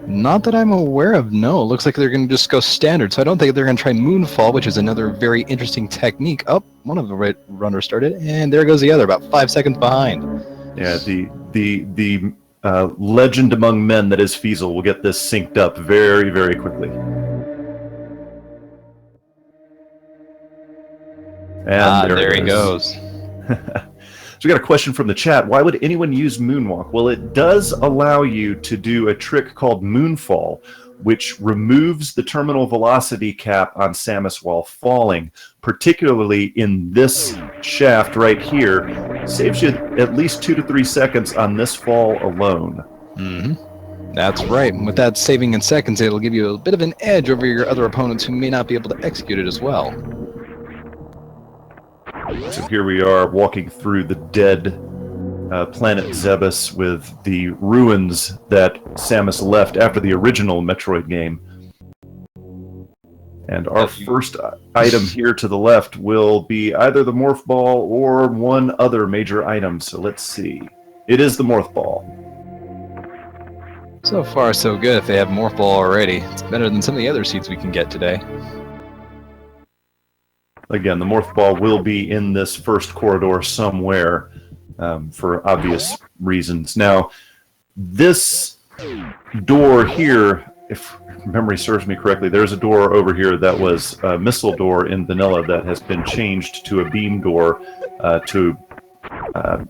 Not that I'm aware of, no. It looks like they're going to just go standard, so I don't think they're going to try Moonfall, which is another very interesting technique. Oh, one of the runners started, and there goes the other, about 5 seconds behind. Yeah, the legend among men that is Feasel will get this synced up very, very quickly. And there he goes. So we got a question from the chat. Why would anyone use Moonwalk? Well, it does allow you to do a trick called Moonfall, which removes the terminal velocity cap on Samus while falling, particularly in this shaft right here. Saves you at least 2 to 3 seconds on this fall alone. Mm-hmm. That's right. And with that saving in seconds, it'll give you a bit of an edge over your other opponents who may not be able to execute it as well. So here we are walking through the dead planet Zebes with the ruins that Samus left after the original Metroid game. And our first item here to the left will be either the Morph Ball or one other major item. So let's see. It is the Morph Ball. So far, so good if they have Morph Ball already. It's better than some of the other seeds we can get today. Again, the Morph Ball will be in this first corridor somewhere for obvious reasons. Now, this door here, if memory serves me correctly, there's a door over here that was a missile door in vanilla that has been changed to a beam door to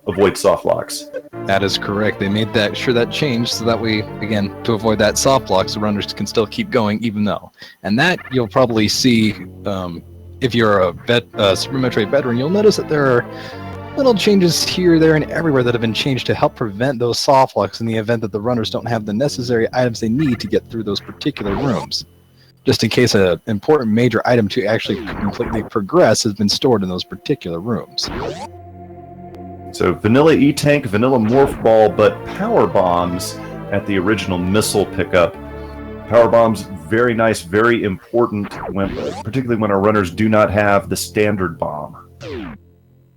avoid soft locks. That is correct. They made sure that changed so that way, again, to avoid that soft lock, so runners can still keep going even though. And that you'll probably see... if you're a Super Metroid veteran, you'll notice that there are little changes here, there, and everywhere that have been changed to help prevent those soft locks in the event that the runners don't have the necessary items they need to get through those particular rooms. Just in case an important major item to actually completely progress has been stored in those particular rooms. So vanilla E-Tank, vanilla Morph Ball, but power bombs at the original missile pickup. Power bombs, very nice, very important, particularly when our runners do not have the standard bomb.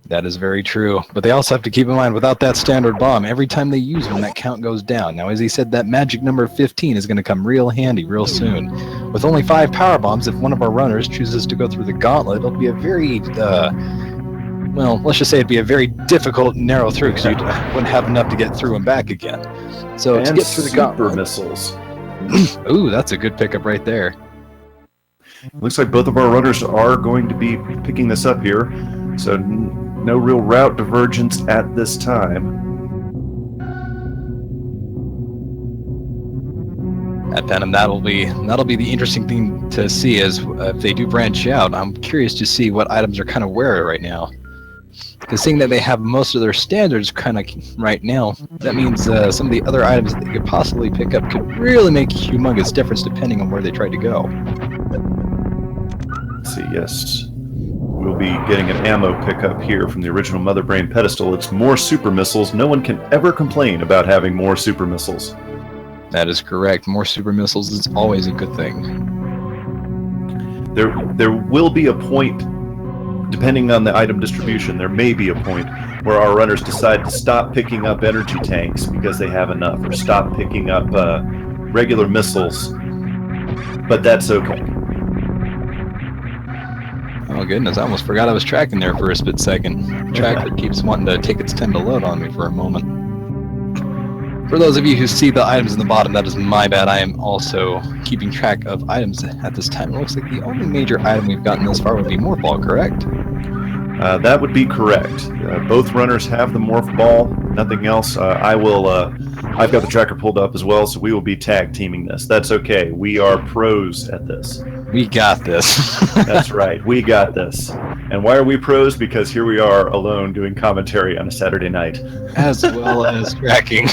That is very true, but they also have to keep in mind, without that standard bomb, every time they use one, that count goes down. Now, as he said, that magic number 15 is going to come real handy real soon. With only 5 power bombs, if one of our runners chooses to go through the gauntlet, it'll be a very, well, let's just say it'd be a very difficult, narrow through, because you wouldn't have enough to get through and back again. So and to get through the gauntlet... missiles. Ooh, that's a good pickup right there. Looks like both of our runners are going to be picking this up here, so no real route divergence at this time. At Venom, that'll be the interesting thing to see, is if they do branch out. I'm curious to see what items are kind of where right now. Because seeing that they have most of their standards kind of right now, that means some of the other items that they could possibly pick up could really make a humongous difference depending on where they try to go. Let's see, yes. We'll be getting an ammo pickup here from the original Mother Brain pedestal. It's more super missiles. No one can ever complain about having more super missiles. That is correct. More super missiles is always a good thing. There will be a point, depending on the item distribution, there may be a point where our runners decide to stop picking up energy tanks because they have enough, or stop picking up regular missiles, but that's okay. Oh goodness, I almost forgot I was tracking there for a split second. The tracker keeps wanting to take its time to load on me for a moment. For those of you who see the items in the bottom, that is my bad. I am also keeping track of items at this time. It looks like the only major item we've gotten this far would be Morph Ball, correct? That would be correct. Both runners have the Morph Ball, nothing else. I've got the tracker pulled up as well, so we will be tag teaming this. That's okay. We are pros at this. We got this. That's right. We got this. And why are we pros? Because here we are alone doing commentary on a Saturday night. As well as tracking.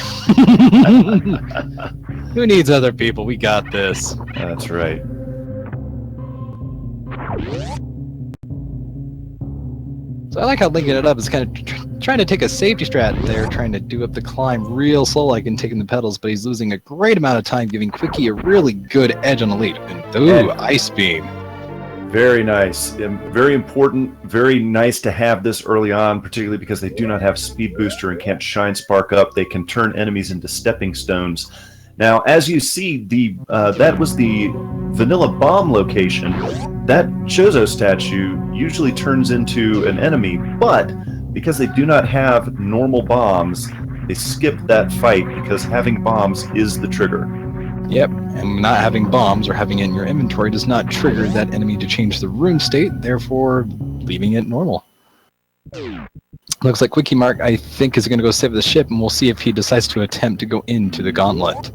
Who needs other people? We got this. That's right. So I like how Linkinitup is kind of trying to take a safety strat there, trying to do up the climb real slow like and taking the pedals, but he's losing a great amount of time, giving Quickie a really good edge on the lead. And ooh, Ice Beam. Very nice. Very important. Very nice to have this early on, particularly because they do not have Speed Booster and can't Shine Spark up. They can turn enemies into stepping stones. Now, as you see, that was the vanilla bomb location. That Chozo statue usually turns into an enemy, but because they do not have normal bombs, they skip that fight because having bombs is the trigger. Yep, and not having bombs or having it in your inventory does not trigger that enemy to change the rune state, therefore leaving it normal. Looks like QuikEMart, I think, is going to go save the ship, and we'll see if he decides to attempt to go into the gauntlet.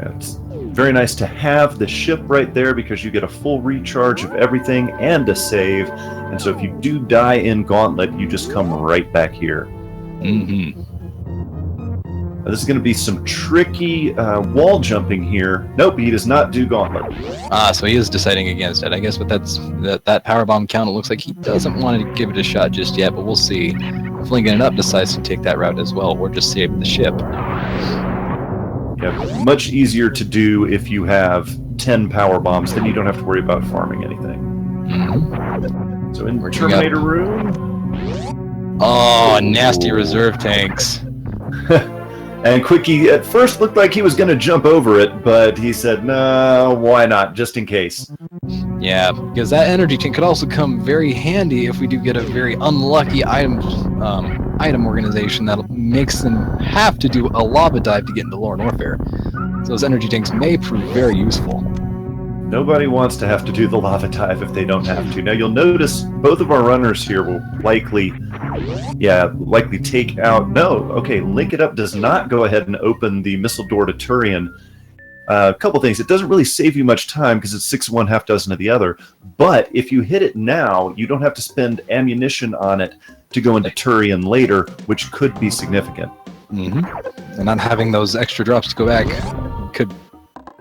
It's very nice to have the ship right there because you get a full recharge of everything and a save. And so if you do die in Gauntlet, you just come right back here. Mm-hmm. This is going to be some tricky wall jumping here. Nope, he does not do Gauntlet. So he is deciding against it. I guess with that power bomb count, it looks like he doesn't want to give it a shot just yet, but we'll see. If Linkinitup decides to take that route as well, or just save the ship. Yeah, much easier to do if you have 10 power bombs, then you don't have to worry about farming anything. Mm-hmm. So in Terminator room... Oh, nasty reserve tanks. And Quickie at first looked like he was going to jump over it, but he said, no, why not, just in case. Yeah, because that energy tank could also come very handy if we do get a very unlucky item organization that makes them have to do a lava dive to get into Lore Warfare. So those energy tanks may prove very useful. Nobody wants to have to do the lava dive if they don't have to. Now you'll notice both of our runners here will likely take out... No, okay, Linkinitup does not go ahead and open the missile door to Turian. A couple things. It doesn't really save you much time because it's 6 of one, half dozen of the other. But if you hit it now, you don't have to spend ammunition on it to go into Turian later, which could be significant. Mm-hmm. And not having those extra drops to go back could,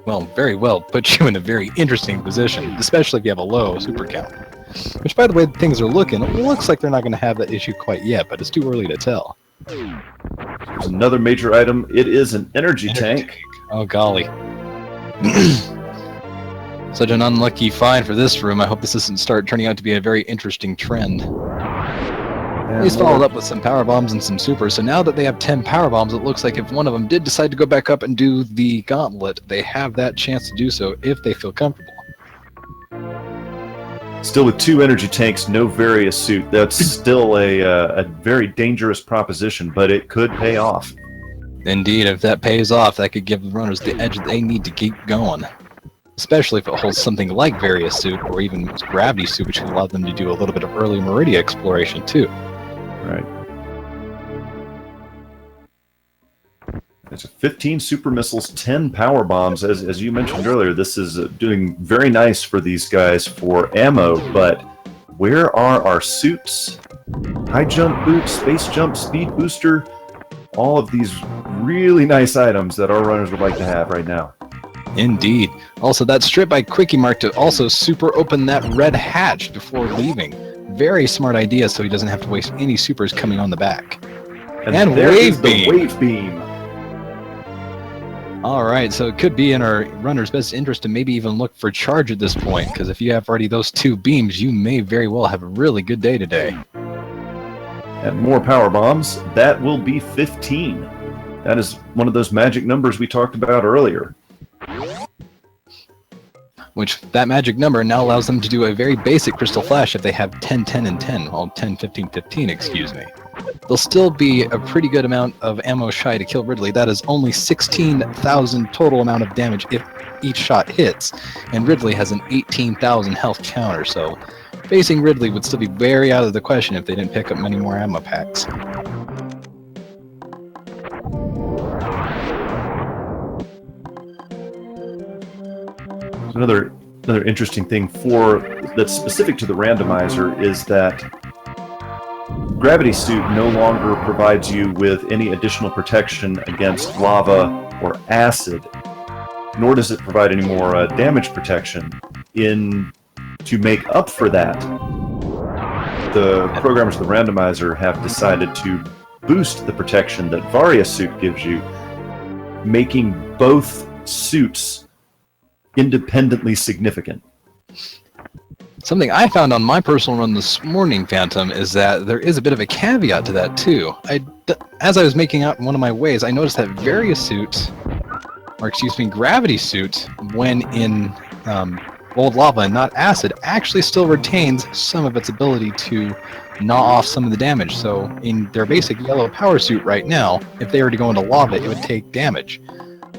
well, very well put you in a very interesting position, especially if you have a low super count. Which, by the way, things are looking, it looks like they're not going to have that issue quite yet, but it's too early to tell. There's another major item. It is an energy tank. Oh, golly. Such an unlucky find for this room. I hope this doesn't start turning out to be a very interesting trend. He's followed up with some power bombs and some supers, so now that they have 10 power bombs, it looks like if one of them did decide to go back up and do the gauntlet, they have that chance to do so if they feel comfortable. Still with 2 energy tanks, no Various suit. That's still a very dangerous proposition, but it could pay off. Indeed, if that pays off, that could give the runners the edge they need to keep going. Especially if it holds something like Various suit, or even Gravity suit, which could allow them to do a little bit of early Meridia exploration, too. Right. It's 15 super missiles, 10 power bombs. As you mentioned earlier, this is doing very nice for these guys for ammo, but where are our suits? High jump boots, space jump, speed booster, all of these really nice items that our runners would like to have right now. Indeed. Also, that strip by QuikEMart to also super open that red hatch before leaving. Very smart idea, so he doesn't have to waste any supers coming on the back. And wave beam. Wave beam. Alright, so it could be in our runner's best interest to maybe even look for charge at this point, because if you have already those 2 beams, you may very well have a really good day today. And more power bombs, that will be 15. That is one of those magic numbers we talked about earlier. Which, that magic number now allows them to do a very basic Crystal Flash if they have 10, 10, and 10. Well, 10, 15, 15, excuse me. They'll still be a pretty good amount of ammo shy to kill Ridley. That is only 16,000 total amount of damage if each shot hits. And Ridley has an 18,000 health counter, so facing Ridley would still be very out of the question if they didn't pick up many more ammo packs. Another interesting thing that's specific to the randomizer is that Gravity Suit no longer provides you with any additional protection against lava or acid, nor does it provide any more damage protection. To make up for that, the programmers of the randomizer have decided to boost the protection that Various Suit gives you, making both suits independently significant. Something I found on my personal run this morning, Phantom, is that there is a bit of a caveat to that too. As I was making out one of my ways, I noticed that Various Suit, or excuse me, gravity suit, when in old lava and not acid, actually still retains some of its ability to gnaw off some of the damage. So in their basic yellow power suit right now, if they were to go into lava, it would take damage,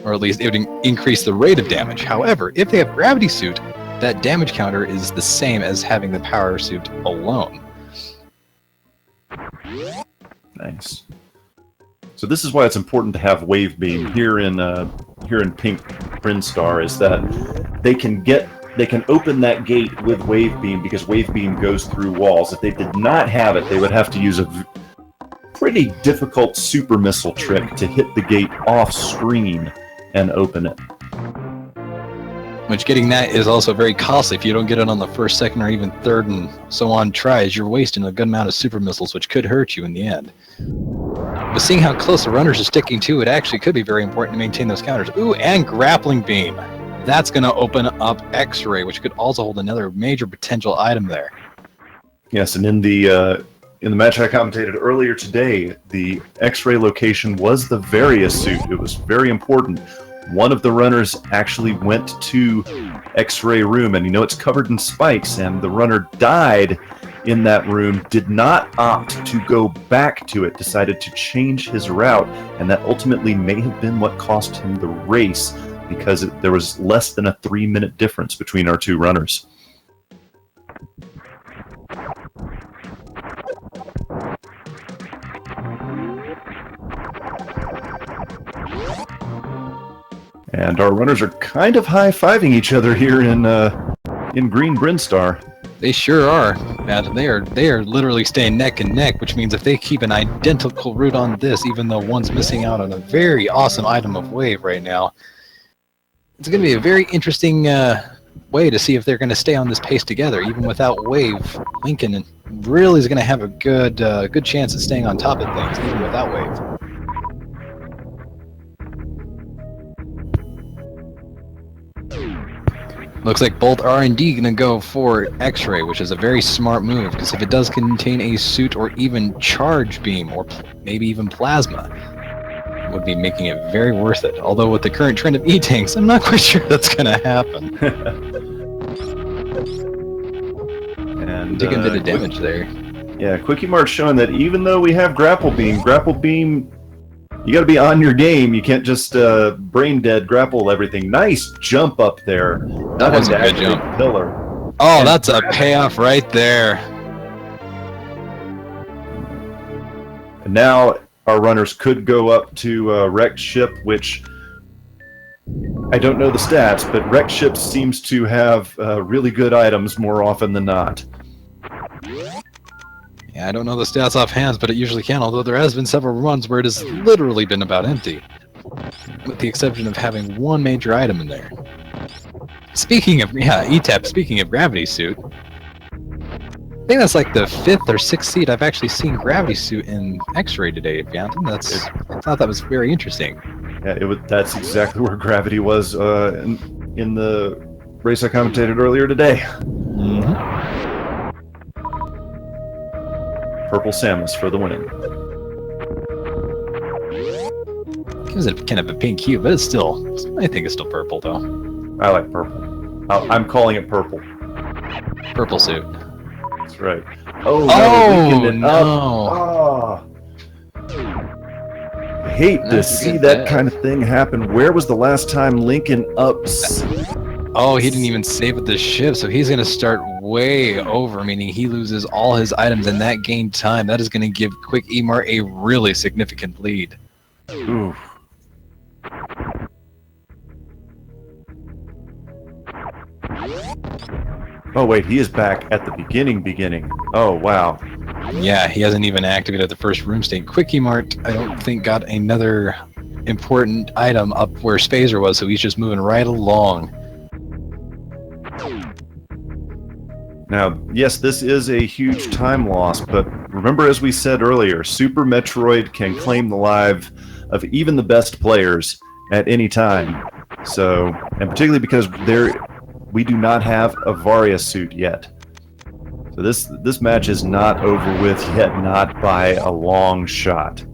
or at least it would increase the rate of damage. However, if they have gravity suit, that damage counter is the same as having the power suit alone. Nice. So this is why it's important to have Wave Beam here in Pink Brinstar, is that they can open that gate with Wave Beam because Wave Beam goes through walls. If they did not have it, they would have to use a pretty difficult super missile trick to hit the gate off screen and open it. Which getting that is also very costly. If you don't get it on the first, second, or even third and so on tries, you're wasting a good amount of super missiles, which could hurt you in the end. But seeing how close the runners are sticking to it actually could be very important to maintain those counters. Ooh, and Grappling Beam. That's going to open up X-Ray, which could also hold another major potential item there. Yes, and in the match I commentated earlier today, the X-Ray location was the Various suit. It was very important. One of the runners actually went to X-Ray room, and it's covered in spikes, and the runner died in that room, did not opt to go back to it, decided to change his route, and that ultimately may have been what cost him the race, because there was less than a 3-minute difference between our two runners. And our runners are kind of high-fiving each other here in Green Brinstar. They sure are. And they are literally staying neck and neck, which means if they keep an identical route on this, even though one's missing out on a very awesome item of Wave right now, it's going to be a very interesting way to see if they're going to stay on this pace together. Even without Wave, Lincoln really is going to have a good chance at staying on top of things, even without Wave. Looks like both R&D going to go for X-Ray, which is a very smart move, because if it does contain a suit or even charge beam, or maybe even plasma, it would be making it very worth it. Although with the current trend of E-Tanks, I'm not quite sure that's going to happen. And taking a bit of damage there. Yeah, QuikEMart showing that even though we have Grapple Beam, you got to be on your game. You can't just brain dead grapple everything. Nice jump up there. That was a good jump. Pillar. Oh, that's a payoff right there. And now our runners could go up to Wrecked Ship, which I don't know the stats, but Wrecked Ship seems to have really good items more often than not. Yeah, I don't know the stats offhand, but it usually can, although there has been several runs where it has literally been about empty. With the exception of having one major item in there. Speaking of, ETAP, speaking of Gravity Suit, I think that's like the 5th or 6th seed I've actually seen Gravity Suit in X-Ray today, Phantom. I thought that was very interesting. Yeah, that's exactly where Gravity was in the race I commentated earlier today. Mm-hmm. Purple Samus for the win. Gives it kind of a pink hue, but it's still, I think it's still purple though. I like purple. I'm calling it purple. Purple suit. That's right. Oh, no. I hate to see that kind of thing happen. Where was the last time Linkin ups? Oh, he didn't even save at the ship, so he's going to start way over, meaning he loses all his items in that game time. That is going to give QuikEMart a really significant lead. Oof. Oh wait, he is back at the beginning. Oh wow. Yeah, he hasn't even activated the first room state. QuikEMart, I don't think, got another important item up where Spazer was, so he's just moving right along. Now, yes, this is a huge time loss, but remember, as we said earlier, Super Metroid can claim the life of even the best players at any time. So, and particularly because we do not have a Varia suit yet. So this match is not over with yet, not by a long shot.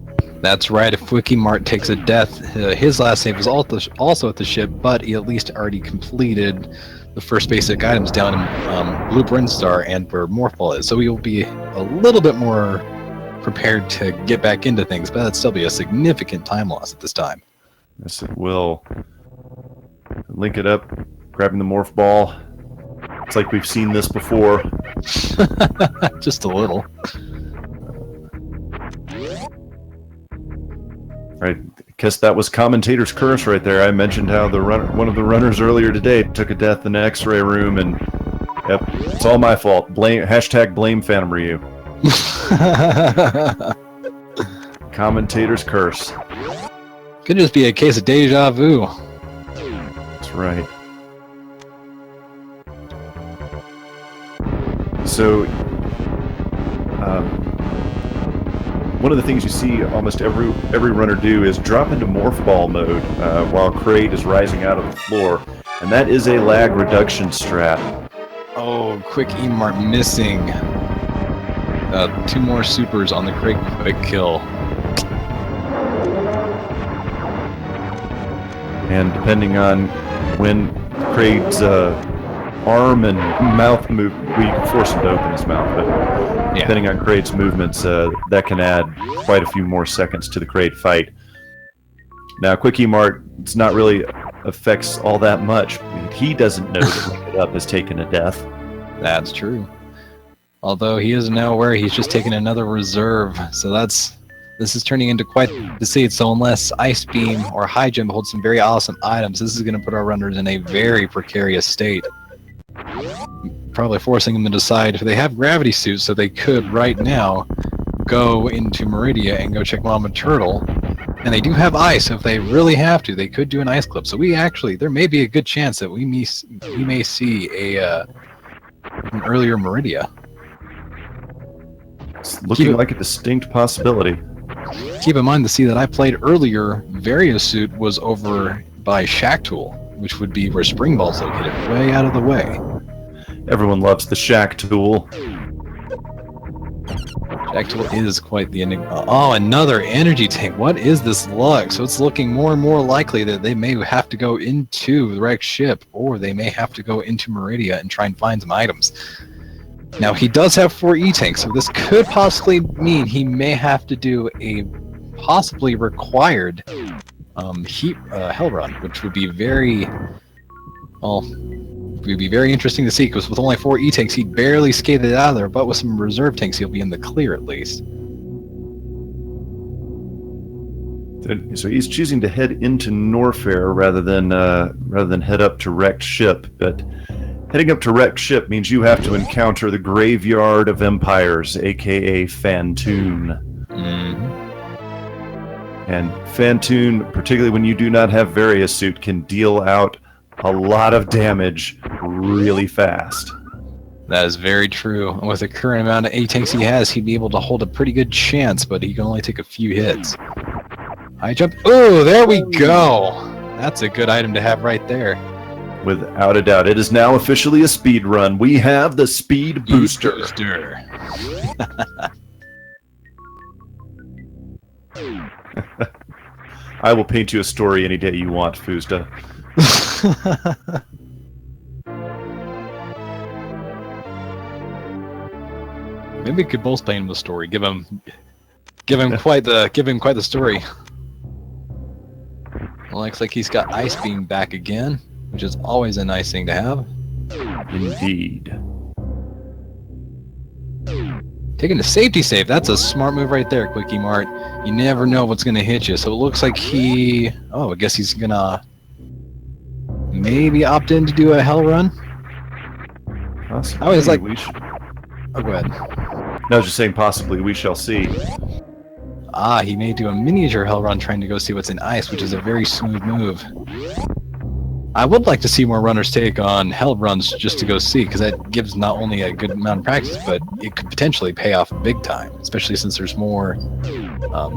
That's right. If QuikEMart takes a death, his last save was also at the ship, but he at least already completed the first basic items down in Blueprint Star and where Morphball is. So he will be a little bit more prepared to get back into things, but that'd still be a significant time loss at this time. Yes, it will. Link it up, grabbing the morph ball. It's like we've seen this before. Just a little. Right. I guess that was commentator's curse right there. I mentioned how one of the runners earlier today took a death in the X-ray room, and yep, it's all my fault. Blame Phantom Ryu. Commentator's curse. Could just be a case of deja vu. That's right. So, one of the things you see almost every runner do is drop into morph ball mode while Kraid is rising out of the floor, and that is a lag reduction strat. Oh, QuikEMart missing 2 more supers on the Kraid quick kill. And depending on when Kraid's arm and mouth move, well, you can force him to open his mouth, but yeah, depending on Kraid's movements, that can add quite a few more seconds to the Kraid fight. Now, QuikEMart, it's not really affects all that much. He doesn't know that Linkinitup has taken a death. That's true. Although he is now aware he's just taken another reserve, so this is turning into quite the scene. So unless Ice Beam or High Jump holds some very awesome items, this is going to put our runners in a very precarious state. Probably forcing them to decide if they have gravity suits, so they could right now go into Meridia and go check Mama Turtle. And they do have ice, so if they really have to, they could do an ice clip. So there may be a good chance that we may see an earlier Meridia. It's looking like a distinct possibility. Keep in mind, the sea that I played earlier, Varia's suit was over by Shack Tool, which would be where Spring Ball's located, way out of the way. Everyone loves the Shack Tool. Shack Tool is quite the enigma. Oh, another energy tank. What is this luck? So it's looking more and more likely that they may have to go into the wrecked ship, or they may have to go into Meridia and try and find some items. Now, he does have 4 E-tanks, so this could possibly mean he may have to do a possibly required Hell Run, which would be very interesting to see, because with only 4 E-tanks, he barely skated out of there, but with some reserve tanks, he'll be in the clear at least. So he's choosing to head into Norfair rather than head up to wrecked ship, but heading up to wrecked ship means you have to encounter the Graveyard of Empires, aka Phantoon. And Phantoon, particularly when you do not have Various suit, can deal out a lot of damage really fast. That is very true. And with the current amount of A-tanks he has, he'd be able to hold a pretty good chance, but he can only take a few hits. High jump. Oh, there we go! That's a good item to have right there. Without a doubt. It is now officially a speed run. We have the Speed Booster. I will paint you a story any day you want, Fuzda. Maybe we could both paint him a story. Give him quite the story. Well, looks like he's got Ice Beam back again, which is always a nice thing to have. Indeed. Taking a safety save, that's a smart move right there, QuikEMart. You never know what's going to hit you, so it looks like I guess he's going to maybe opt in to do a Hell Run? Possibly. I was like... Oh, go ahead. No, I was just saying possibly, we shall see. He may do a miniature Hell Run trying to go see what's in ice, which is a very smooth move. I would like to see more runners take on Hell Runs just to go see, because that gives not only a good amount of practice, but it could potentially pay off big time, especially since there's more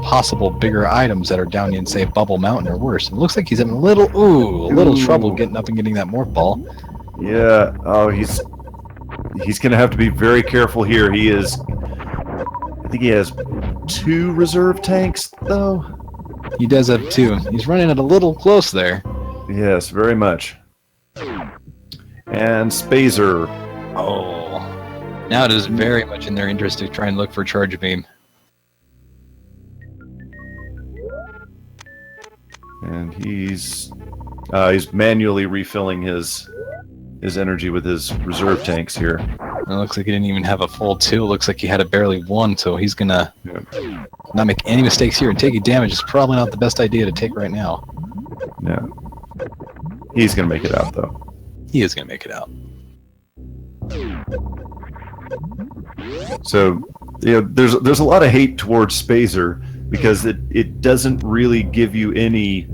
possible bigger items that are down in, say, Bubble Mountain or worse. It looks like he's having a little trouble getting up and getting that morph ball. Yeah, he's going to have to be very careful here. I think he has 2 reserve tanks, though. He does have 2. He's running it a little close there. Yes, very much. And Spazer. Oh. Now it is very much in their interest to try and look for Charge Beam. And he's manually refilling his energy with his reserve tanks here. It looks like he didn't even have a full 2. It looks like he had a barely 1, so he's gonna not make any mistakes here, and taking damage is probably not the best idea to take right now. No. He's gonna make it out, though. He is gonna make it out. So, there's a lot of hate towards Spazer because it doesn't really give you any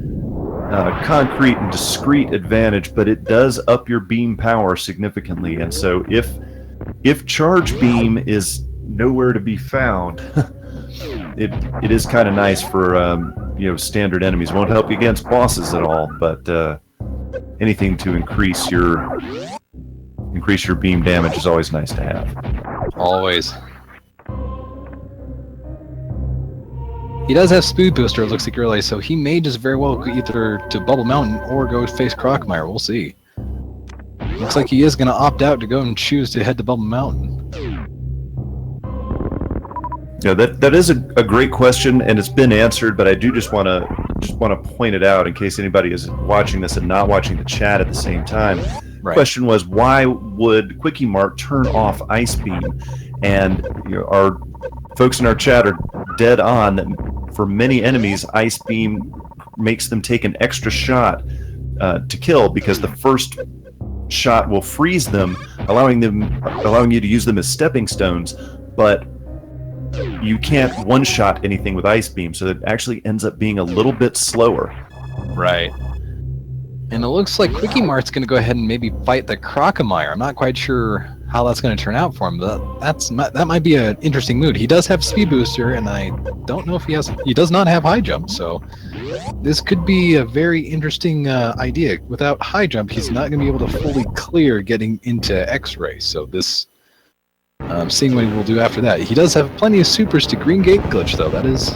concrete and discrete advantage, but it does up your beam power significantly. And so if Charge Beam is nowhere to be found, it is kind of nice for standard enemies. Won't help you against bosses at all, but anything to increase your beam damage is always nice to have. Always. He does have Speed Booster, it looks like early, so he may just very well go either to Bubble Mountain or go face QuikEMart. We'll see. Looks like he is going to opt out to go and choose to head to Bubble Mountain. Yeah, that is a great question, and it's been answered. But I do just want to point it out in case anybody is watching this and not watching the chat at the same time. Right. The question was, why would QuikEMart turn off Ice Beam? And our folks in our chat are dead on that. For many enemies, Ice Beam makes them take an extra shot to kill, because the first shot will freeze them, allowing you to use them as stepping stones. But you can't one-shot anything with Ice Beam, so it actually ends up being a little bit slower. Right. And it looks like QuikEMart's going to go ahead and maybe fight the Crocomire. I'm not quite sure how that's going to turn out for him, but that might be an interesting mood. He does have Speed Booster, and I don't know if he does not have High Jump, so this could be a very interesting idea. Without High Jump, he's not going to be able to fully clear getting into X-Ray, so this, seeing what he will do after that. He does have plenty of supers to Green Gate Glitch, though. That is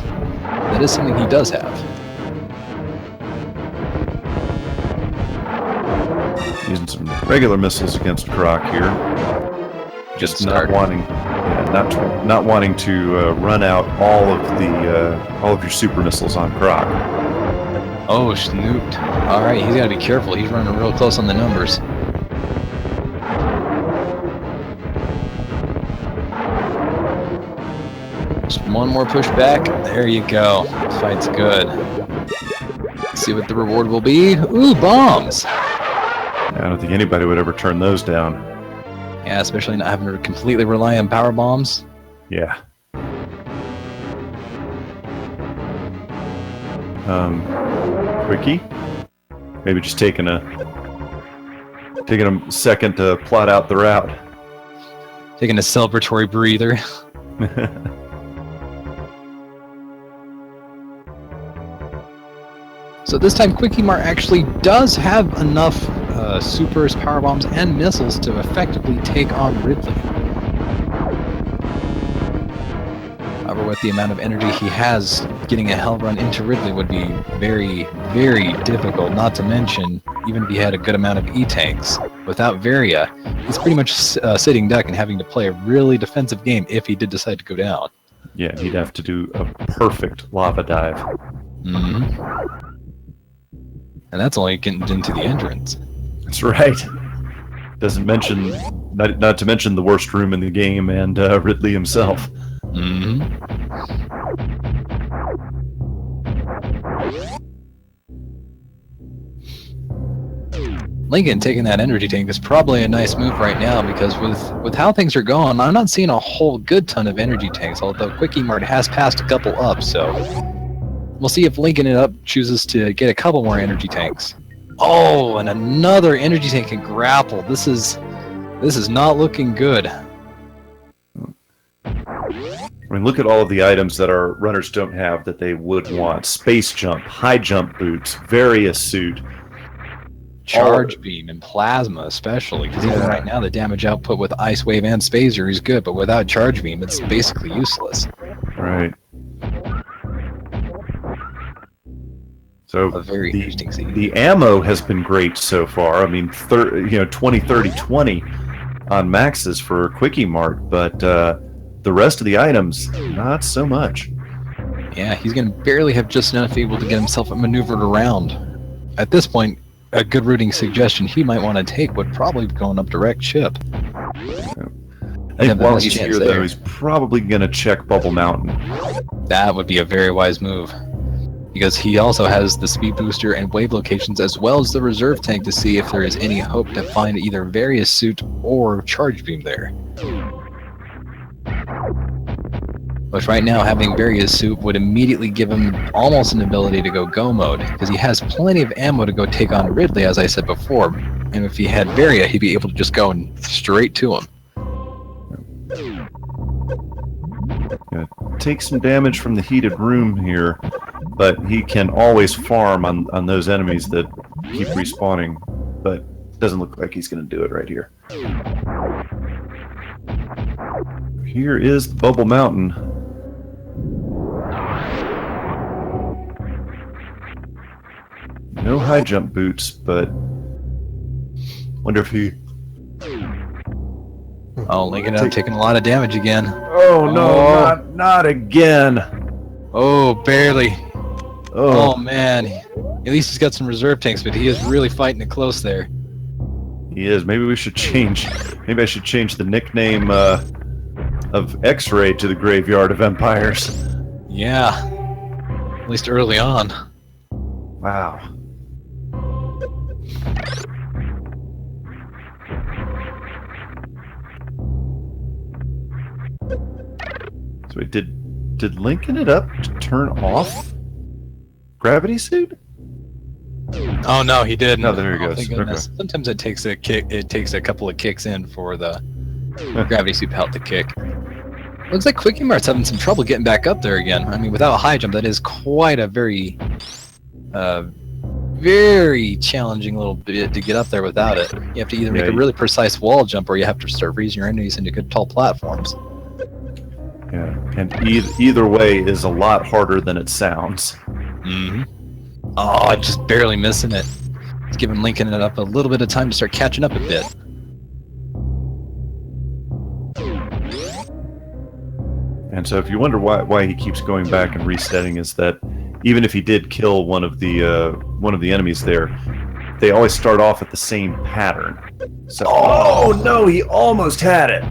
something he does have. Using some regular missiles against Croc here. Just not wanting to run out all of your super missiles on Croc. Oh, snooped. All right, he's got to be careful. He's running real close on the numbers. Just one more push back. There you go. This fight's good. Let's see what the reward will be. Ooh, bombs! I don't think anybody would ever turn those down. Yeah, especially not having to completely rely on power bombs. Yeah. Quickie? Maybe just taking a second to plot out the route. Taking a celebratory breather. So this time QuikEMart actually does have enough supers, power bombs, and missiles to effectively take on Ridley. However, with the amount of energy he has, getting a hell run into Ridley would be very, very difficult, not to mention, even if he had a good amount of E-tanks. Without Varia, he's pretty much sitting duck and having to play a really defensive game if he did decide to go down. Yeah, he'd have to do a perfect lava dive. Mm-hmm. And that's only getting into the entrance. That's right. Doesn't mention, not to mention the worst room in the game and Ridley himself. Mm-hmm. Lincoln taking that energy tank is probably a nice move right now, because with how things are going, I'm not seeing a whole good ton of energy tanks, although QuikEMart has passed a couple up, so we'll see if Linkinitup chooses to get a couple more energy tanks. Oh, and another energy tank can grapple. This is not looking good. I mean, look at all of the items that our runners don't have that they would want. Space jump, high jump boots, Varia suit. Charge beam and plasma especially, because even right now the damage output with Ice Wave and Spazer is good, but without Charge Beam it's basically useless. Right. So a very interesting seed. The ammo has been great so far. I mean, 20, 30, 20 on maxes for QuikEMart, but the rest of the items, not so much. Yeah, he's going to barely have just enough to be able to get himself maneuvered around. At this point, a good routing suggestion he might want to take would probably be going up direct ship. I think while he's here, though, he's probably going to check Bubble Mountain. That would be a very wise move, because he also has the speed booster and wave locations as well as the reserve tank to see if there is any hope to find either Various Suit or Charge Beam there. Which right now, having Various Suit would immediately give him almost an ability to go mode, because he has plenty of ammo to go take on Ridley, as I said before. And if he had Varia, he'd be able to just go straight to him. Take some damage from the heated room here, but he can always farm on those enemies that keep respawning, but it doesn't look like he's going to do it right here. Here is the Bubble Mountain. No high jump boots, but wonder if he... Oh, Linkinitup taking a lot of damage again. Oh no, not again. Oh, barely. Oh man. At least he's got some reserve tanks, but he is really fighting it close there. He is. Maybe we should change. Maybe I should change the nickname of X-Ray to the Graveyard of Empires. Yeah. At least early on. Wow. So did Linkinitup turn off Gravity Suit? Oh no, he did. No, there he goes. Thank goodness. Okay. Sometimes it takes a kick. It takes a couple of kicks in for the Gravity Suit pelt to kick. Looks like QuikEMart's having some trouble getting back up there again. I mean, without a high jump, that is quite a very challenging little bit to get up there without it. You have to either make a really precise wall jump, or you have to start raising your enemies into good tall platforms. Yeah, and either way is a lot harder than it sounds. Mm-hmm. Oh, just barely missing it. It's giving Linkinitup a little bit of time to start catching up a bit. And so if you wonder why he keeps going back and resetting, is that even if he did kill one of the enemies there, they always start off at the same pattern. So oh no, he almost had it.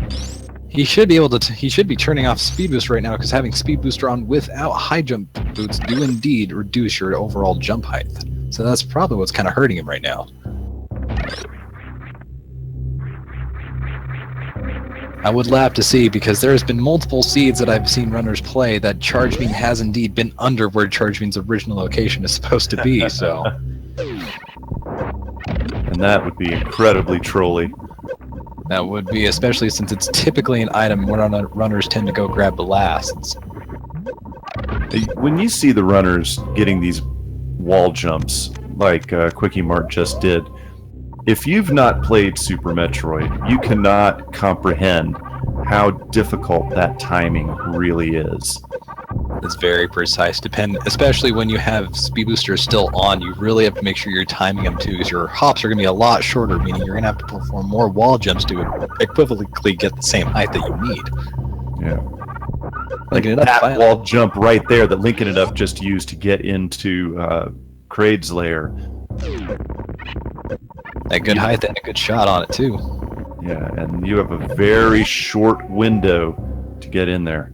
He should be able to. He should be turning off Speed Boost right now, because having Speed Booster on without high jump boots do indeed reduce your overall jump height. So that's probably what's kind of hurting him right now. I would laugh to see, because there has been multiple seeds that I've seen runners play that Charge Beam has indeed been under where Charge Beam's original location is supposed to be. So, and that would be incredibly trolly. That would be, especially since it's typically an item where runners tend to go grab the last. When you see the runners getting these wall jumps, like QuikEMart just did, if you've not played Super Metroid, you cannot comprehend how difficult that timing really is. It's very precise, especially when you have Speed Booster still on. You really have to make sure you're timing them too, because your hops are going to be a lot shorter, meaning you're going to have to perform more wall jumps to equivalently get the same height that you need. Yeah. Like that wall jump right there that Linkinitup just used to get into Kraid's lair. A good height and a good shot on it too. Yeah, and you have a very short window to get in there.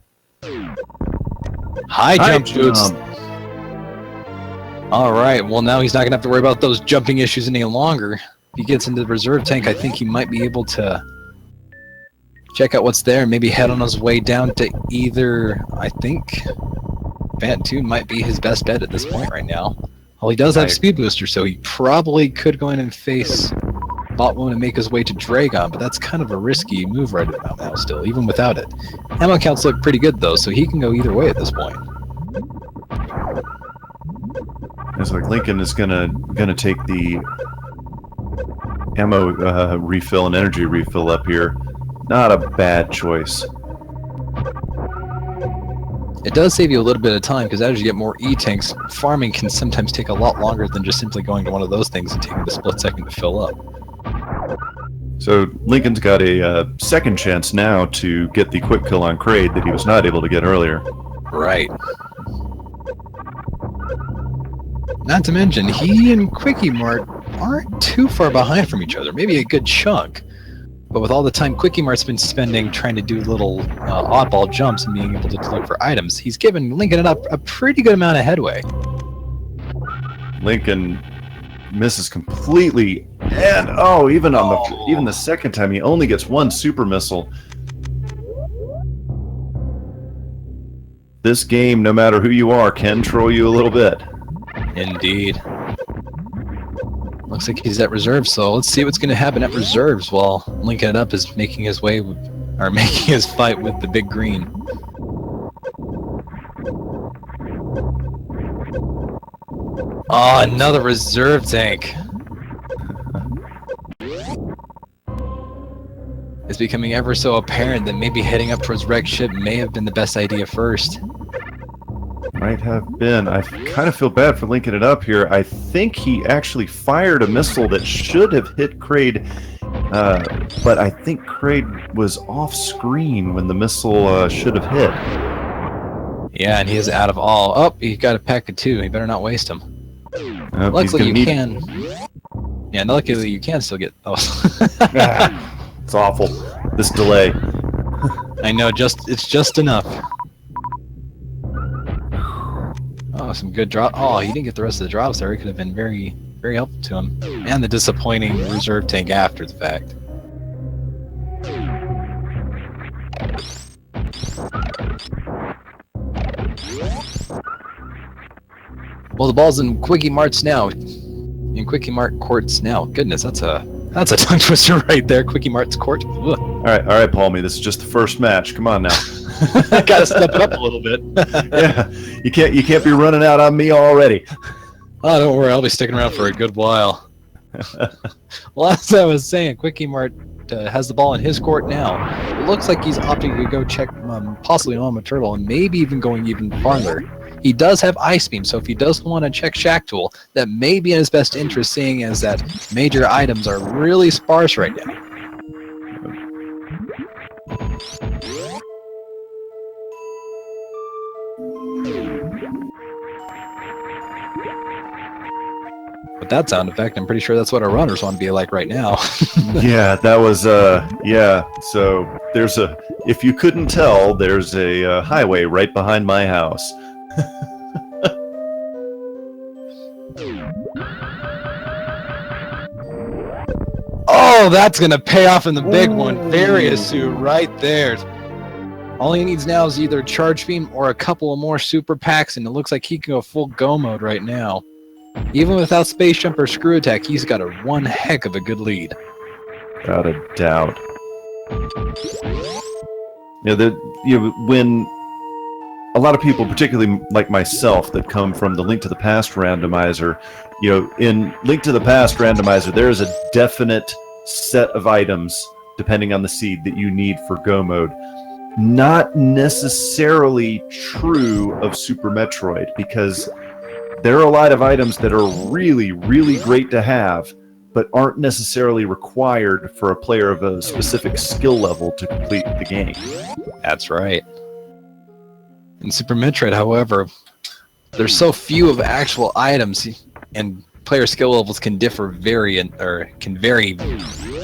High jump boots. Alright, well now he's not going to have to worry about those jumping issues any longer. If he gets into the reserve tank, I think he might be able to check out what's there and maybe head on his way down to either, I think, Vant 2 might be his best bet at this point right now. Well, he does have Speed Booster, so he probably could go in and face Botwound and make his way to Dragon, but that's kind of a risky move right about now still, even without it. Ammo counts look pretty good though, so he can go either way at this point. It's like Lincoln is gonna take the ammo refill and energy refill up here. Not a bad choice. It does save you a little bit of time, because as you get more E-tanks, farming can sometimes take a lot longer than just simply going to one of those things and taking the split second to fill up. So Lincoln's got a second chance now to get the quick kill on Kraid that he was not able to get earlier. Right. Not to mention, he and QuikEMart aren't too far behind from each other, maybe a good chunk. But with all the time QuikEMart's been spending trying to do little oddball jumps and being able to look for items, he's given Linkinitup a pretty good amount of headway. Lincoln misses completely, and even the second time he only gets one super missile. This game, no matter who you are, can troll you a little bit. Indeed. Looks like he's at reserves, so let's see what's going to happen at reserves while Linkinitup is making his way, or making his fight with the big green. Oh, another reserve tank. It's becoming ever so apparent that maybe heading up towards wrecked ship may have been the best idea first. Might have been. I kind of feel bad for Linkinitup here. I think he actually fired a missile that should have hit Kraid, but I think Kraid was off screen when the missile should have hit. Yeah, and he is out of all. Oh, he got a pack of 2. He better not waste them. Luckily you can. Yeah, luckily you can still get those. It's awful. This delay. I know, it's just enough. Oh, some good drop. Oh, he didn't get the rest of the drops there. It could have been very, very helpful to him. And the disappointing reserve tank after the fact. Well, the ball's in QuikEMart's now. In QuikEMart courts now. Goodness, that's a tongue twister right there. QuikEMart's court. Ugh. All right, Palmy. This is just the first match. Come on now. Gotta step it up a little bit. Yeah, you can't be running out on me already. Oh, don't worry. I'll be sticking around for a good while. Well, as I was saying, QuikEMart has the ball in his court now. It looks like he's opting to go check possibly Mama Turtle and maybe even going even farther. He does have Ice Beam, so if he does want to check Shack Tool, that may be in his best interest, seeing as that major items are really sparse right now. With that sound effect, I'm pretty sure that's what our runners want to be like right now. Yeah, that was, yeah. So there's if you couldn't tell, there's a highway right behind my house. Oh, that's going to pay off in the big one. Variasuit right there. All he needs now is either Charge Beam or a couple of more super packs, and it looks like he can go full go mode right now. Even without Space Jump or Screw Attack, he's got one heck of a good lead. Without a doubt. When a lot of people, particularly like myself, that come from the Link to the Past randomizer, in Link to the Past randomizer, there is a definite set of items, depending on the seed, that you need for Go mode. Not necessarily true of Super Metroid, because there are a lot of items that are really, really great to have, but aren't necessarily required for a player of a specific skill level to complete the game. That's right. In Super Metroid, however, there's so few of actual items, and player skill levels can vary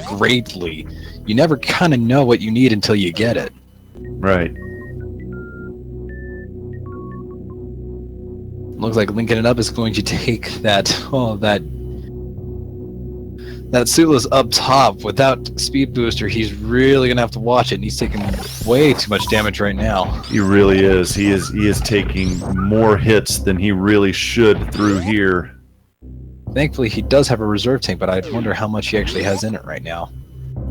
greatly. You never kind of know what you need until you get it. Right. Looks like Linkinitup is going to take that Suitless up top without Speed Booster. He's really gonna have to watch it, and he's taking way too much damage right now. He really is. He is taking more hits than he really should through here. Thankfully, he does have a reserve tank, but I wonder how much he actually has in it right now.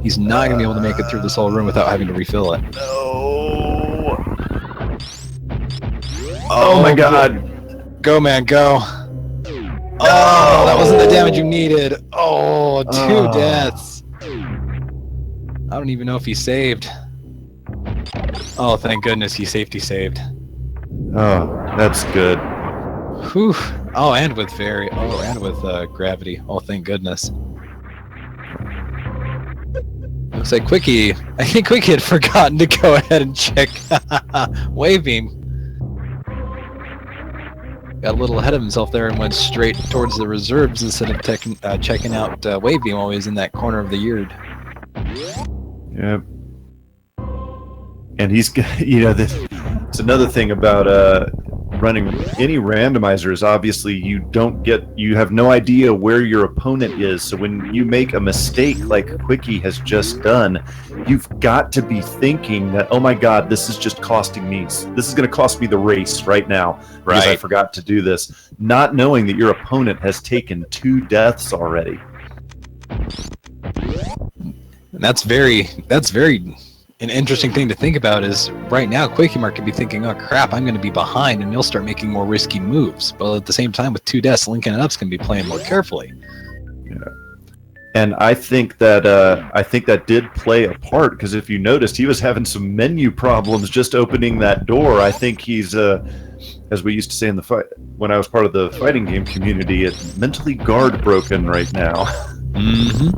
He's not gonna be able to make it through this whole room without having to refill it. No. Oh my God. Go, man, go. Oh, that wasn't the damage you needed. Oh, 2 deaths. I don't even know if he saved. Oh, thank goodness he safety saved. Oh, that's good. Whew. Oh, and with gravity. Oh, thank goodness. Looks like I think Quickie had forgotten to go ahead and check Wave Beam. Got a little ahead of himself there and went straight towards the reserves instead of checking out Wave Beam while he was in that corner of the yard. Yep. And he's, it's another thing about running any randomizer is obviously you have no idea where your opponent is. So when you make a mistake like Quickie has just done, you've got to be thinking that, oh my God, this is just costing me. This is going to cost me the race right now because I forgot to do this. Not knowing that your opponent has taken 2 deaths already. And that's very an interesting thing to think about is right now QuikEMart could be thinking, oh crap, I'm going to be behind, and you'll start making more risky moves. But at the same time, with 2 deaths, Linkinitup's going to be playing more carefully. Yeah. And I think that did play a part, because if you noticed, he was having some menu problems just opening that door. I think he's, as we used to say in the fight when I was part of the fighting game community, it's mentally guard broken right now. Mm-hmm.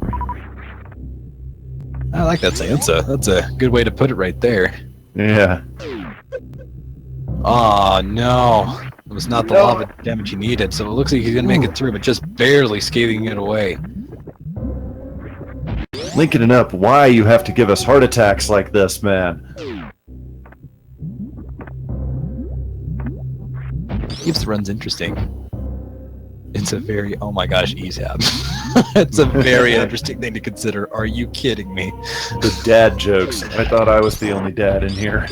I like that saying. That's a good way to put it right there. Yeah. Oh no. It was not the lava damage he needed, so it looks like he's gonna make it through, but just barely scathing it away. Linkinitup, why you have to give us heart attacks like this, man? Keeps the runs interesting. It's a very, oh my gosh, ESAP. It's a very interesting thing to consider. Are you kidding me? The dad jokes. I thought I was the only dad in here.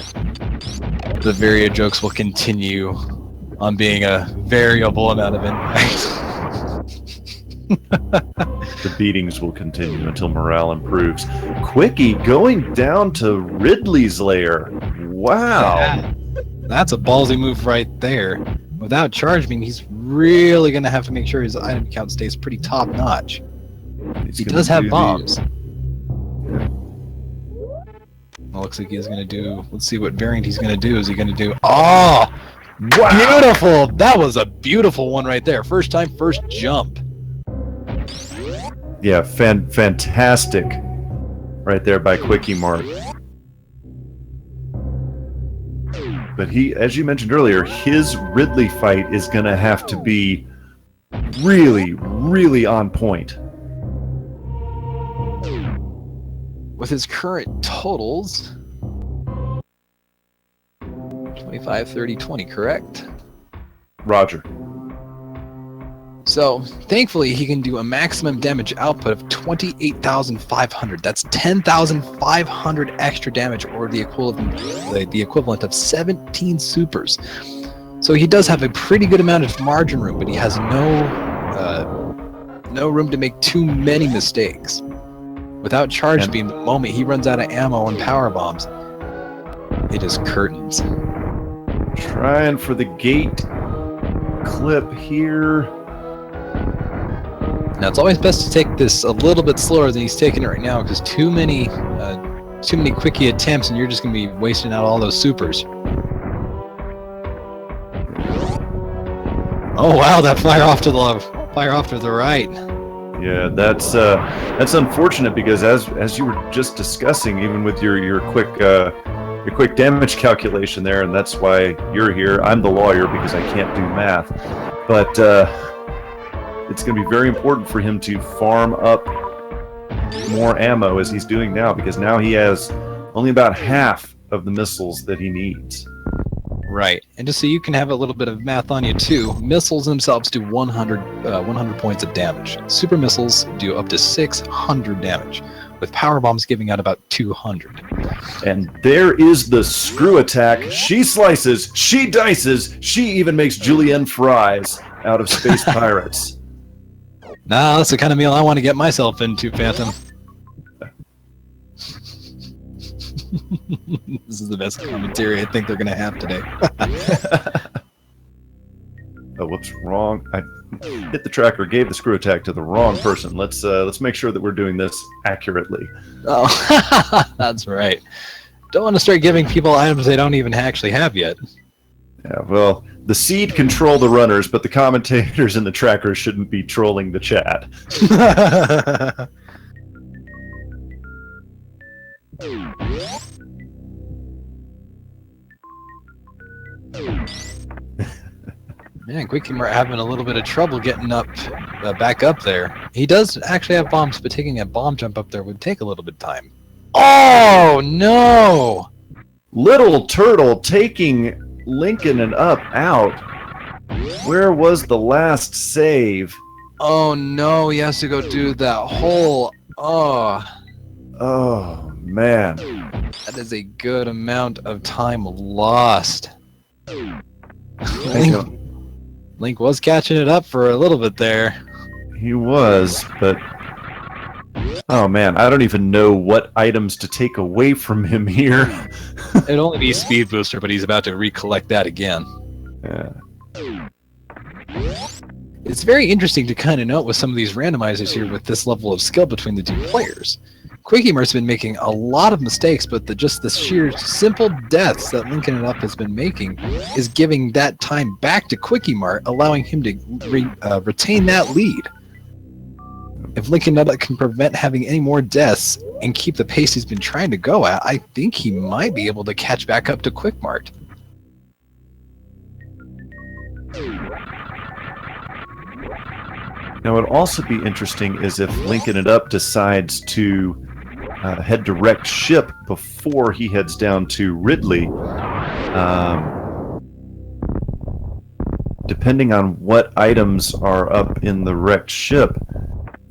The varied jokes will continue on being a variable amount of impact. The beatings will continue until morale improves. Quickie going down to Ridley's lair. Wow. That's a ballsy move right there. Without charge beam, he's really going to have to make sure his item count stays pretty top notch. He does have bombs. Well, looks like he's going to do... Let's see what variant he's going to do. Is he going to do... Oh! Wow. Beautiful! That was a beautiful one right there. First time, first jump. Yeah, fantastic. Right there by QuikEMart. But he, as you mentioned earlier, his Ridley fight is going to have to be really, really on point. With his current totals, 25, 30, 20, correct? Roger. So, thankfully, he can do a maximum damage output of 28,500. That's 10,500 extra damage, or the equivalent of 17 supers. So he does have a pretty good amount of margin room, but he has no room to make too many mistakes. Without charge beam, the moment he runs out of ammo and power bombs, it is curtains. Trying for the gate clip here. Now it's always best to take this a little bit slower than he's taking it right now, because too many Quickie attempts and you're just going to be wasting out all those supers. Oh wow, that fire off to the right. Yeah, that's unfortunate, because as you were just discussing, even with your quick damage calculation there, and that's why you're here. I'm the lawyer because I can't do math, but it's going to be very important for him to farm up more ammo as he's doing now, because now he has only about half of the missiles that he needs. Right, and just so you can have a little bit of math on you too, missiles themselves do 100 points of damage. Super missiles do up to 600 damage, with power bombs giving out about 200. And there is the screw attack. She slices, she dices, she even makes julienne fries out of space pirates. Nah, that's the kind of meal I want to get myself into, Phantom. This is the best commentary I think they're going to have today. Oh, whoops, wrong. I hit the tracker, gave the screw attack to the wrong person. Let's make sure that we're doing this accurately. Oh, that's right. Don't want to start giving people items they don't even actually have yet. Yeah, well, the seed control the runners, but the commentators and the trackers shouldn't be trolling the chat. Man, QuikEMart having a little bit of trouble getting up, back up there. He does actually have bombs, but taking a bomb jump up there would take a little bit of time. Oh no! Little Turtle taking Linkinitup out. Where was the last save? Oh no, he has to go do that whole. Oh, man. that is a good amount of time lost. Link was catching it up for a little bit there. He was, but oh man, I don't even know what items to take away from him here. It'd only be Speed Booster, but he's about to recollect that again. Yeah. It's very interesting to kind of note with some of these randomizers here with this level of skill between the two players. QuikEMart's been making a lot of mistakes, but just the sheer simple deaths that Linkinitup has been making is giving that time back to QuikEMart, allowing him to retain that lead. If Linkinitup can prevent having any more deaths and keep the pace he's been trying to go at, I think he might be able to catch back up to QuikEMart. Now, what would also be interesting is if Linkinitup decides to head direct ship before he heads down to Ridley. Depending on what items are up in the wrecked ship,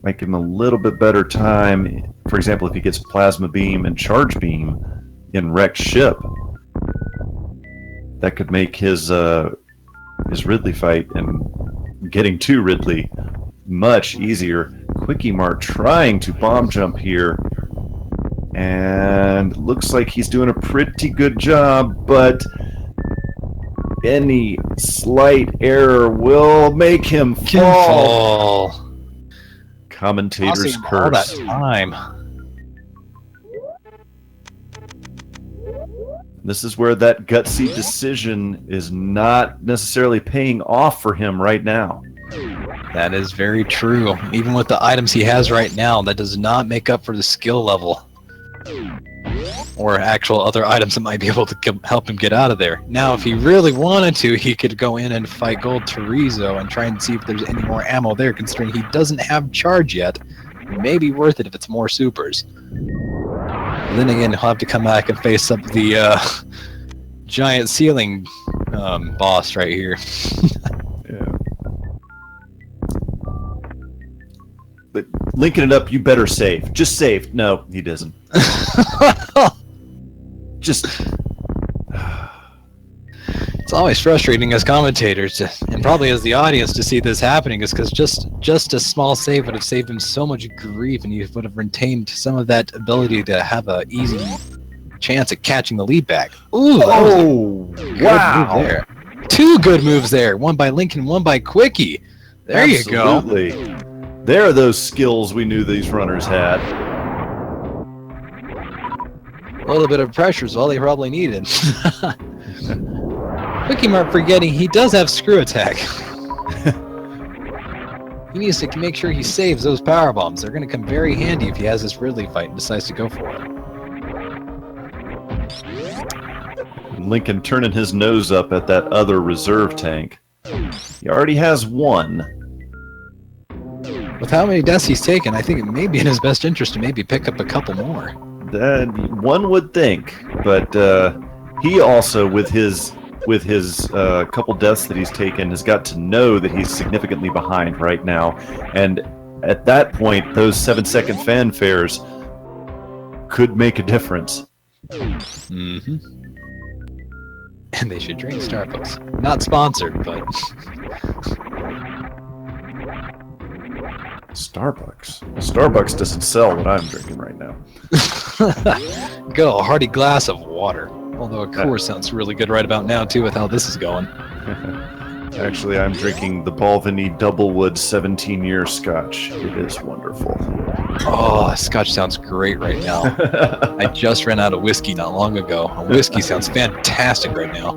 might give him a little bit better time. For example, if he gets Plasma Beam and Charge Beam in wrecked ship, that could make his Ridley fight and getting to Ridley much easier. QuikEMart trying to bomb jump here, and looks like he's doing a pretty good job, but any slight error will make him fall. Commentator's curse. All that time. This is where that gutsy decision is not necessarily paying off for him right now. That is very true. Even with the items he has right now, that does not make up for the skill level. Or actual other items that might be able to help him get out of there. Now, if he really wanted to, he could go in and fight Gold Terizo and try and see if there's any more ammo there, considering he doesn't have charge yet. It may be worth it if it's more supers. And then again, he'll have to come back and face up the giant ceiling boss right here. Yeah. But Linkinitup, you better save. Just save. No, he doesn't. Just... It's always frustrating as commentators, and probably as the audience, to see this happening, is because just a small save would have saved him so much grief, and he would have retained some of that ability to have an easy chance at catching the lead back. Ooh, wow! Move there. Two good moves there. One by Linkin, one by Quickie. There Absolutely. You go. There are those skills we knew these runners had. A little bit of pressure is all they probably needed. QuikEMart forgetting he does have Screw Attack. He needs to make sure he saves those power bombs. They're going to come very handy if he has this Ridley fight and decides to go for it. Lincoln turning his nose up at that other reserve tank. He already has one. With how many deaths he's taken, I think it may be in his best interest to maybe pick up a couple more. One would think, but he also, with his couple deaths that he's taken, has got to know that he's significantly behind right now. And at that point, those 7-second fanfares could make a difference. Mm-hmm. And they should drink Starbucks. Not sponsored, but... Starbucks doesn't sell what I'm drinking right now. Good old hearty glass of water. Although a Coors sounds really good right about now, too, with how this is going. Actually, I'm drinking the Balvenie Doublewood 17-year Scotch. It is wonderful. Oh, Scotch sounds great right now. I just ran out of whiskey not long ago. Whiskey sounds fantastic right now.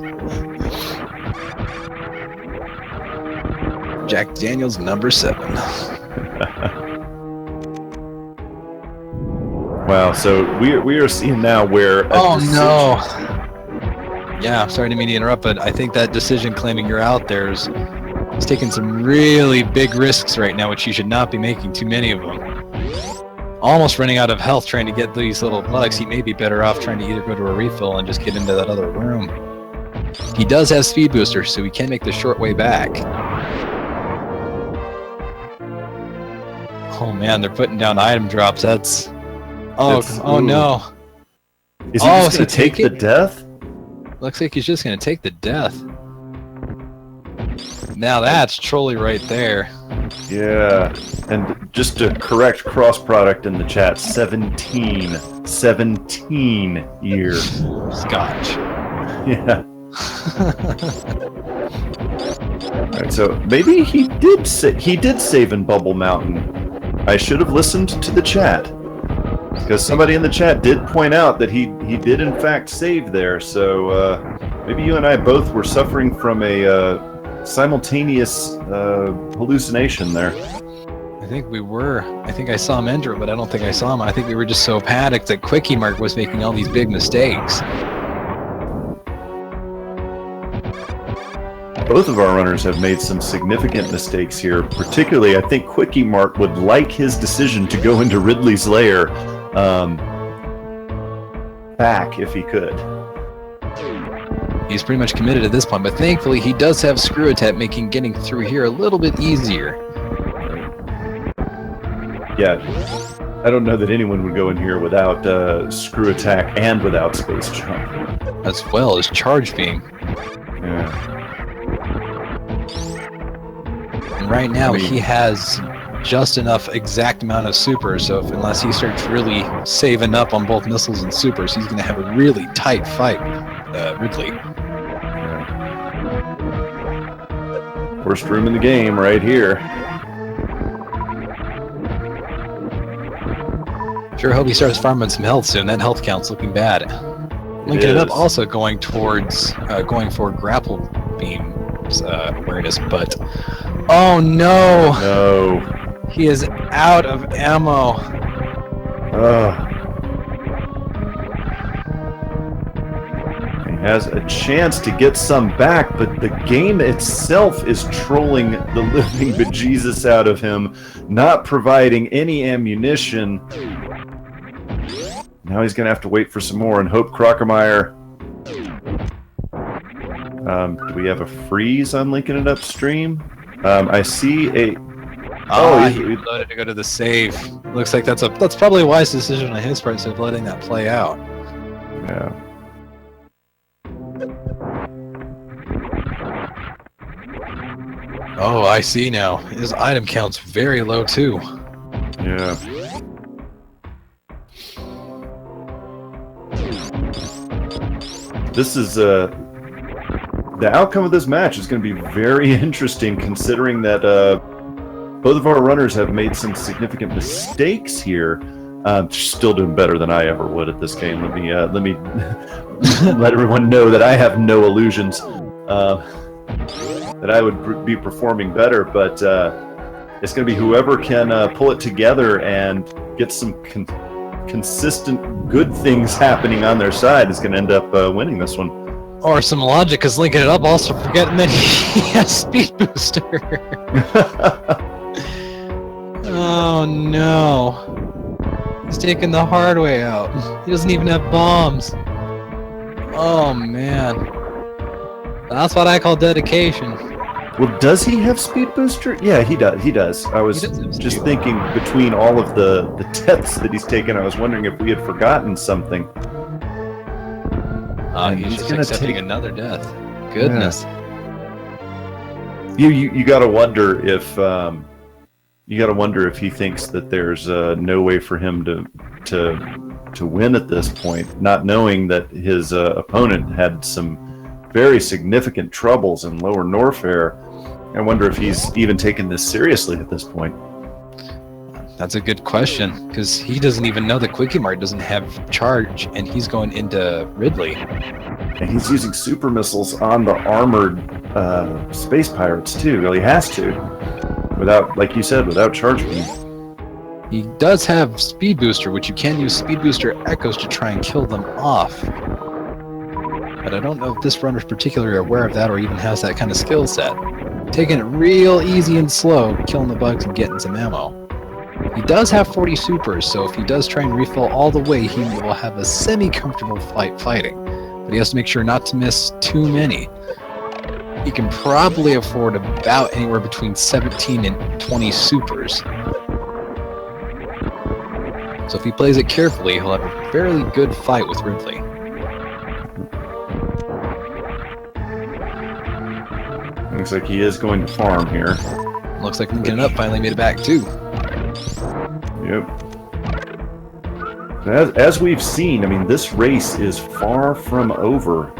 Jack Daniels number 7. Wow, so we are seeing now where no. Yeah, sorry to mean to interrupt, but I think that decision claiming you're out there is taking some really big risks right now, which you should not be making too many of them. Almost running out of health trying to get these little bugs. He may be better off trying to either go to a refill and just get into that other room. He does have speed booster, so he can make the short way back. Oh man, they're putting down item drops. That's... Oh no. Is he just going to take the death? Looks like he's just going to take the death. Now that's trolly right there. Yeah, and just to correct cross product in the chat, 17 years. Scotch. Yeah. Alright, so maybe he did save in Bubble Mountain. I should have listened to the chat, because somebody in the chat did point out that he did in fact save there. So maybe you and I both were suffering from a simultaneous hallucination there. I think we were. I think I saw him enter, but I don't think I saw him. I think we were just so panicked that QuikEMart was making all these big mistakes. Both of our runners have made some significant mistakes here. Particularly, I think QuikEMart would like his decision to go into Ridley's lair back if he could. He's pretty much committed at this point, but thankfully he does have Screw Attack, making getting through here a little bit easier. Yeah, I don't know that anyone would go in here without Screw Attack and without Space Jump. As well as Charge Beam. Yeah. And right now he has just enough exact amount of supers, so unless he starts really saving up on both missiles and supers, he's going to have a really tight fight with Ridley. Worst room in the game right here. Sure hope he starts farming some health soon. That health count's looking bad. Linkinitup also going towards going for grapple beam awareness, but oh no! No. He is out of ammo. He has a chance to get some back, but the game itself is trolling the living bejesus out of him, not providing any ammunition. Now he's going to have to wait for some more and hope Crockermeyer... do we have a freeze on Linkinitup stream? I see a... he reloaded to go to the save. Looks like that's probably a wise decision on his part instead of letting that play out. Yeah. Oh, I see now. His item count's very low too. Yeah. This is the outcome of this match is going to be very interesting, considering that both of our runners have made some significant mistakes here. Still doing better than I ever would at this game. Let me let everyone know that I have no illusions that I would be performing better. But it's going to be whoever can pull it together and get some consistent good things happening on their side is going to end up winning this one. Or some logic, because Linkinitup also forgetting that he has speed booster. Oh no. He's taking the hard way out. He doesn't even have bombs. Oh man. That's what I call dedication. Well, does he have speed booster? Yeah, he does. He does. I was just thinking between all of the deaths that he's taken, I was wondering if we had forgotten something. He's just accepting another death. Goodness. Yeah. You gotta wonder if he thinks that there's no way for him to win at this point, not knowing that his opponent had some very significant troubles in Lower Norfair. I wonder if he's even taken this seriously at this point. That's a good question, because he doesn't even know that QuikEMart doesn't have charge, and he's going into Ridley. And he's using super missiles on the armored space pirates too. Well, he has to. Without, like you said, without charge beam. He does have Speed Booster, which you can use Speed Booster Echoes to try and kill them off. But I don't know if this runner's particularly aware of that or even has that kind of skill set. Taking it real easy and slow, killing the bugs and getting some ammo. He does have 40 supers, so if he does try and refill all the way, he will have a semi-comfortable fight fighting. But he has to make sure not to miss too many. He can probably afford about anywhere between 17 and 20 supers. So if he plays it carefully, he'll have a fairly good fight with Ridley. Looks like he is going to farm here. Looks like Linkinitup finally made it back too. Yep. As we've seen, I mean, this race is far from over.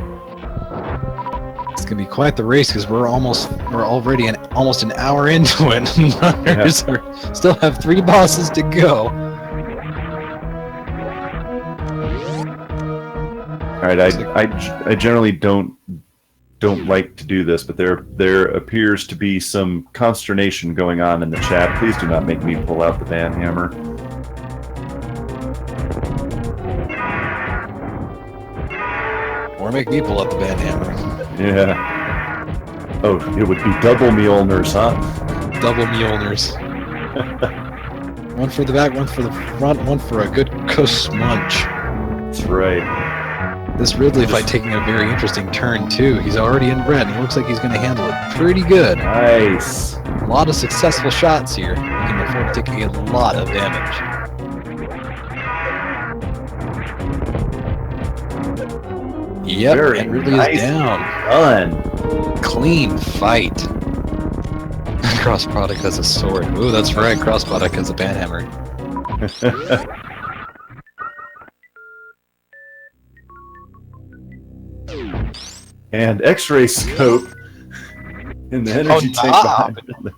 It's gonna be quite the race because we're already almost an hour into it. Runners still have 3 bosses to go. All right, I generally don't like to do this, but there appears to be some consternation going on in the chat. Please do not make me pull out the band hammer. Or make me pull out the band hammer. Yeah. Oh, it would be double Mjolnirs, huh? Double Mjolnirs. One for the back, one for the front, one for a good cuss munch. That's right. This Ridley fight taking a very interesting turn too. He's already in red, and he looks like he's going to handle it pretty good. Nice. A lot of successful shots here. He can afford to take a lot of damage. Yep, Very and Ridley nice is down. Done. Clean fight. Cross product has a sword. Ooh, that's right. Cross product has a banhammer. And X-ray scope in the energy tank behind it.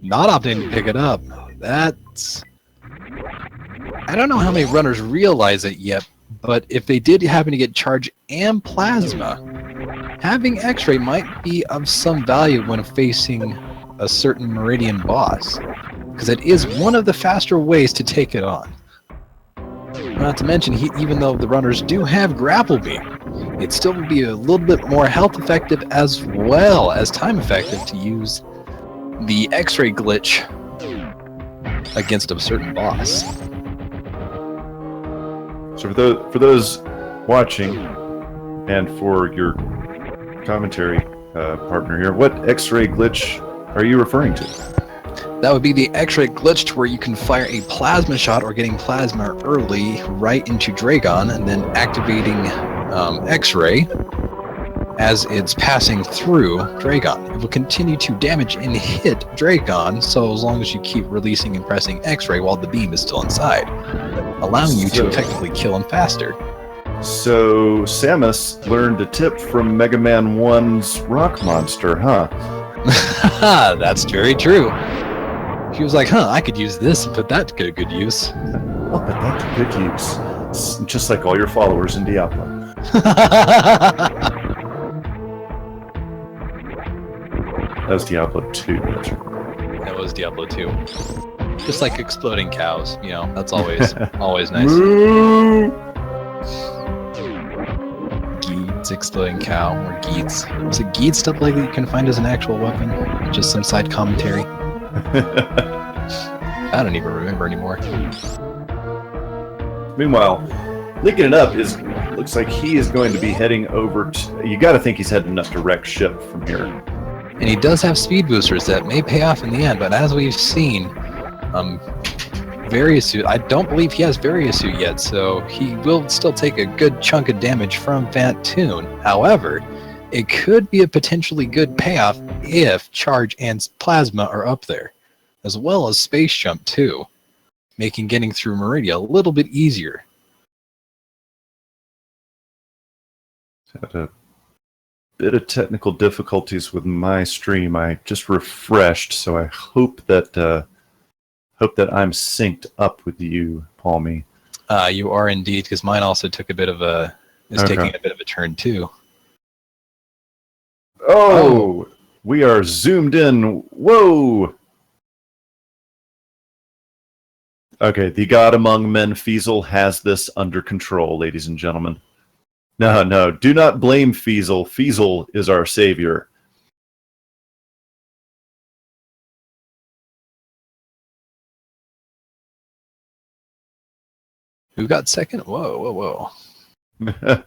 Not opting to pick it up. That's... I don't know how many runners realize it yet, but if they did happen to get charge and plasma, having X-ray might be of some value when facing a certain Meridian boss, because it is one of the faster ways to take it on. Not to mention, even though the runners do have grapple beam, it still would be a little bit more health effective as well as time effective to use the X-ray glitch against a certain boss. So for those watching, and for your commentary partner here, what X-ray glitch are you referring to? That would be the X-ray glitch, to where you can fire a plasma shot or getting plasma early right into Dragon, and then activating X-ray as it's passing through Dragon. It will continue to damage and hit Dragon, so as long as you keep releasing and pressing X-ray while the beam is still inside, allowing you to effectively kill him faster. So Samus learned a tip from Mega Man 1's Rock Monster, huh? That's very true. She was like, I could use this and put that to good use. I'll put that to good use. It's just like all your followers in Diablo. That was Diablo 2. That's right. That was Diablo 2. Just like exploding cows, that's always nice. Geets, exploding cow, or Geets. Was it Geets stuff like that you can find as an actual weapon? Just some side commentary? I don't even remember anymore. Meanwhile, Linkinitup looks like he is going to be heading over to... You gotta think he's heading up to wreck ship from here. And he does have speed boosters that may pay off in the end, but as we've seen, Variasuit, I don't believe he has Variasuit yet, so he will still take a good chunk of damage from Vantoon. However, it could be a potentially good payoff if charge and plasma are up there, as well as space jump too, making getting through Meridia a little bit easier. Had a bit of technical difficulties with my stream. I just refreshed, so I hope that I'm synced up with you, Palmy. You are indeed, because mine also took taking a bit of a turn too. Oh, we are zoomed in. Whoa! Okay, the god among men, Feasel, has this under control, ladies and gentlemen. No, do not blame Feasel. Feasel is our savior. Who got second? Whoa. There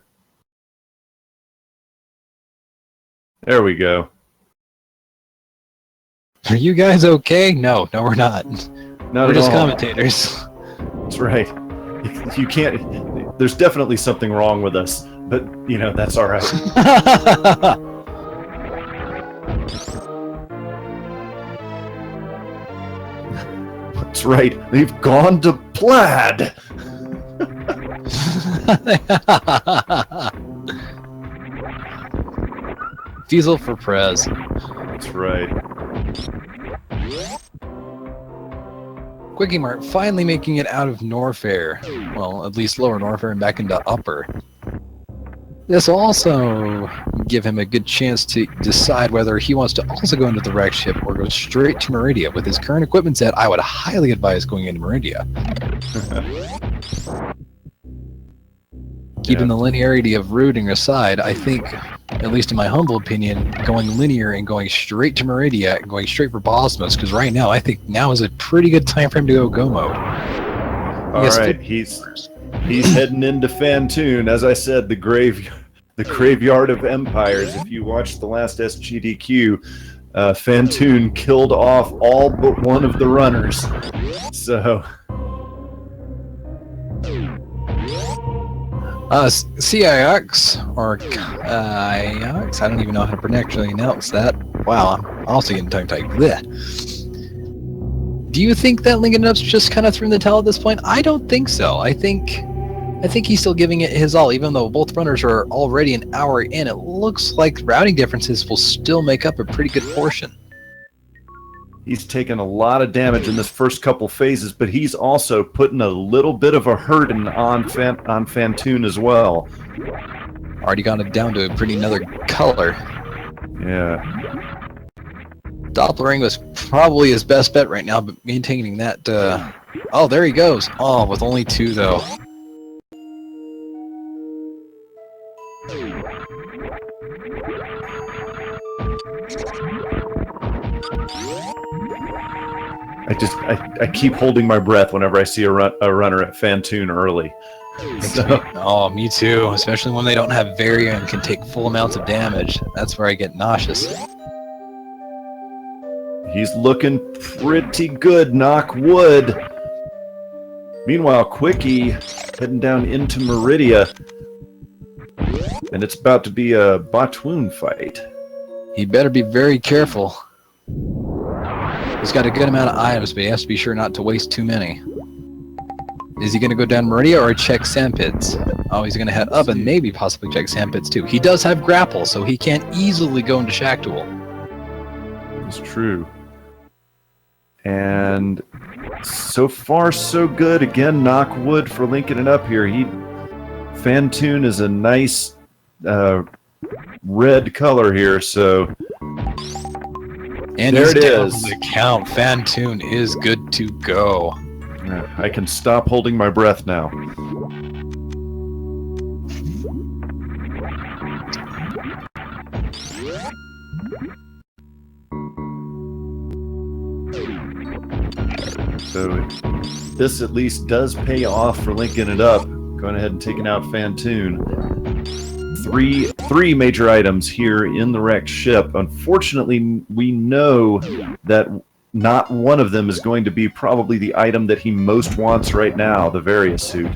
we go. Are you guys okay? No, we're not. Not we're at just all. commentators. That's right. You can't. There's definitely something wrong with us, but that's all right. That's right. They've gone to plaid. Diesel for Prez. That's right. QuikEMart finally making it out of Norfair. Well, at least lower Norfair and back into upper. This will also give him a good chance to decide whether he wants to also go into the wreck ship or go straight to Meridia. With his current equipment set, I would highly advise going into Meridia. Keeping the linearity of routing aside, I think, at least in my humble opinion, going linear and going straight to Meridia and going straight for Bosmos, because right now I think now is a pretty good time for him to go mode. All right, he's heading into Fantoon. As I said, the graveyard of empires. If you watched the last SGDQ, Fantoon killed off all but one of the runners. So. CIX, or IX, I don't even know how to actually announce that. Wow, I'm also getting tongue-tied. Blech. Do you think that Linkinitup's just kind of threw in the towel at this point? I don't think so. I think he's still giving it his all, even though both runners are already an hour in. It looks like routing differences will still make up a pretty good portion. He's taken a lot of damage in this first couple phases, but he's also putting a little bit of a hurting on Fantoon as well. Already got it down to a pretty another color. Yeah. Doppelring was probably his best bet right now, but maintaining that... Oh, there he goes. Oh, with only 2, though. I keep holding my breath whenever I see a runner at Fantoon early. So. Oh, me too. Especially when they don't have Varia and can take full amounts of damage. That's where I get nauseous. He's looking pretty good, knock wood. Meanwhile, Quickie heading down into Meridia. And it's about to be a Batwoon fight. He better be very careful. He's got a good amount of items, but he has to be sure not to waste too many. Is he going to go down Meridia or check Sandpits? Oh, he's going to head up and maybe possibly check Sandpits too. He does have grapple, so he can't easily go into Shaktual. It's true. And so far, so good. Again, knock wood for Linkinitup here. Fantoon is a nice red color here, so... And there it is. The count. Fantoon is good to go. I can stop holding my breath now. So this at least does pay off for Linkinitup. Going ahead and taking out Fantoon. Three major items here in the wrecked ship. Unfortunately, we know that not one of them is going to be probably the item that he most wants right now, the Varia suit.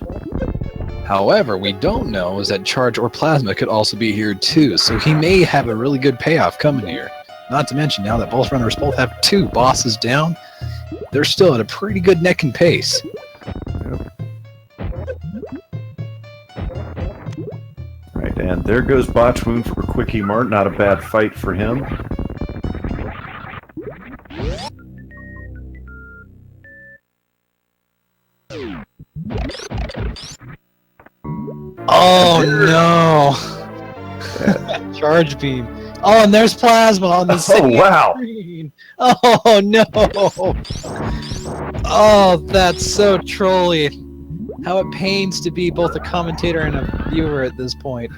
However, we don't know is that Charge or Plasma could also be here too, so he may have a really good payoff coming here. Not to mention, now that both runners both have 2 bosses down, they're still at a pretty good neck and pace. Yep. Right, and there goes Batwoon for QuikEMart. Not a bad fight for him. Oh no! Charge beam. Oh, and there's Plasma on the same screen. Oh no! Oh, that's so trolly. How it pains to be both a commentator and a viewer at this point.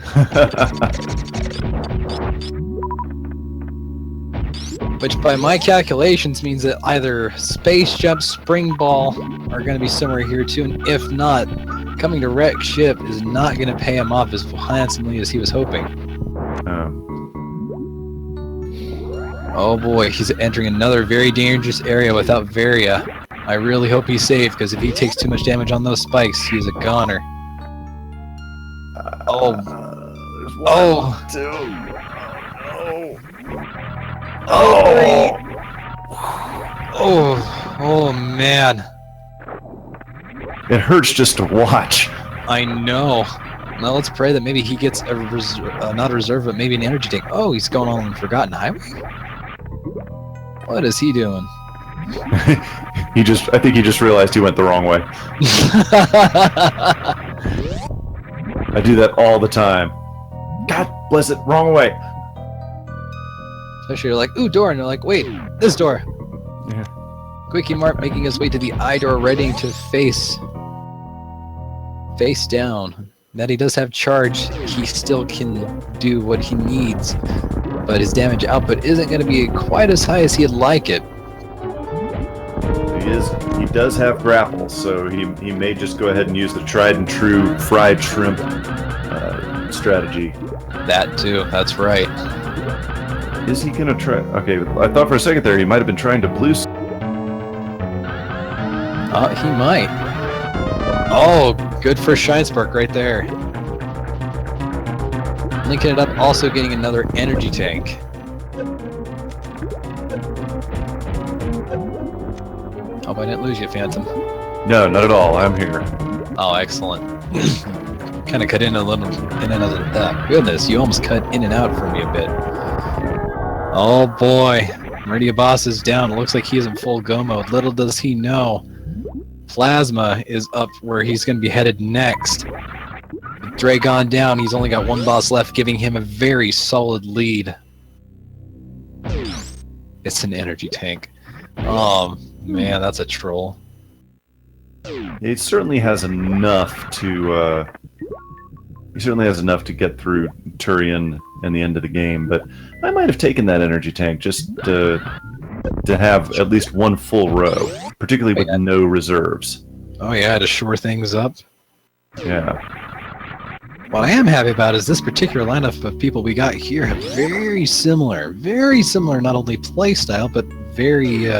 Which, by my calculations, means that either Space Jump, Spring Ball are going to be somewhere here too, and if not, coming to wreck ship is not going to pay him off as handsomely as he was hoping. Oh boy, he's entering another very dangerous area without Varia. I really hope he's safe, because if he takes too much damage on those spikes, he's a goner. Oh. Oh. Two. Oh. Oh. Oh, man. It hurts just to watch. I know. Now let's pray that maybe he gets a not a reserve, but maybe an energy tank. Oh, he's going on the Forgotten Highway? What is he doing? I think he just realized he went the wrong way. I do that all the time. God bless it, wrong way. Especially you're like, ooh, door, and they're like, wait, this door. Yeah. QuikEMart making his way to the eye door, ready to face down. That he does have charge, he still can do what he needs, but his damage output isn't going to be quite as high as he'd like it. He does have grapple, so he may just go ahead and use the tried and true fried shrimp strategy. That too, that's right. Is he gonna try? Okay, I thought for a second there he might have been trying to blue. He might. Oh, good for Shine Spark right there. Linkinitup also getting another energy tank. Hope I didn't lose you, Phantom. No, not at all. I'm here. Oh, excellent. Kind of cut in a little, in and out of that. Goodness, you almost cut in and out for me a bit. Oh boy, Meridia Boss is down. It looks like he's in full go mode. Little does he know, Plasma is up where he's going to be headed next. With Dragon down, he's only got one boss left, giving him a very solid lead. It's an energy tank. Oh man, that's a troll. He certainly has enough to. He certainly has enough to get through Turian and the end of the game, but I might have taken that energy tank just to have at least one full row, particularly with no reserves. Oh yeah, to shore things up. Yeah. What I am happy about is this particular lineup of people we got here have very similar not only play style, but very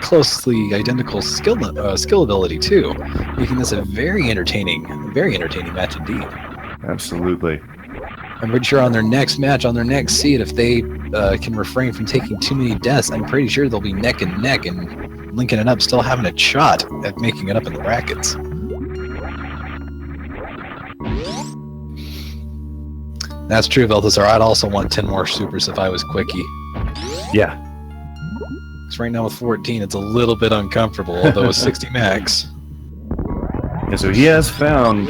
closely identical skill ability too, making this a very entertaining match indeed. Absolutely. I'm pretty sure on their next match, on their next seed, if they can refrain from taking too many deaths, I'm pretty sure they'll be neck and neck, and Linkinitup still having a shot at making it up in the brackets. That's true, Velthazar. I'd also want 10 more supers if I was Quickie. Yeah. Because right now with 14, it's a little bit uncomfortable, although with 60 max. And so he has found.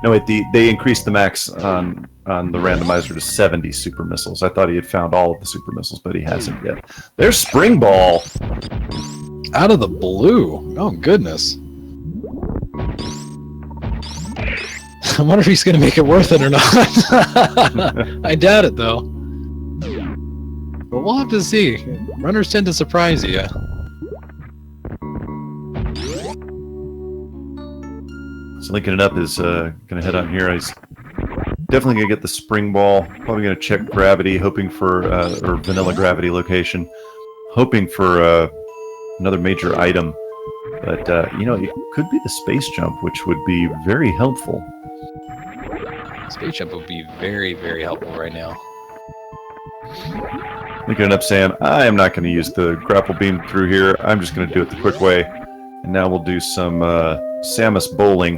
No, wait. They increased the max on the randomizer to 70 super missiles. I thought he had found all of the super missiles, but he hasn't yet. There's Spring Ball. Out of the blue. Oh, goodness. I wonder if he's going to make it worth it or not. I doubt it, though. But we'll have to see. Runners tend to surprise you. So Linkinitup is going to head on here. He's definitely going to get the Spring Ball. Probably going to check Gravity, hoping for, or Vanilla Gravity location, hoping for another major item. But, you know, it could be the Space Jump, which would be very helpful. Space Jump would be very, very helpful right now. Linkinitup saying, I am not going to use the grapple beam through here. I'm just going to do it the quick way. And now we'll do some Samus bowling.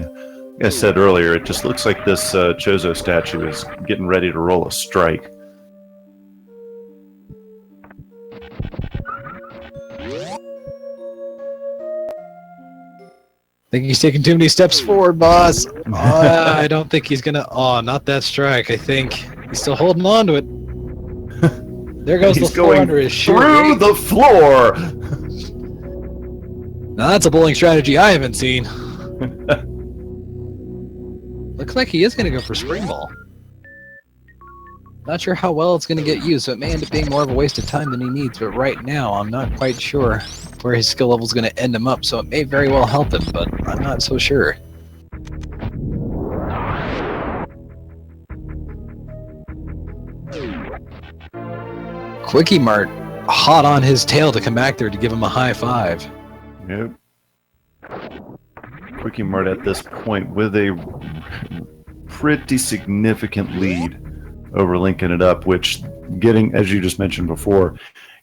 Like I said earlier, it just looks like this Chozo statue is getting ready to roll a strike. I think he's taking too many steps forward, boss. I don't think he's gonna. Oh, not that strike. I think he's still holding on to it. There goes He's the floor going under his shoe. through the floor. Now that's a bowling strategy I haven't seen. Looks like he is going to go for spring ball. Not sure how well it's going to get used, so it may end up being more of a waste of time than he needs, but right now I'm not quite sure where his skill level is going to end him up, so it may very well help him, but I'm not so sure. QuikEMart hot on his tail to come back there to give him a high five. Yep. QuikEMart at this point with a pretty significant lead over Linkinitup, which getting, as you just mentioned before,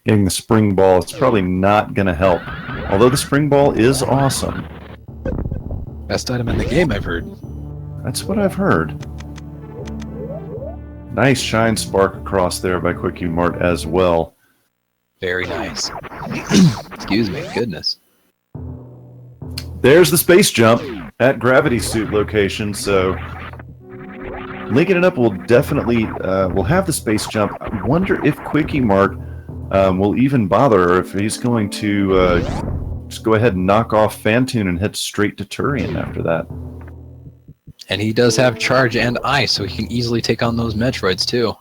getting the spring ball is probably not going to help. Although the spring ball is awesome. Best item in the game, I've heard. That's what I've heard. Nice shine spark across there by QuikEMart as well. Very nice. Excuse me, goodness. There's the space jump at gravity suit location, so Linkinitup will definitely will have the space jump. I wonder if QuikEMart will even bother, or if he's going to just go ahead and knock off Phantoon and head straight to Turian after that. And he does have charge and ice, so he can easily take on those Metroids too.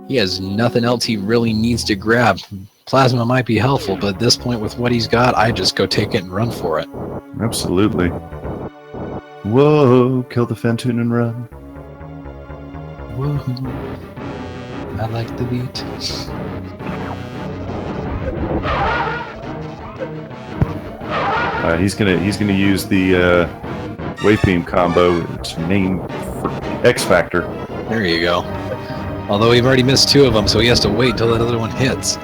He has nothing else he really needs to grab. Plasma might be helpful, but at this point with what he's got, I just go take it and run for it. Absolutely. Whoa, kill the Phantoon and run. Whoa. I like the beat. He's gonna use the wave beam combo. It's named for X Factor. There you go. Although we've already missed two of them, so he has to wait until that other one hits.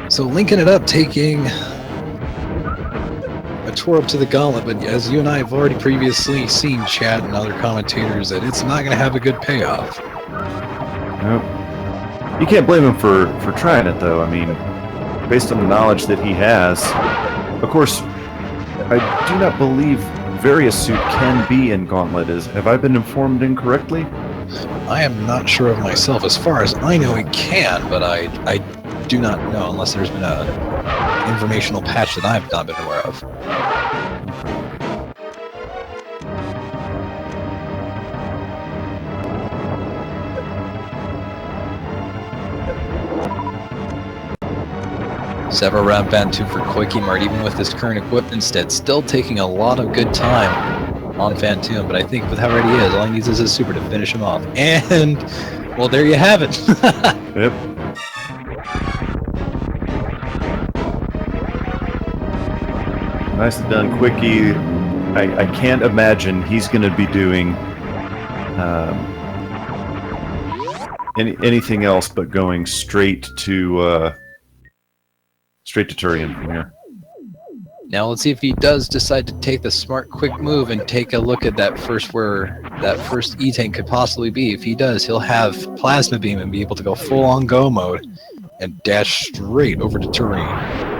So Linkinitup taking a tour up to the gauntlet, but as you and I have already previously seen, Chad and other commentators, that it's not going to have a good payoff. Nope. You can't blame him for trying it, though. I mean, based on the knowledge that he has. Of course, I do not believe Various Suit can be in Gauntlet. Have I been informed incorrectly? I am not sure of myself. As far as I know, it can, but I do not know unless there's been a informational patch that I've not been aware of. Several round Phantoon for QuikEMart, even with his current equipment instead, still taking a lot of good time on Phantoon, but I think with how ready he is, all he needs is his super to finish him off. And, well, there you have it. Yep. Nicely done, Quickie. I can't imagine he's going to be doing anything else but going straight to Turian from here. Now let's see if he does decide to take the smart, quick move and take a look at that first where that first E-Tank could possibly be. If he does, he'll have Plasma Beam and be able to go full-on go mode and dash straight over to Turian.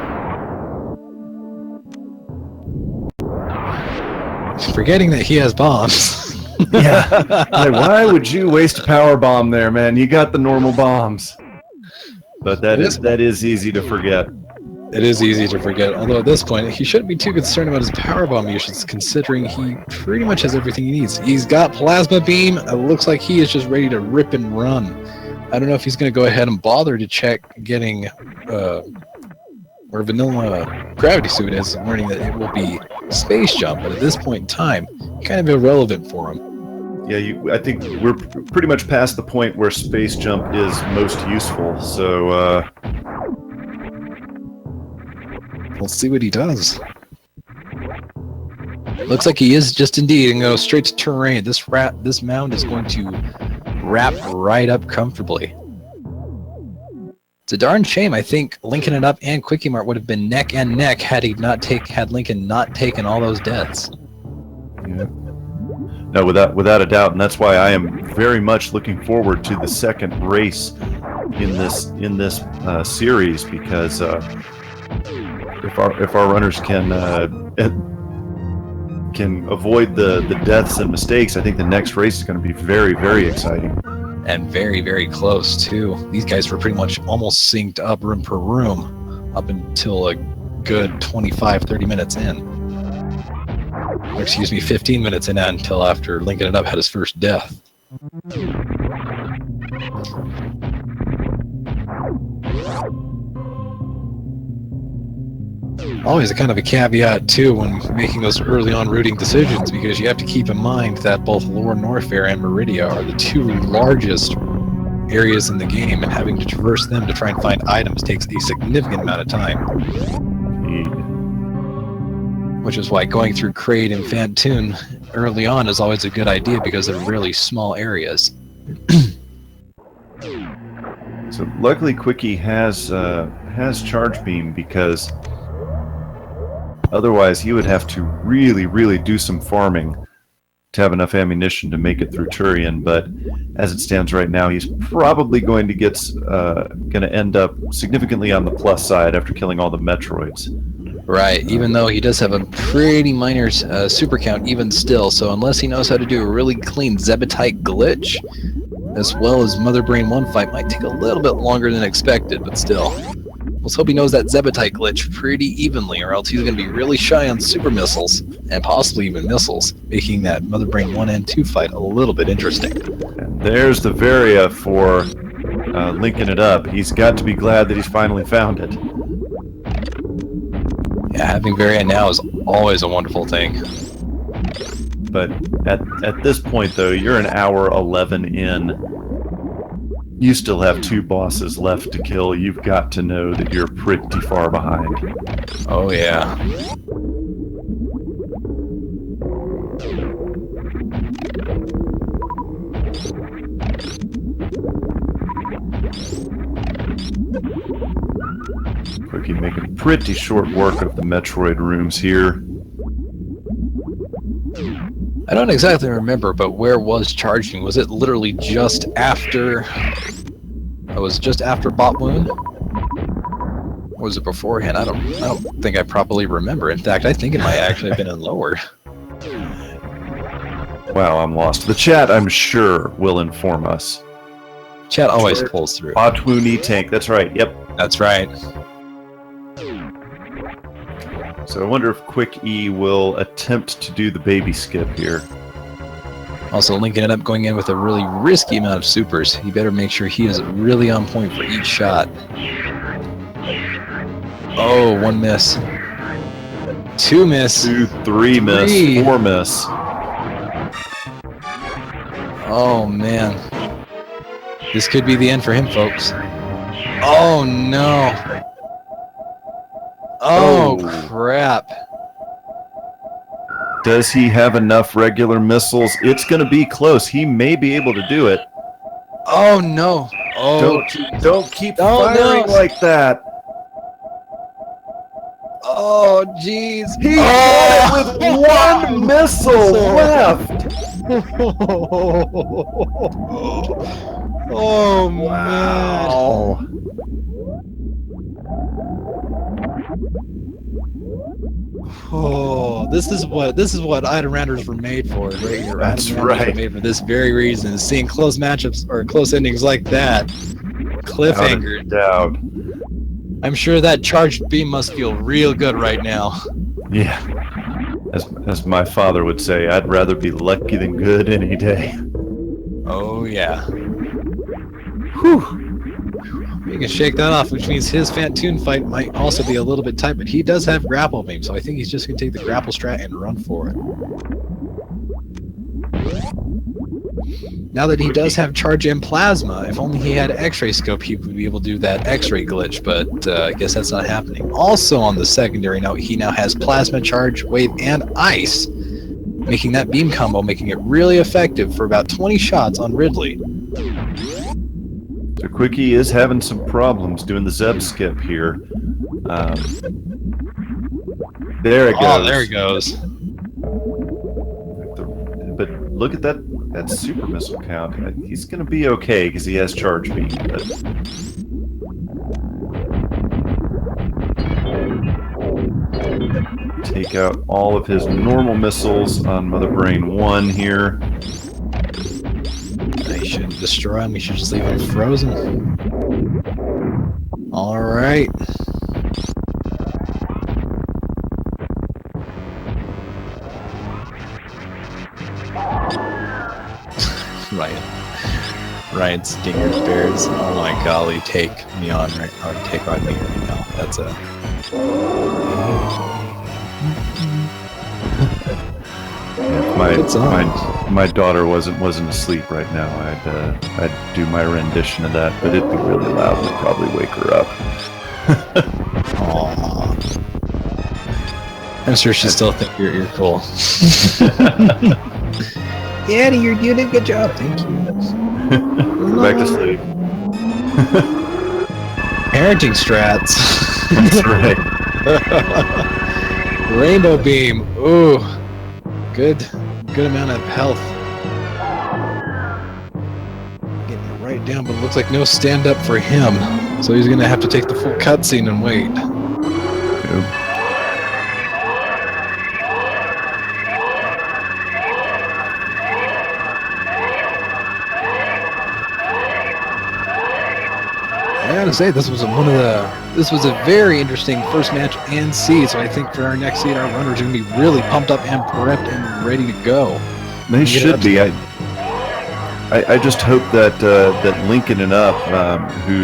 Forgetting that he has bombs. Yeah. Like, why would you waste a power bomb there, man? You got the normal bombs. But that is easy to forget. It is easy to forget, although at this point, he shouldn't be too concerned about his power bomb uses, considering he pretty much has everything he needs. He's got Plasma Beam. It looks like he is just ready to rip and run. I don't know if he's going to go ahead and bother to check getting where Vanilla Gravity Suit is, learning that it will be Space Jump, but at this point in time, kind of irrelevant for him. Yeah, I think we're pretty much past the point where Space Jump is most useful, so we'll see what he does. Looks like he is just indeed and go straight to terrain. This mound is going to wrap right up comfortably. It's a darn shame. I think Linkinitup and QuikEMart would have been neck and neck had Linkin not taken all those deaths. Yeah. No, without a doubt, and that's why I am very much looking forward to the second race in this series, because if our runners can can avoid the deaths and mistakes, I think the next race is going to be very, very exciting. And very, very close, too. These guys were pretty much almost synced up room per room up until a good 25, 30 minutes in. Or, excuse me, 15 minutes in until after Linkinitup had his first death. Always a kind of a caveat, too, when making those early on routing decisions, because you have to keep in mind that both Lower Norfair and Meridia are the two largest areas in the game, and having to traverse them to try and find items takes a significant amount of time. Which is why going through Kraid and Fantoon early on is always a good idea, because they're really small areas. So luckily Quickie has Charge Beam, because otherwise he would have to really, really do some farming to have enough ammunition to make it through Turian. But as it stands right now, he's probably going to end up significantly on the plus side after killing all the Metroids. Right, even though he does have a pretty minor super count even still, so unless he knows how to do a really clean Zebetite glitch, as well as Mother Brain 1 fight might take a little bit longer than expected, but still. Let's hope he knows that Zebetite glitch pretty evenly, or else he's going to be really shy on super missiles, and possibly even missiles, making that Mother Brain 1 and 2 fight a little bit interesting. And there's the Varia for Linkinitup. He's got to be glad that he's finally found it. Yeah, having Varia now is always a wonderful thing. But at this point, though, you're an hour 11 in. You still have 2 bosses left to kill. You've got to know that you're pretty far behind. Oh, yeah. Quickie making pretty short work of the Metroid rooms here. I don't exactly remember, but where was charging? Was it literally just after... It was just after Bot Wound? Or was it beforehand? I don't think I properly remember. In fact, I think it might actually have been in lower. Wow, I'm lost. The chat, I'm sure, will inform us. Chat always pulls through. Bot Wound tank, that's right, yep. That's right. So I wonder if Quickie will attempt to do the baby skip here. Also, Linkinitup going in with a really risky amount of supers. He better make sure he is really on point for each shot. Oh, 1 miss. 2 miss. 2, 3 miss. 4 miss. Oh, man. This could be the end for him, folks. Oh, no. Oh, crap. Does he have enough regular missiles? It's going to be close. He may be able to do it. Oh, no. Oh, don't keep firing like that. Oh, jeez. He got it with 1 missile left. Oh, Wow. man. Oh, this is what item rounders were made for, right here. That's Item rounders right. were made for this very reason. Seeing close matchups or close endings like that, cliffhanger. Doubt. I'm sure that charged beam must feel real good right now. Yeah. As my father would say, I'd rather be lucky than good any day. Oh yeah. Whew. We can shake that off, which means his Fantoon fight might also be a little bit tight, but he does have grapple beam, so I think he's just going to take the grapple strat and run for it. Now that he does have charge and plasma, if only he had X-ray scope, he would be able to do that X-ray glitch, but I guess that's not happening. Also on the secondary note, he now has plasma, charge, wave, and ice, making that beam combo, making it really effective for about 20 shots on Ridley. So Quickie is having some problems doing the Zeb skip here. There it goes. Oh, there he goes. But look at that super missile count. He's going to be okay because he has charge beam. But... take out all of his normal missiles on Mother Brain 1 here. He shouldn't destroy him, he should just leave him frozen. Alright. Ryan Stinger's Bears. Oh my golly, take me on right, or take on me right now. That's a... If my daughter wasn't asleep right now, I'd do my rendition of that, but it'd be really loud and it'd probably wake her up. Aww. I'm sure she still thinks you're cool. Yeah, you're doing a good job. Thank you. Go back to sleep. Parenting strats. That's right. Rainbow beam. Ooh, good amount of health. Getting it right down, but it looks like no stand up for him. So he's gonna have to take the full cutscene and wait. Yep. I gotta say, this was a very interesting first match and seed. So I think for our next seed, our runners are gonna be really pumped up and prepped and ready to go. They should be. I just hope that Linkinitup, who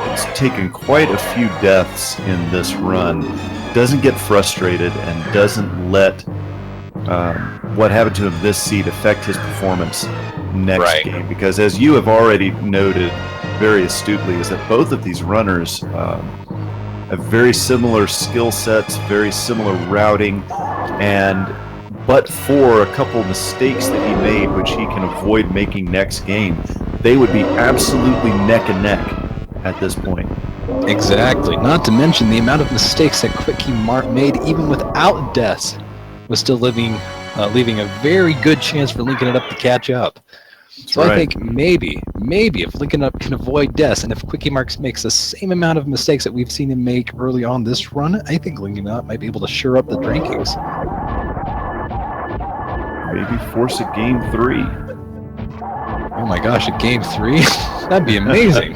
has taken quite a few deaths in this run, doesn't get frustrated and doesn't let what happened to him this seed affect his performance next game. Because as you have already noted very astutely, is that both of these runners have very similar skill sets, very similar routing, and but for a couple mistakes that he made, which he can avoid making next game, they would be absolutely neck and neck at this point. Exactly. Not to mention the amount of mistakes that QuikEMart made, even without deaths, was still leaving a very good chance for Linkinitup to catch up. So I think maybe if Linkinitup can avoid deaths, and if QuikEMart makes the same amount of mistakes that we've seen him make early on this run, I think Linkinitup might be able to shore up the rankings. Maybe force a game 3. Oh my gosh, a game 3? That'd be amazing.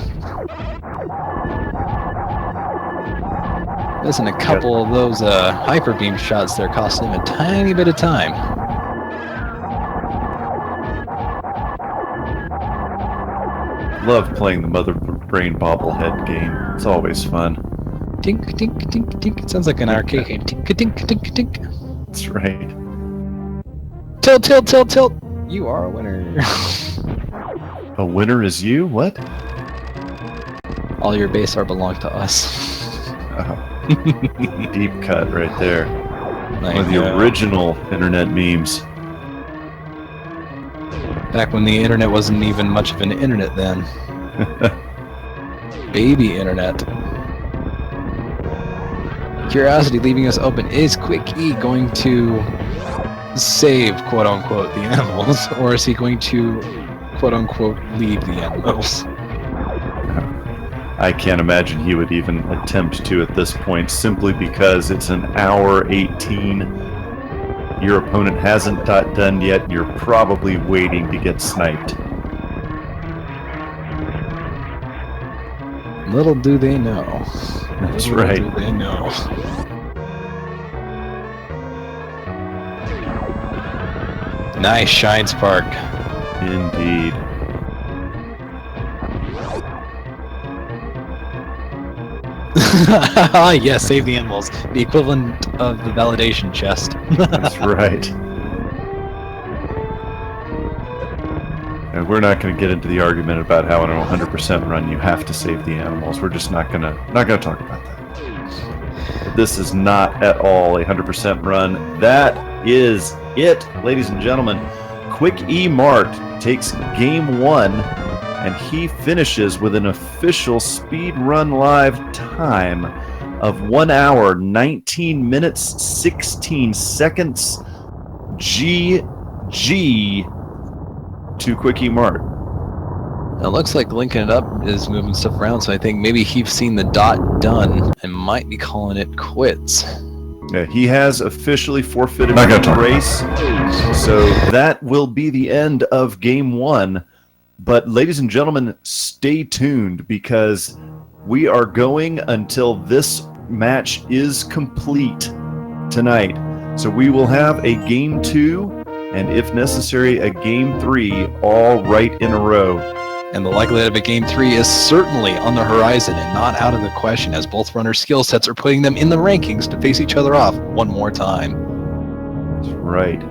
Missing a couple of those hyper beam shots there costing him a tiny bit of time. Love playing the Mother Brain bobblehead game. It's always fun. Tink, tink, tink, tink. It sounds like an arcade game. Tink, tink, tink, tink. That's right. Tilt, tilt, tilt, tilt. You are a winner. A winner is you? What? All your base art belong to us. Deep cut right there. One of the original internet memes. Back when the internet wasn't even much of an internet then. Baby internet. Curiosity leaving us open. Is QuikE going to save, quote-unquote, the animals, or is he going to, quote-unquote, leave the animals? I can't imagine he would even attempt to at this point, simply because it's an hour 18. Your opponent hasn't done yet, and you're probably waiting to get sniped. Little do they know. That's right. Little do they know. Nice shine spark. Indeed. Yes, save the animals. The equivalent of the validation chest. That's right. And we're not going to get into the argument about how in a 100% run you have to save the animals. We're just not going to talk about that. But this is not at all a 100% run. That is it, ladies and gentlemen. QuikEMart takes game 1, and he finishes with an official speedrun live time of 1 hour, 19 minutes, 16 seconds. GG to QuikEMart. It looks like Linkinitup is moving stuff around, so I think maybe he's seen the dot done and might be calling it quits. He has officially forfeited Not gonna the talk race. So that will be the end of game 1. But ladies and gentlemen, stay tuned because we are going until this match is complete tonight. So we will have a game 2 and if necessary a game 3 all right in a row. And the likelihood of a game 3 is certainly on the horizon and not out of the question, as both runners' skill sets are putting them in the rankings to face each other off one more time. That's right.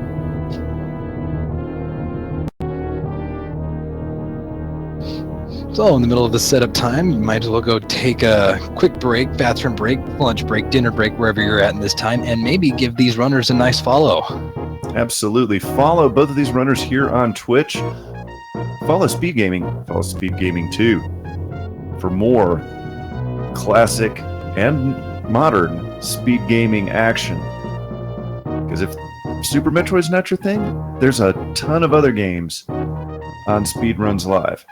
So in the middle of the setup time, you might as well go take a quick break, bathroom break, lunch break, dinner break, wherever you're at in this time, and maybe give these runners a nice follow. Absolutely. Follow both of these runners here on Twitch. Follow Speed Gaming. Follow Speed Gaming too for more classic and modern speed gaming action. Because if Super Metroid's not your thing, there's a ton of other games on Speedruns Live.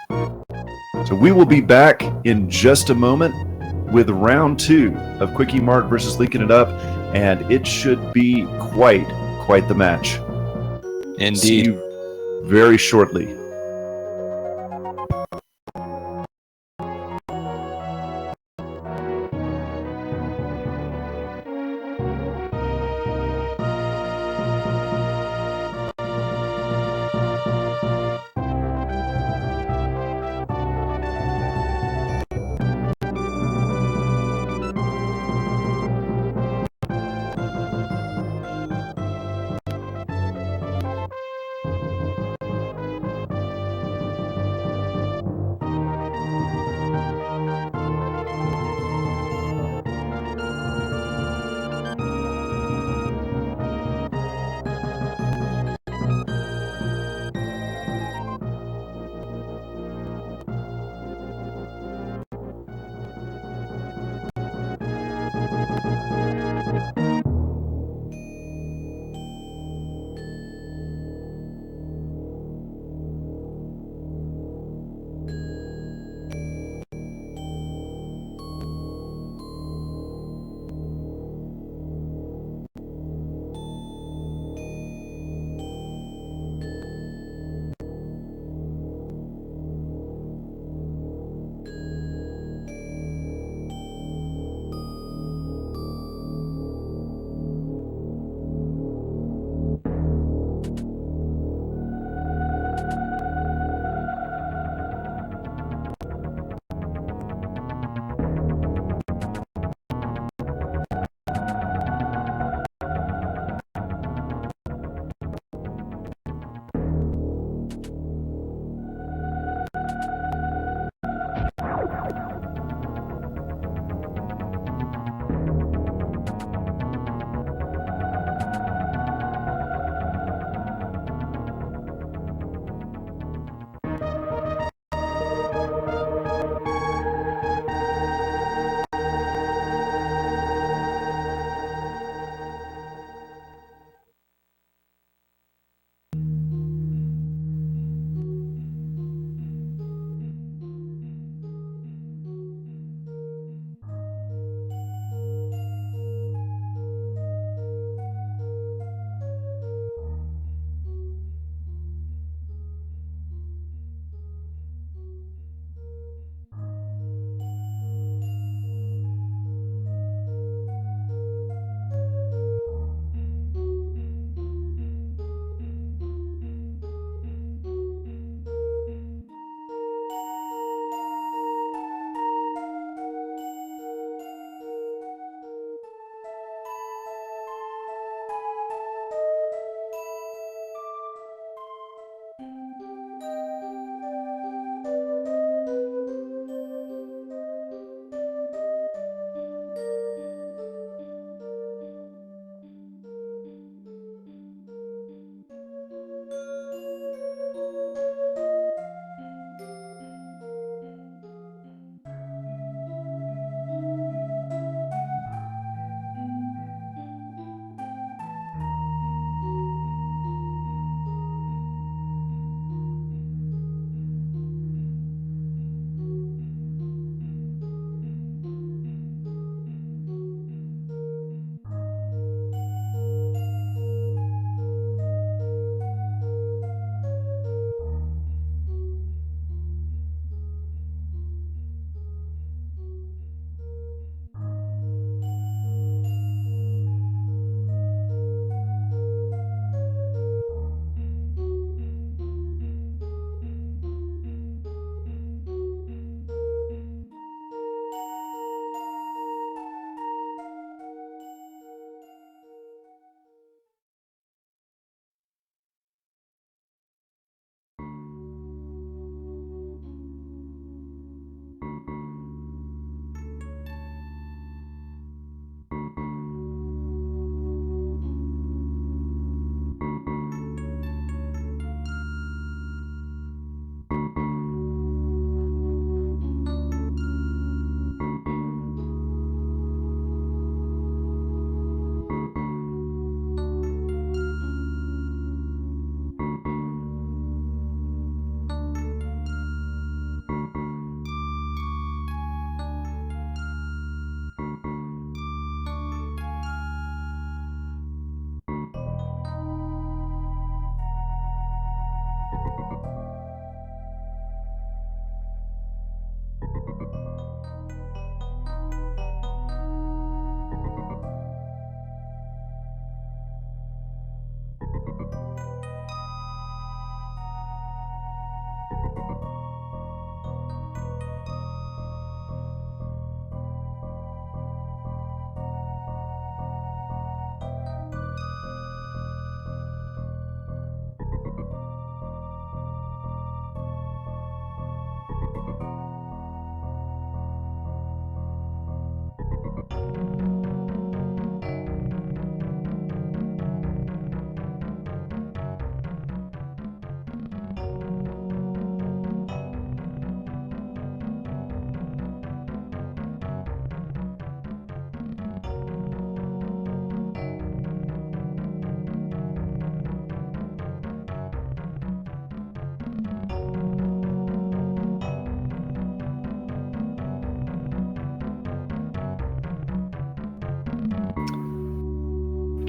So we will be back in just a moment with round 2 of QuikEMart versus Linkinitup, and it should be quite the match. Indeed. See you very shortly.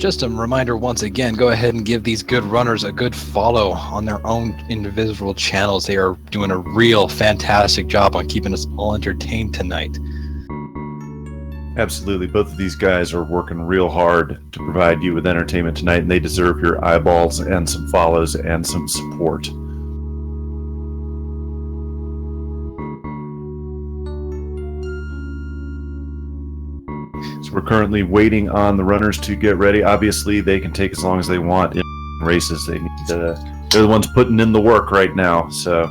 just a reminder once again, go ahead and give these good runners a good follow on their own individual channels. They are doing a real fantastic job on keeping us all entertained tonight. Absolutely. Both of these guys are working real hard to provide you with entertainment tonight, and they deserve your eyeballs and some follows and some support. So we're currently waiting on the runners to get ready. Obviously, they can take as long as they want in races. They need to, they're the ones putting in the work right now. So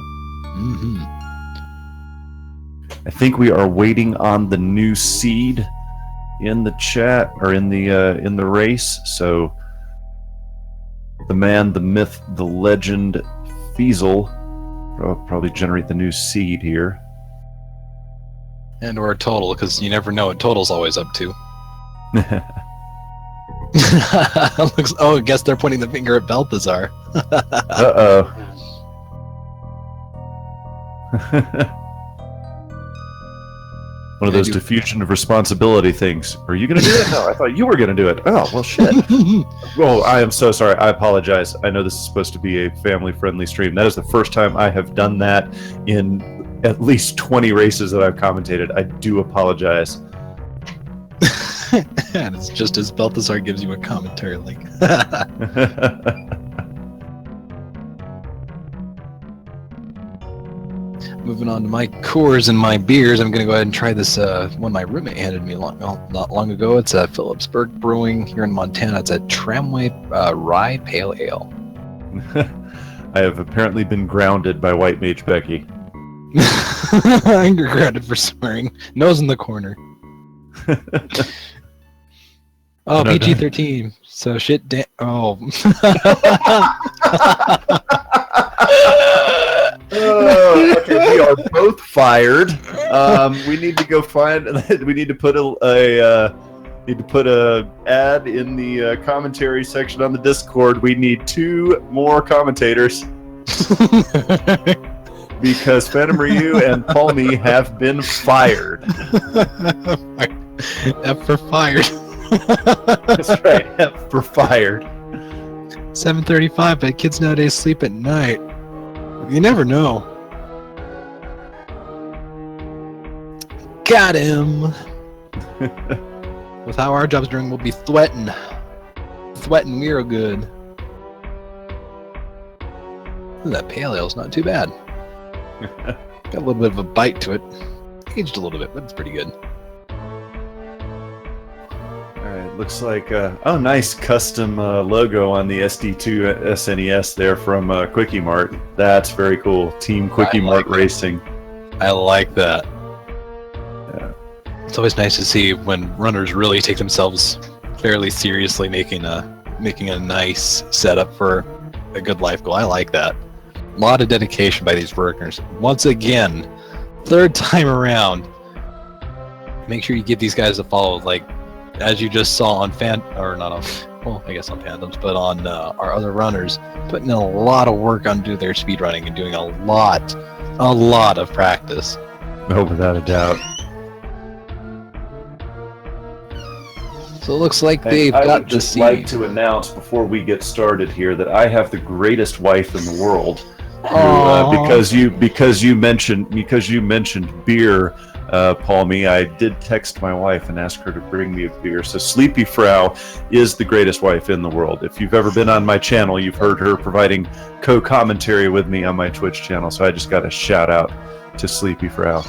I think we are waiting on the new seed in the chat or in the race. So the man, the myth, the legend, Feasel will probably generate the new seed here. And or a total, because you never know what total's always up to. I guess they're pointing the finger at Balthazar. Uh-oh. One of those diffusion of responsibility things. Are you going to do it? No, I thought you were going to do it. Oh, well, shit. Oh, I am so sorry. I apologize. I know this is supposed to be a family-friendly stream. That is the first time I have done that in at least 20 races that I've commentated. I do apologize. And it's just as Balthazar gives you a commentary link. Moving on to my Coors and my beers, I'm going to go ahead and try this one my roommate handed me not long ago. It's Phillipsburg Brewing here in Montana. It's a Tramway Rye Pale Ale. I have apparently been grounded by White Mage Becky. You're grounded for swearing. Nose in the corner. Oh, no, PG-13. So shit. Oh. Okay, we are both fired. We need to go find. We need to put a ad in the commentary section on the Discord. We need 2 more commentators because Phantom Ryu and Palmy have been fired. F for fired. That's right. F for fired. 7:35, but kids nowadays sleep at night. You never know. Got him. With how our job's doing, we'll be thweatin'. Thweatin' real good. Ooh, that pale ale's not too bad. Got a little bit of a bite to it. Aged a little bit, but it's pretty good. Alright, looks like oh, nice custom logo on the SD2 SNES there from QuikEMart. That's very cool. Team QuikEMart Racing. I like that. Yeah. It's always nice to see when runners really take themselves fairly seriously, making a nice setup for a good life goal. I like that. A lot of dedication by these workers. Once again, 3rd time around. Make sure you give these guys a follow, like as you just saw on I guess on Phantoms, but on our other runners, putting in a lot of work on their speedrunning and doing a lot of practice. Oh, without a doubt. So it looks like they've got the I would just like to announce before we get started here that I have the greatest wife in the world. Who, because you mentioned beer, Palmy, I did text my wife and ask her to bring me a beer. So Sleepy Frau is the greatest wife in the world. If you've ever been on my channel, you've heard her providing co-commentary with me on my Twitch channel. So I just got a shout out to Sleepy Frau.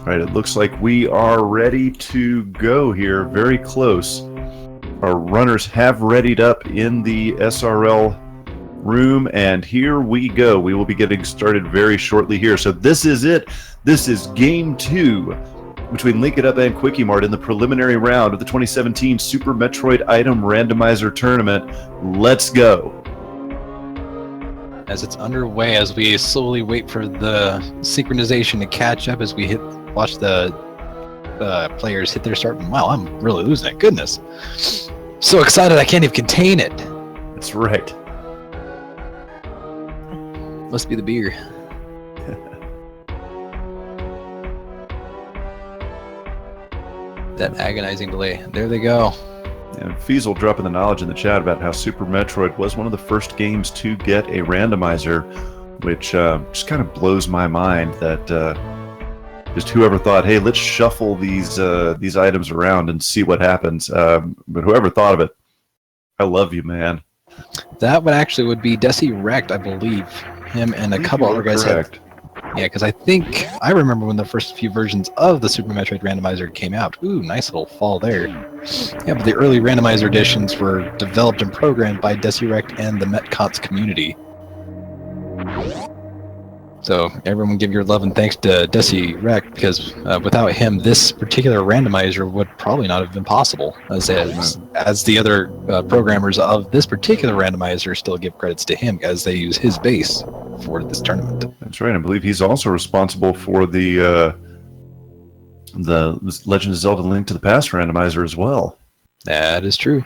All right, it looks like we are ready to go here, very close. Our runners have readied up in the SRL room, and here we go. We will be getting started very shortly here. So this is it. This is Game 2 between Linkinitup and QuikEMart in the preliminary round of the 2017 Super Metroid Item Randomizer Tournament. Let's go. As it's underway, as we slowly wait for the synchronization to catch up, as we watch the players hit their start. Wow, I'm really losing it. Goodness. So excited I can't even contain it. That's right. Must be the beer. That agonizing delay. There they go. And Feasel dropping the knowledge in the chat about how Super Metroid was one of the first games to get a randomizer, which just kind of blows my mind that just whoever thought, hey, let's shuffle these items around and see what happens. But whoever thought of it, I love you, man. That would be Desi Rect, I believe. Him and a couple other guys had. Yeah, because I remember when the first few versions of the Super Metroid Randomizer came out. Ooh, nice little fall there. Yeah, but the early randomizer editions were developed and programmed by Desi Rect and the Metcots community. So everyone give your love and thanks to Desi Rect, because without him, this particular randomizer would probably not have been possible, as the other programmers of this particular randomizer still give credits to him, as they use his base for this tournament. That's right. I believe he's also responsible for the Legend of Zelda Link to the Past randomizer as well. That is true.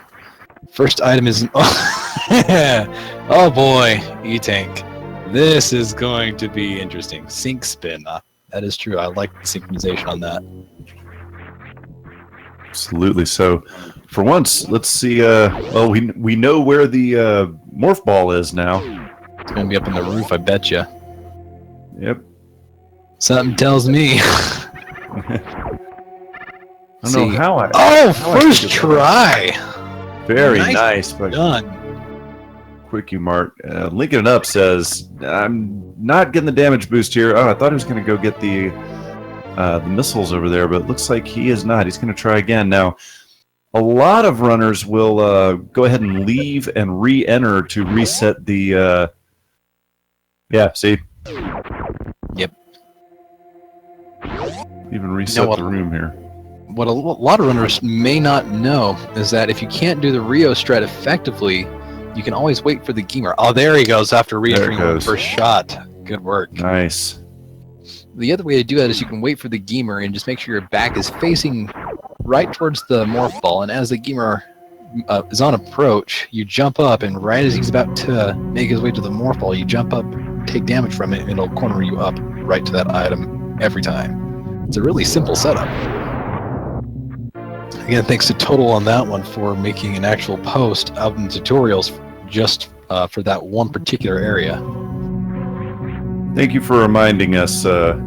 First item is... oh boy, E-Tank. This is going to be interesting. Sync spin. That is true. I like the synchronization on that. Absolutely. So, for once, let's see. Well, we know where the morph ball is now. It's going to be up on the roof, I bet you. Yep. Something tells me. I don't know how I... Oh, first try! Very nice. But done. QuikEMart. Linkinitup says, I'm not getting the damage boost here. Oh, I thought he was going to go get the missiles over there, but it looks like he is not. He's going to try again. Now, a lot of runners will go ahead and leave and re-enter to reset the... yeah, see? Yep. Even reset the room here. What a lot of runners may not know is that if you can't do the Rio strat effectively, you can always wait for the gamer. Oh, there he goes after re-entering the first shot. Good work. Nice. The other way to do that is you can wait for the gamer and just make sure your back is facing right towards the morph ball, and as the gamer is on approach, you jump up, and right as he's about to make his way to the morph ball, you jump up, take damage from it, and it'll corner you up right to that item every time. It's a really simple setup. Again, thanks to Total on that one for making an actual post out in tutorials just for that one particular area. Thank you for reminding us, chat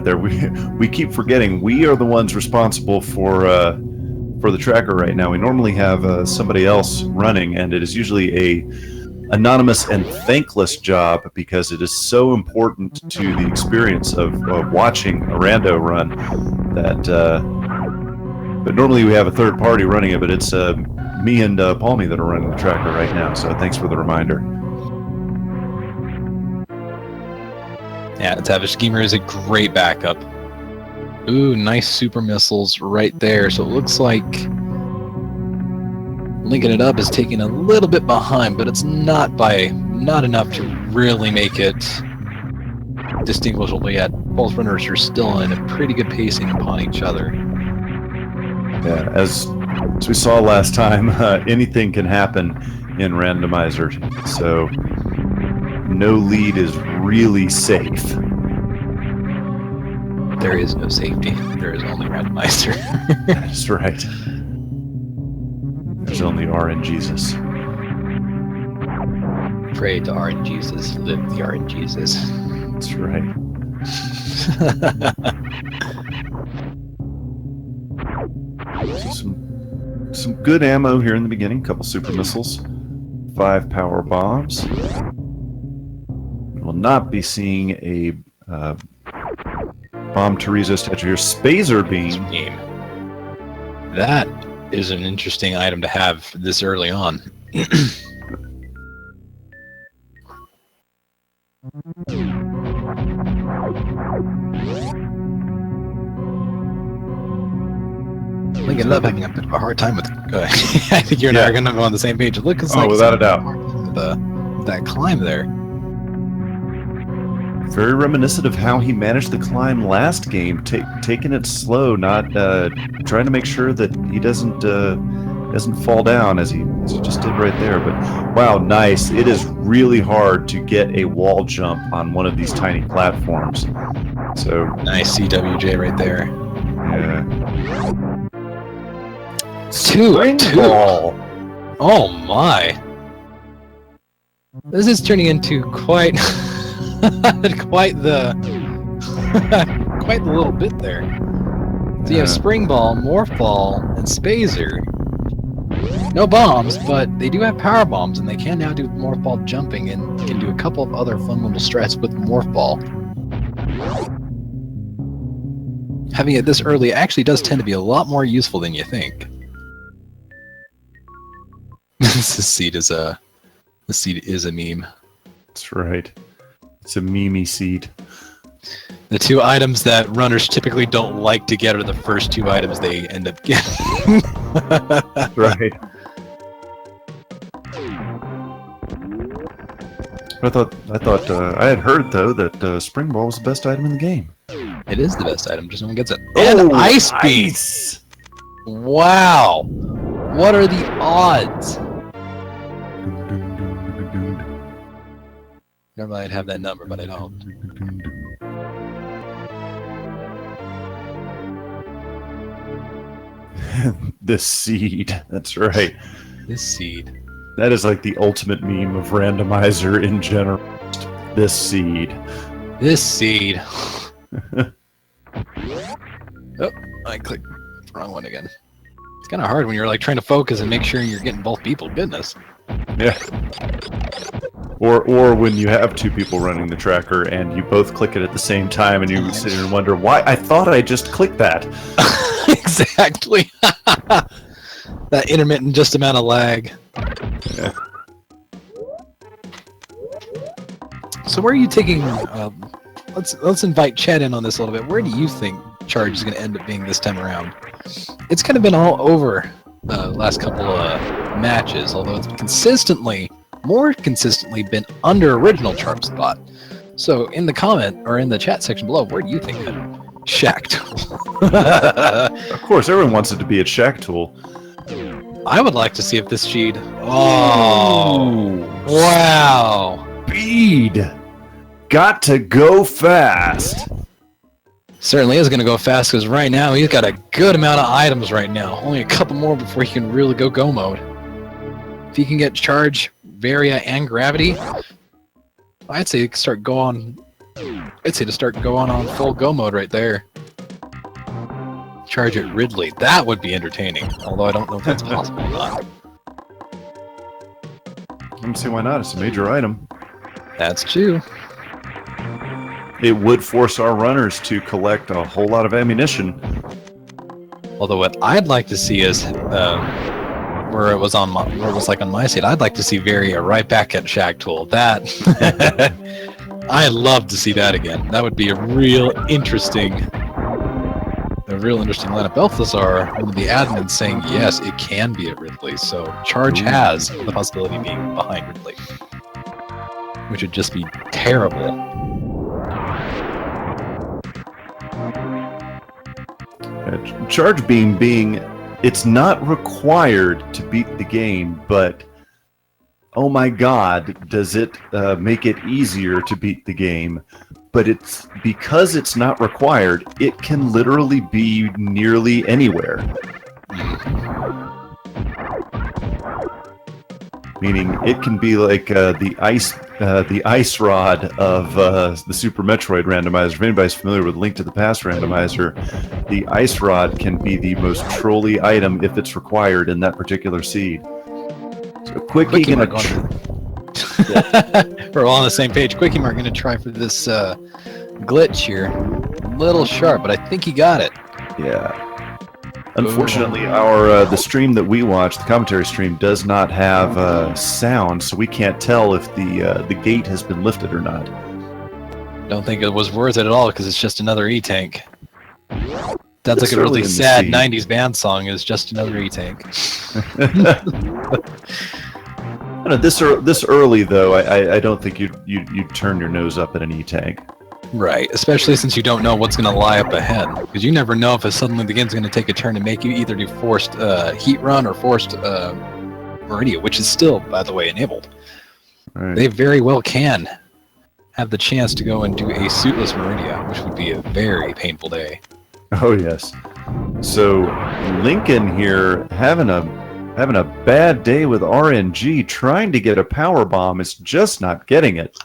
there. We keep forgetting we are the ones responsible for the tracker right now. We normally have somebody else running, and it is usually a anonymous and thankless job because it is so important to the experience of watching a rando run that. But normally we have a third party running it, but it's me and Palmy that are running the tracker right now. So thanks for the reminder. Yeah, Tavish Gamer is a great backup. Ooh, nice super missiles right there. So it looks like Linkinitup is taking a little bit behind, but it's not enough to really make it distinguishable yet. Both runners are still in a pretty good pacing upon each other. Yeah, as we saw last time, anything can happen in Randomizer, so no lead is really safe. There is no safety. There is only Randomizer. That's right. There's only RNGesus. Pray to RNGesus, live the RNGesus. That's right. So some good ammo here in the beginning. Couple super missiles, 5 power bombs. We will not be seeing a bomb Teresa statue here. Spazer beam. That is an interesting item to have this early on. Linkinitup having a bit of a hard time with. I think you and I are going to go on the same page. It looks like without a doubt. That climb there. Very reminiscent of how he managed the climb last game, taking it slow, not trying to make sure that he doesn't fall down as he just did right there. But wow, nice! It is really hard to get a wall jump on one of these tiny platforms. So nice CWJ right there. Yeah. Two. Ball. Oh my! This is turning into quite, quite the, quite the little bit there. So you have Spring Ball, Morph Ball, and Spazer. No bombs, but they do have power bombs, and they can now do Morph Ball jumping, and can do a couple of other fun little strats with Morph Ball. Having it this early actually does tend to be a lot more useful than you think. This seed is a meme. That's right. It's a meme seed. The two items that runners typically don't like to get are the first two items they end up getting. Right. I had heard though that Spring Ball was the best item in the game. It is the best item, just no one gets it. And Ice Beam! Wow! What are the odds? Normally I'd have that number, but I don't. This seed. That's right. This seed. That is like the ultimate meme of Randomizer in general. This seed. This seed. Oh, I clicked the wrong one again. It's kind of hard when you're like trying to focus and make sure you're getting both people. Goodness. Yeah. Or when you have two people running the tracker and you both click it at the same time and you sit and wonder why I thought I just clicked that. Exactly. That intermittent just amount of lag. Yeah. So where are you taking? Let's invite Chad in on this a little bit. Where do you think Charge is going to end up being this time around? It's kind of been all over the last couple of matches, although it's more consistently been under original Charge spot. So in the comment or in the chat section below, where do you think that Shack Tool? Of course, everyone wants it to be at Shack Tool. I would like to see if this Sheed. Oh, wow! Speed. Got to go fast. Certainly is going to go fast because right now he's got a good amount of items right now. Only a couple more before he can really go mode. If he can get Charge, Varia, and Gravity, I'd say to start go on full go mode right there. Charge at Ridley. That would be entertaining. Although I don't know if that's possible or not. I don't see why not. It's a major item. That's true. It would force our runners to collect a whole lot of ammunition. Although what I'd like to see is where it was on my side, I'd like to see Varia right back at Shack Tool. That I'd love to see that again. That would be a real interesting lineup. Balthazar, one of the admins, saying yes, it can be at Ridley. So Charge has the possibility of being behind Ridley, which would just be terrible. Charge Beam being, it's not required to beat the game, but oh my god, does it make it easier to beat the game. But it's because it's not required, it can literally be nearly anywhere. Meaning it can be like the ice rod of the Super Metroid randomizer. If anybody's familiar with Link to the Past randomizer, the ice rod can be the most trolly item if it's required in that particular seed. So We're all on the same page. QuikEMart going to try for this glitch here. A little sharp, but I think he got it. Yeah. Unfortunately, the stream that we watch, the commentary stream, does not have sound, so we can't tell if the gate has been lifted or not. Don't think it was worth it at all because it's just another E-Tank. That's like a really early sad in 90s band song. Is just another E-Tank. I know, this early though, I don't think you'd turn your nose up at an E-Tank. Right, especially since you don't know what's going to lie up ahead. Because you never know if suddenly the game's going to take a turn and make you either do forced heat run or forced Meridia, which is still, by the way, enabled. Right. They very well can have the chance to go and do a suitless Meridia, which would be a very painful day. Oh yes. So Lincoln here having a bad day with RNG, trying to get a power bomb, is just not getting it.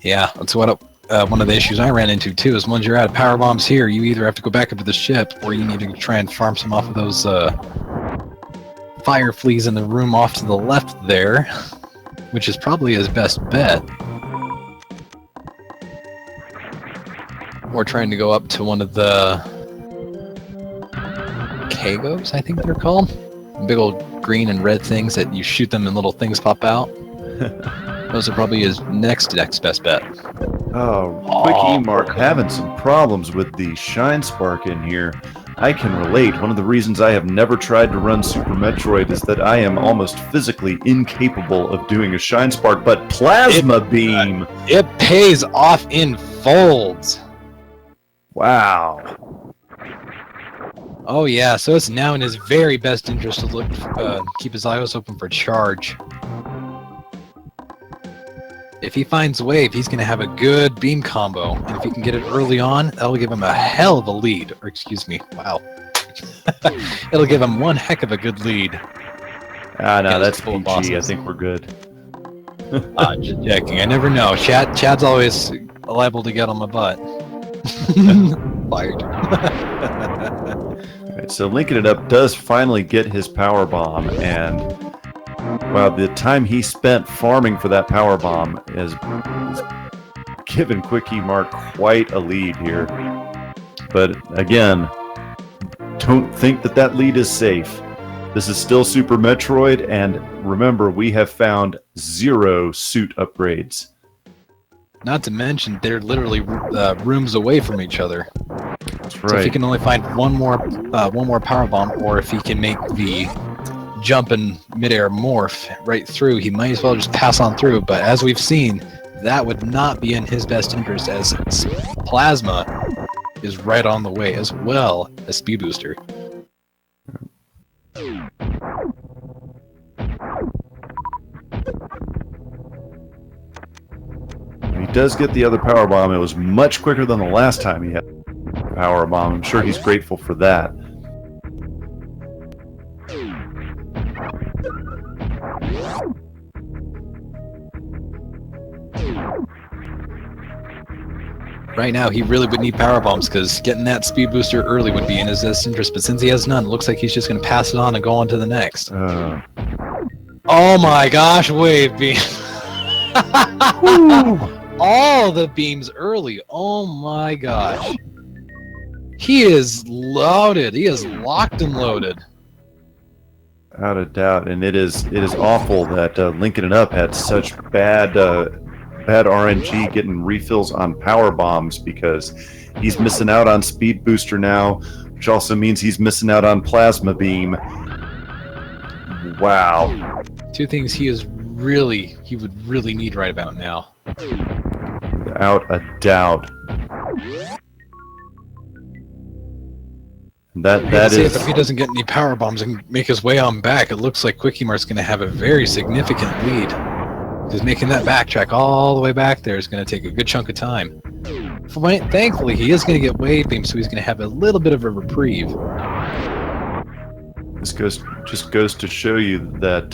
Yeah, that's what one of the issues I ran into too. Is once you're out of power bombs here, you either have to go back up to the ship, or you need to try and farm some off of those fire fleas in the room off to the left there, which is probably his best bet. Or trying to go up to one of the Kagos, I think they're called. Big old green and red things that you shoot them and little things pop out. Those are probably his next best bet. Oh, QuikEMart having some problems with the Shine Spark in here. I can relate. One of the reasons I have never tried to run Super Metroid is that I am almost physically incapable of doing a Shine Spark, but Plasma Beam! It pays off in folds! Wow. Oh yeah, so it's now in his very best interest to keep his eyes open for charge. If he finds Wave, he's going to have a good beam combo, and if he can get it early on, that'll give him a hell of a lead. Or excuse me, wow. It'll give him one heck of a good lead. Ah, no, that's PG. I think we're good. Just checking. I never know. Chad's always liable to get on my butt. Fired. Right, so Linkinitup does finally get his power bomb, and wow, the time he spent farming for that power bomb is given QuikEMart quite a lead here. But again, don't think that lead is safe. This is still Super Metroid, and remember, we have found 0 suit upgrades. Not to mention, they're literally rooms away from each other. That's right. So if he can only find one more power bomb, or if he can make the jump and midair morph right through, he might as well just pass on through. But as we've seen, that would not be in his best interest, as Plasma is right on the way, as well as Speed Booster. He does get the other power bomb. It was much quicker than the last time he had the power bomb. I'm sure he's grateful for that. Right now, he really would need power bombs, because getting that speed booster early would be in his best interest. But since he has none, it looks like he's just going to pass it on and go on to the next. Oh my gosh, wave beam! All the beams early. Oh my gosh. He is loaded. He is locked and loaded. Without a doubt, and it is awful that Linkinitup had such bad RNG getting refills on power bombs, because he's missing out on speed booster now, which also means he's missing out on plasma beam. Wow. Two things he would really need right about now. Without a doubt. That is. If he doesn't get any power bombs and make his way on back, it looks like QuikEMart's going to have a very significant lead. Because making that backtrack all the way back there is going to take a good chunk of time. Thankfully, he is going to get wave beam, so he's going to have a little bit of a reprieve. This just goes to show you that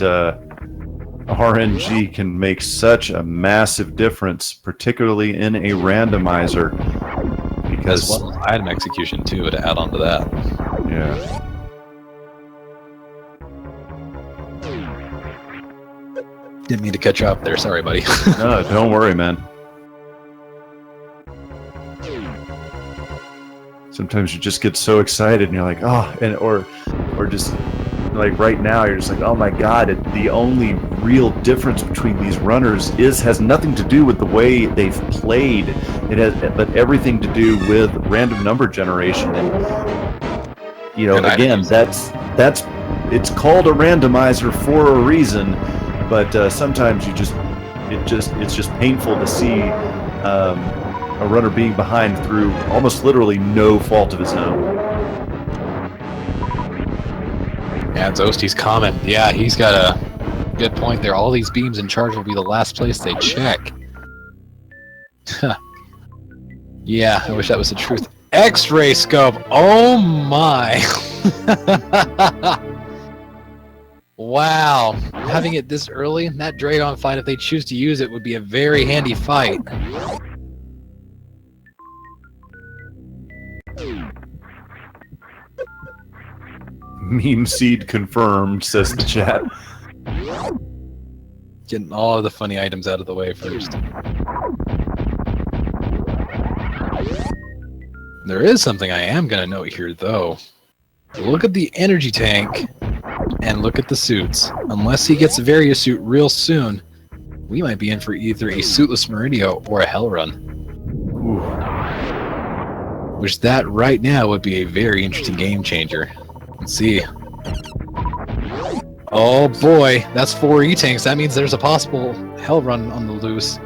RNG can make such a massive difference, particularly in a randomizer. Because as well as item execution too, to add on to that. Yeah. Didn't mean to cut you off there. Sorry, buddy. No, don't worry, man. Sometimes you just get so excited and you're like, oh, or just like right now you're just like, oh my god, the only real difference between these runners has nothing to do with the way they've played. It has, but everything to do with random number generation. And you know, again, that's it's called a randomizer for a reason. But sometimes it's just painful to see a runner being behind through almost literally no fault of his own. Yeah, it's Osty's comment. Yeah, he's got a good point there. All these beams in charge will be the last place they check. Yeah, I wish that was the truth. X-ray scope. Oh my. Wow. Having it this early, that Dragon fight, if they choose to use it, would be a very handy fight. Meme seed confirmed, says the chat. Getting all of the funny items out of the way first. There is something I am going to note here, though. Look at the energy tank and look at the suits. Unless he gets a Varia suit real soon, we might be in for either a suitless Meridio or a Hell Run. Ooh. Which that right now would be a very interesting game changer. Let's see. Oh boy, that's 4 E-tanks. That means there's a possible Hell Run on the loose.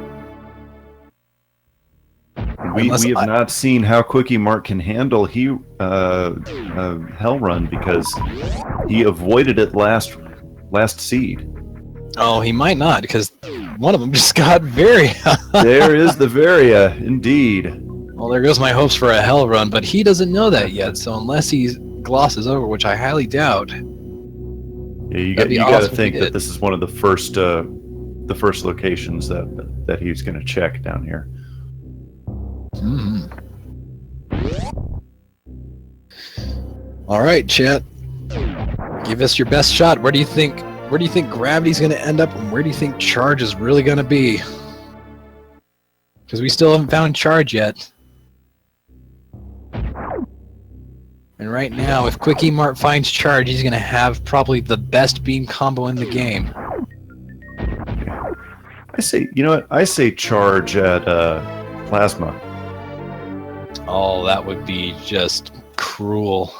We have not seen how QuikEMart can handle Hell Run because he avoided it last seed. Oh, he might not, because one of them just got Varia. There is the Varia, indeed. Well, there goes my hopes for a Hell Run, but he doesn't know that yet, so unless he glosses over, which I highly doubt. Yeah, you got to think that this is one of the first locations that he's going to check down here. All right, chat. Give us your best shot. Where do you think gravity's going to end up, and where do you think charge is really going to be? Because we still haven't found charge yet. And right now, if QuikEMart finds charge, he's going to have probably the best beam combo in the game. I say charge at plasma. Oh, that would be just cruel.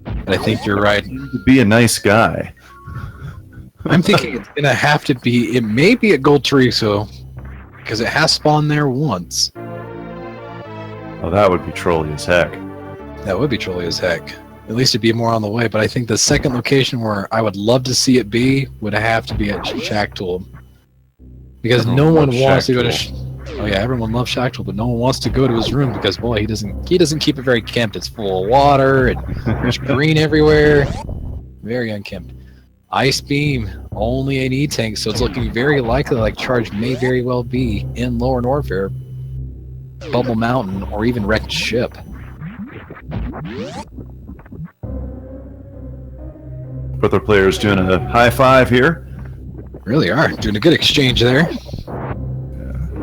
But I think you're right. Be a nice guy. I'm thinking it's going to have to be... It may be at Gold Tariso, because it has spawned there once. Oh, that would be trolly as heck. That would be trolly as heck. At least it'd be more on the way, but I think the second location where I would love to see it be would have to be at Shacktool. Because no one wants to go to... Oh yeah, everyone loves Shacktool, but no one wants to go to his room because, boy, he doesn't keep it very kempt. It's full of water and there's green everywhere. Very unkempt. Ice Beam, only an E-tank, so it's looking very likely like charge may very well be in Lower Norfair, Bubble Mountain, or even Wrecked Ship. Both our players doing a high five here. Really are. Doing a good exchange there.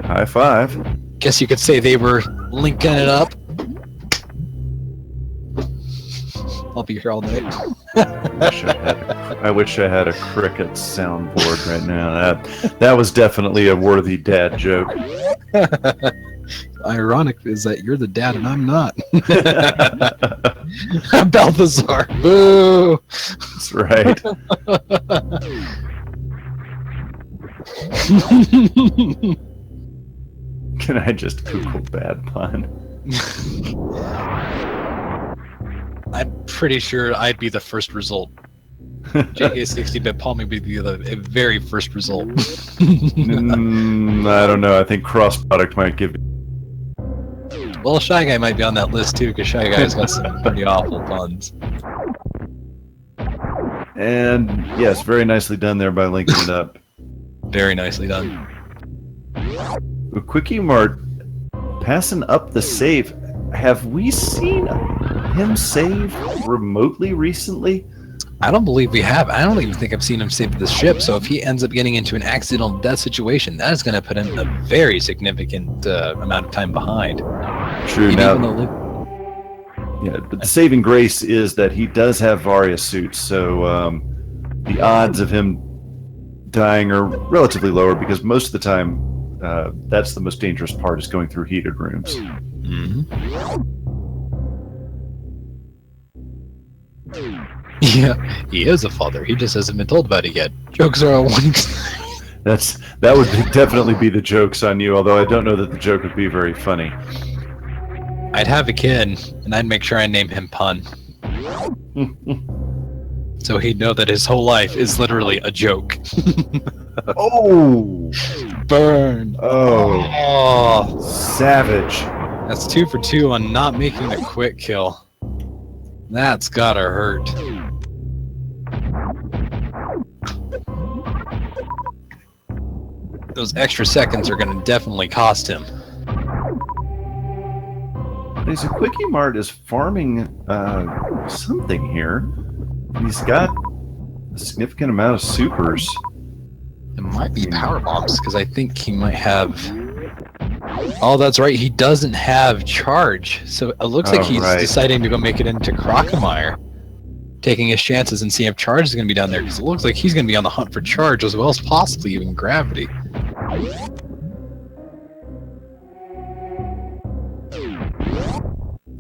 High five. Guess you could say they were linking it up. I'll be here all night. I wish I had a cricket soundboard right now. That was definitely a worthy dad joke. Ironic is that you're the dad and I'm not. Balthazar. Boo! That's right. Can I just Google bad pun? I'm pretty sure I'd be the first result. JK60-bit Palm would be the very first result. I don't know. I think cross product might give. Well, Shy Guy might be on that list too, because Shy Guy's got some pretty awful puns. And yes, very nicely done there by Linkinitup. Very nicely done. QuikEMart passing up the save. Have we seen him save remotely recently? I don't believe we have. I don't even think I've seen him save the ship, so if he ends up getting into an accidental death situation, that is going to put him a very significant amount of time behind. True. Yeah, but the saving grace is that he does have Varia suits, so the odds of him dying are relatively lower because most of the time that's the most dangerous part, is going through heated rooms. Mm-hmm. Yeah, he is a father. He just hasn't been told about it yet. Jokes are on one. That would definitely be the jokes on you, although I don't know that the joke would be very funny. I'd have a kid, and I'd make sure I name him Pun. So he'd know that his whole life is literally a joke. Oh! Burn! Oh! Savage! That's 2 for 2 on not making the quick kill. That's gotta hurt. Those extra seconds are gonna definitely cost him. So QuikEMart is farming something here. He's got a significant amount of supers. It might be power bombs, because I think he might have... Oh, that's right, he doesn't have charge. So it looks like he's deciding to go make it into QuikEMart. Taking his chances and seeing if charge is going to be down there, because it looks like he's going to be on the hunt for charge as well as possibly even gravity.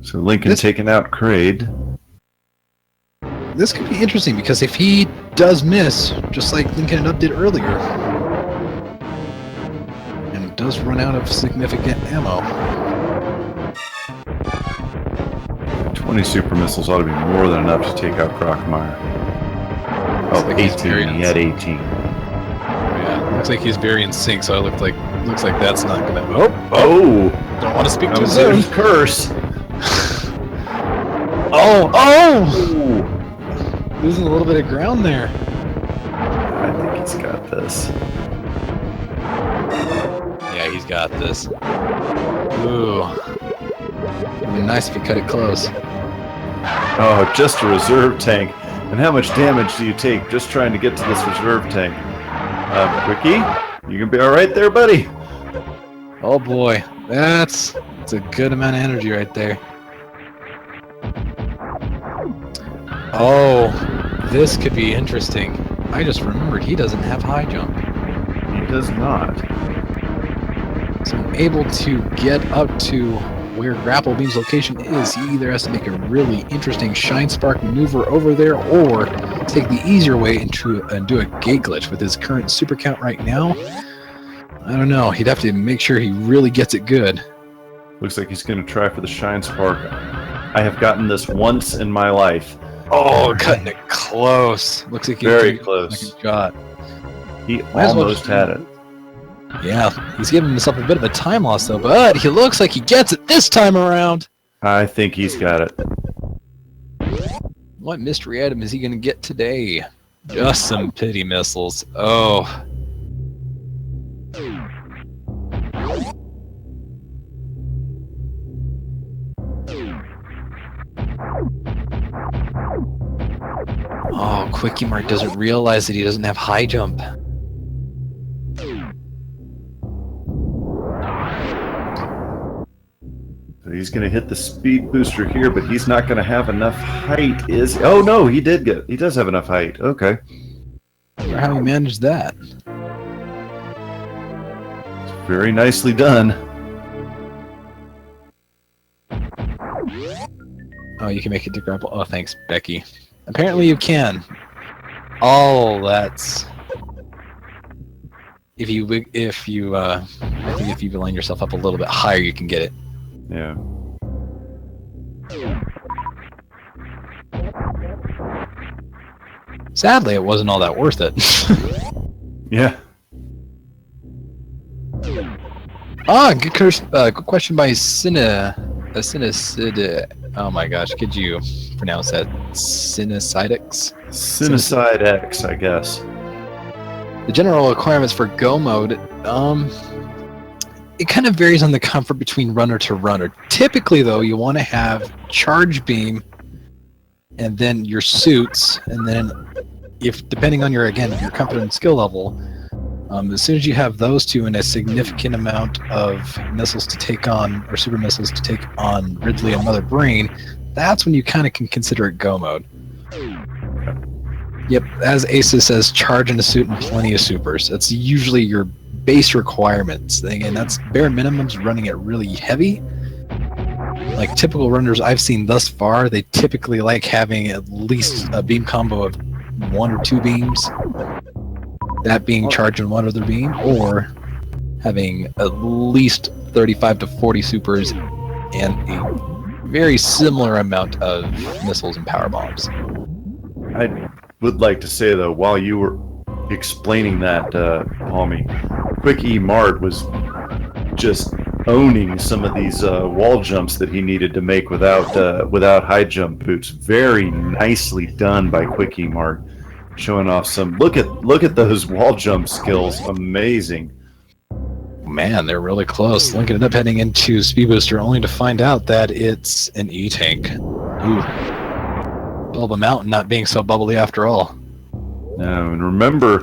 So Lincoln taking out Kraid. This could be interesting, because if he does miss, just like Linkinitup did earlier, and does run out of significant ammo. 20 super missiles ought to be more than enough to take out QuikEMart. Oh, like 18. He had 18. Yeah, looks like he's very in sync, so it looks like that's not gonna... Oh! Don't want to speak That too was soon. his curse. Oh! Losing a little bit of ground there. I think he's got this. Yeah, he's got this. Ooh. It'd be nice if he cut it close. Oh, just a reserve tank. And how much damage do you take just trying to get to this reserve tank? Quickie, you gonna be alright there, buddy? Oh boy, that's a good amount of energy right there. Oh, this could be interesting. I just remembered he doesn't have high jump. He does not. So I'm able to get up to where Grapple Beam's location is. He either has to make a really interesting Shine Spark maneuver over there, or take the easier way and do a gate glitch. With his current super count right now, I don't know. He'd have to make sure he really gets it good. Looks like he's going to try for the Shine Spark. I have gotten this once in my life. Oh, cutting it close. Looks like he's very close. Shot. He almost had it. Yeah, he's giving himself a bit of a time loss though, but he looks like he gets it this time around. I think he's got it. What mystery item is he going to get today? Just some pity missiles. Oh. Oh, QuikEMart doesn't realize that he doesn't have high jump. So he's going to hit the speed booster here, but he's not going to have enough height. Oh no, he does have enough height. Okay. I wonder how he managed that. It's very nicely done. Oh, you can make it to grapple. Oh, thanks, Becky. Apparently you can. Oh, that's... I think if you line yourself up a little bit higher, you can get it. Yeah. Sadly, it wasn't all that worth it. Yeah. Good question by Cinecid. Oh my gosh, could you pronounce that? Cinecidex? Cinecide X, I guess. The general requirements for Go mode, it kind of varies on the comfort between runner to runner. Typically, though, you want to have charge beam, and then your suits, and then, depending on your comfort and skill level, as soon as you have those two and a significant amount of missiles to take on, or super missiles to take on Ridley and Mother Brain, that's when you kind of can consider it Go mode. Yep, as Asa says, charge in a suit and plenty of supers. That's usually your base requirements thing, and that's bare minimums running it really heavy. Like typical runners I've seen thus far, they typically like having at least a beam combo of 1 or 2 beams, that being charged in one other beam, or having at least 35 to 40 supers and a very similar amount of missiles and power bombs. I would like to say, though, while you were explaining that, Palmy, QuikEMart was just owning some of these wall jumps that he needed to make without high jump boots. Very nicely done by QuikEMart, showing off some. Look at those wall jump skills. Amazing. Man, they're really close. Linkinitup heading into Speed Booster only to find out that it's an E-Tank. Ooh. Bulba Mountain not being so bubbly after all. Now, and remember,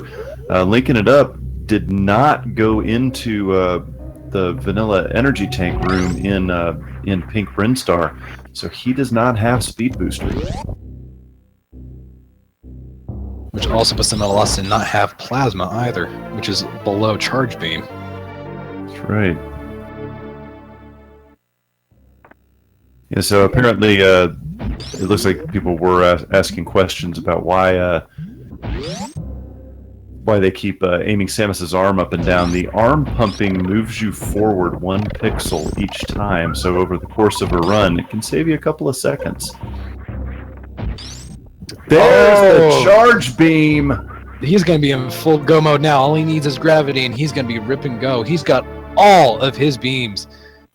Linkinitup did not go into the vanilla energy tank room in Pink Brinstar, so he does not have Speed Booster. Which also puts him at a loss to not have Plasma either, which is below Charge Beam. That's right. Yeah, so apparently it looks like people were asking questions about why they keep aiming Samus's arm up and down. The arm pumping moves you forward 1 pixel each time, so over the course of a run, it can save you a couple of seconds. There's the charge beam! He's going to be in full go mode now. All he needs is gravity, and he's going to be rip and go. He's got all of his beams.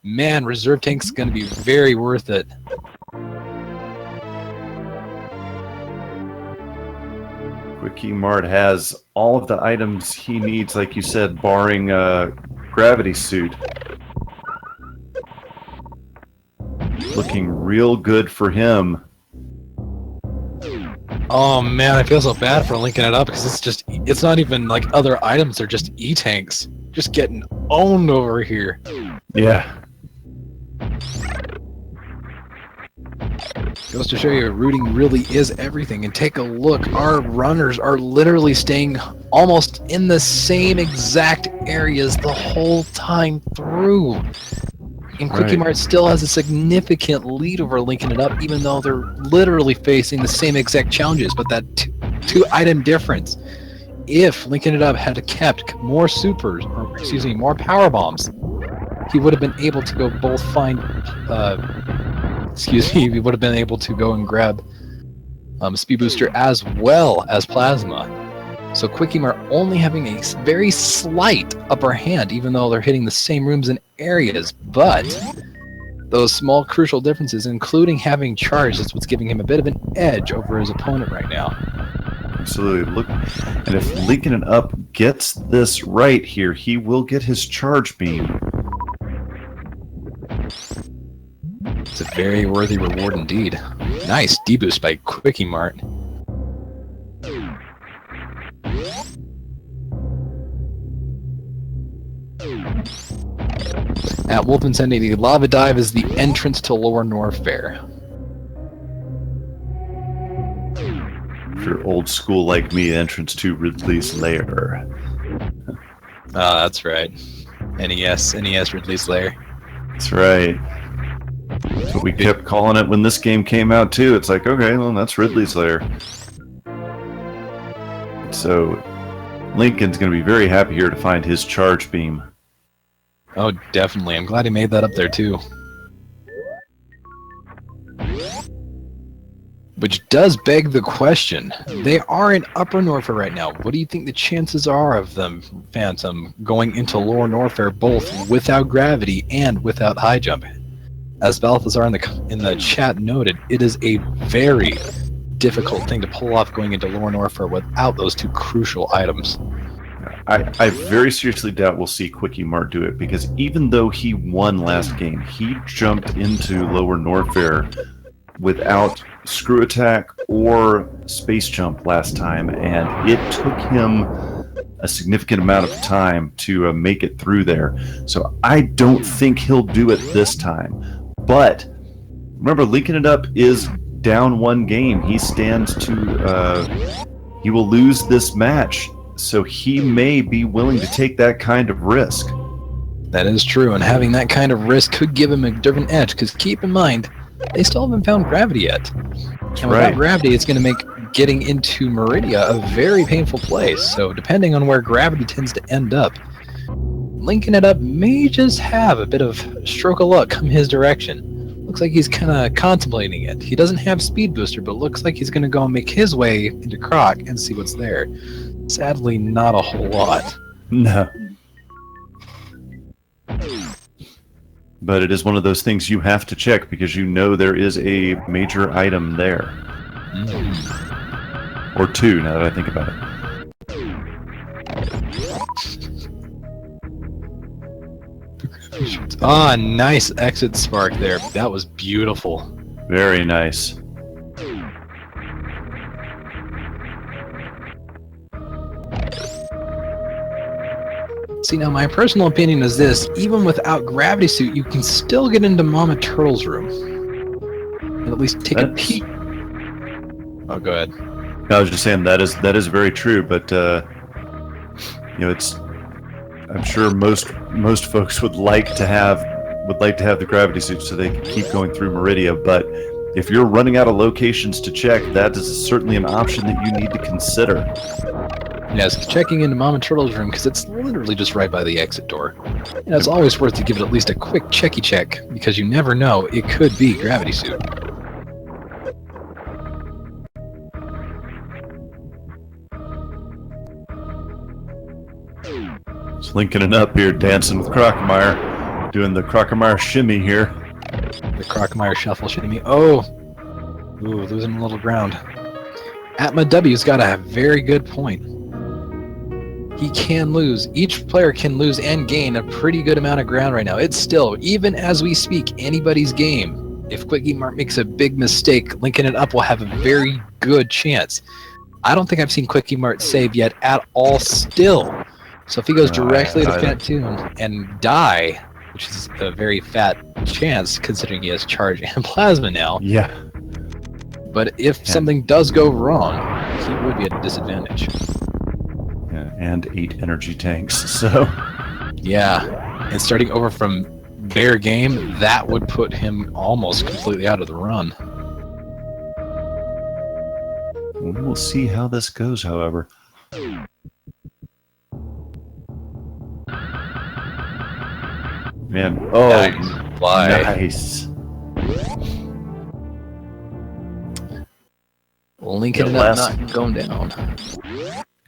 Man, Reserve Tank's going to be very worth it. QuikEMart has all of the items he needs, like you said, barring Gravity Suit. Looking real good for him. Oh man, I feel so bad for linking it up because it's not even like other items, they're just E-Tanks. Just getting owned over here. Yeah. Goes to show you, rooting really is everything. And take a look, our runners are literally staying almost in the same exact areas the whole time through. And QuikEMart still has a significant lead over Linkinitup, even though they're literally facing the same exact challenges, but that two item difference. If Linkinitup had kept more supers, or excuse me, more power bombs, he would have been able to go both find he would have been able to go and grab Speed Booster as well as Plasma. So QuikEMart only having a very slight upper hand, even though they're hitting the same rooms and areas. But those small crucial differences, including having charge, is what's giving him a bit of an edge over his opponent right now. Absolutely. Look, and if Linkinitup gets this right here, he will get his charge beam. It's a very worthy reward indeed. Nice deboost by QuikEMart. At Wolf Insanity, Lava Dive is the entrance to Lower Norfair. If you're old school like me, entrance to Ridley's Lair. That's right. NES Ridley's Lair. That's right. That's what we kept calling it when this game came out too. It's like, okay, well, that's Ridley's Lair. So Lincoln's going to be very happy here to find his charge beam. Oh, definitely. I'm glad he made that up there too. Which does beg the question. They are in Upper Norfair right now. What do you think the chances are of them, Phantom, going into Lower Norfair both without gravity and without high jump? As Balthazar in the chat noted, it is a very difficult thing to pull off going into Lower Norfair without those two crucial items. I very seriously doubt we'll see QuikEMart do it, because even though he won last game, he jumped into Lower Norfair without screw attack or space jump last time, and it took him a significant amount of time to make it through there. So I don't think he'll do it this time. But remember, Linkinitup is down 1 game. He stands to he will lose this match, so he may be willing to take that kind of risk. That is true, and having that kind of risk could give him a different edge, because keep in mind, they still haven't found gravity yet. And without gravity, it's going to make getting into Meridia a very painful place. So depending on where gravity tends to end up, Linkinitup may just have a bit of stroke of luck come his direction. Looks like he's kind of contemplating it. He doesn't have Speed Booster, but looks like he's going to go and make his way into Croc and see what's there. Sadly, not a whole lot. No. But it is one of those things you have to check because you know there is a major item there. Or two, now that I think about it. Ah, nice exit spark there. That was beautiful. Very nice. See, now my personal opinion is this: even without gravity suit, you can still get into Mama Turtle's room. And at least take a peek. Oh, go ahead. I was just saying that is very true, but it's. I'm sure most folks would like to have the gravity suit so they can keep going through Meridia. But if you're running out of locations to check, that is certainly an option that you need to consider. Yes, checking into Mama Turtle's room because it's literally just right by the exit door. And it's always worth to give it at least a quick checky check because you never know, it could be gravity suit. It's linking it up here, dancing with QuikEMart, doing the QuikEMart shimmy here. The QuikEMart shuffle shimmy. Oh! Ooh, losing a little ground. Atma W's got a very good point. He can lose. Each player can lose and gain a pretty good amount of ground right now. It's still, even as we speak, anybody's game. If QuikEMart makes a big mistake, linking it up will have a very good chance. I don't think I've seen QuikEMart save yet at all still. So if he goes directly to Phantoon and die, which is a very fat chance considering he has charge and plasma now. Yeah. But if something does go wrong, he would be at a disadvantage. Yeah, and 8 energy tanks, so... Yeah, and starting over from bare game, that would put him almost completely out of the run. We'll see how this goes, however. Man, nice. Lincoln not going down.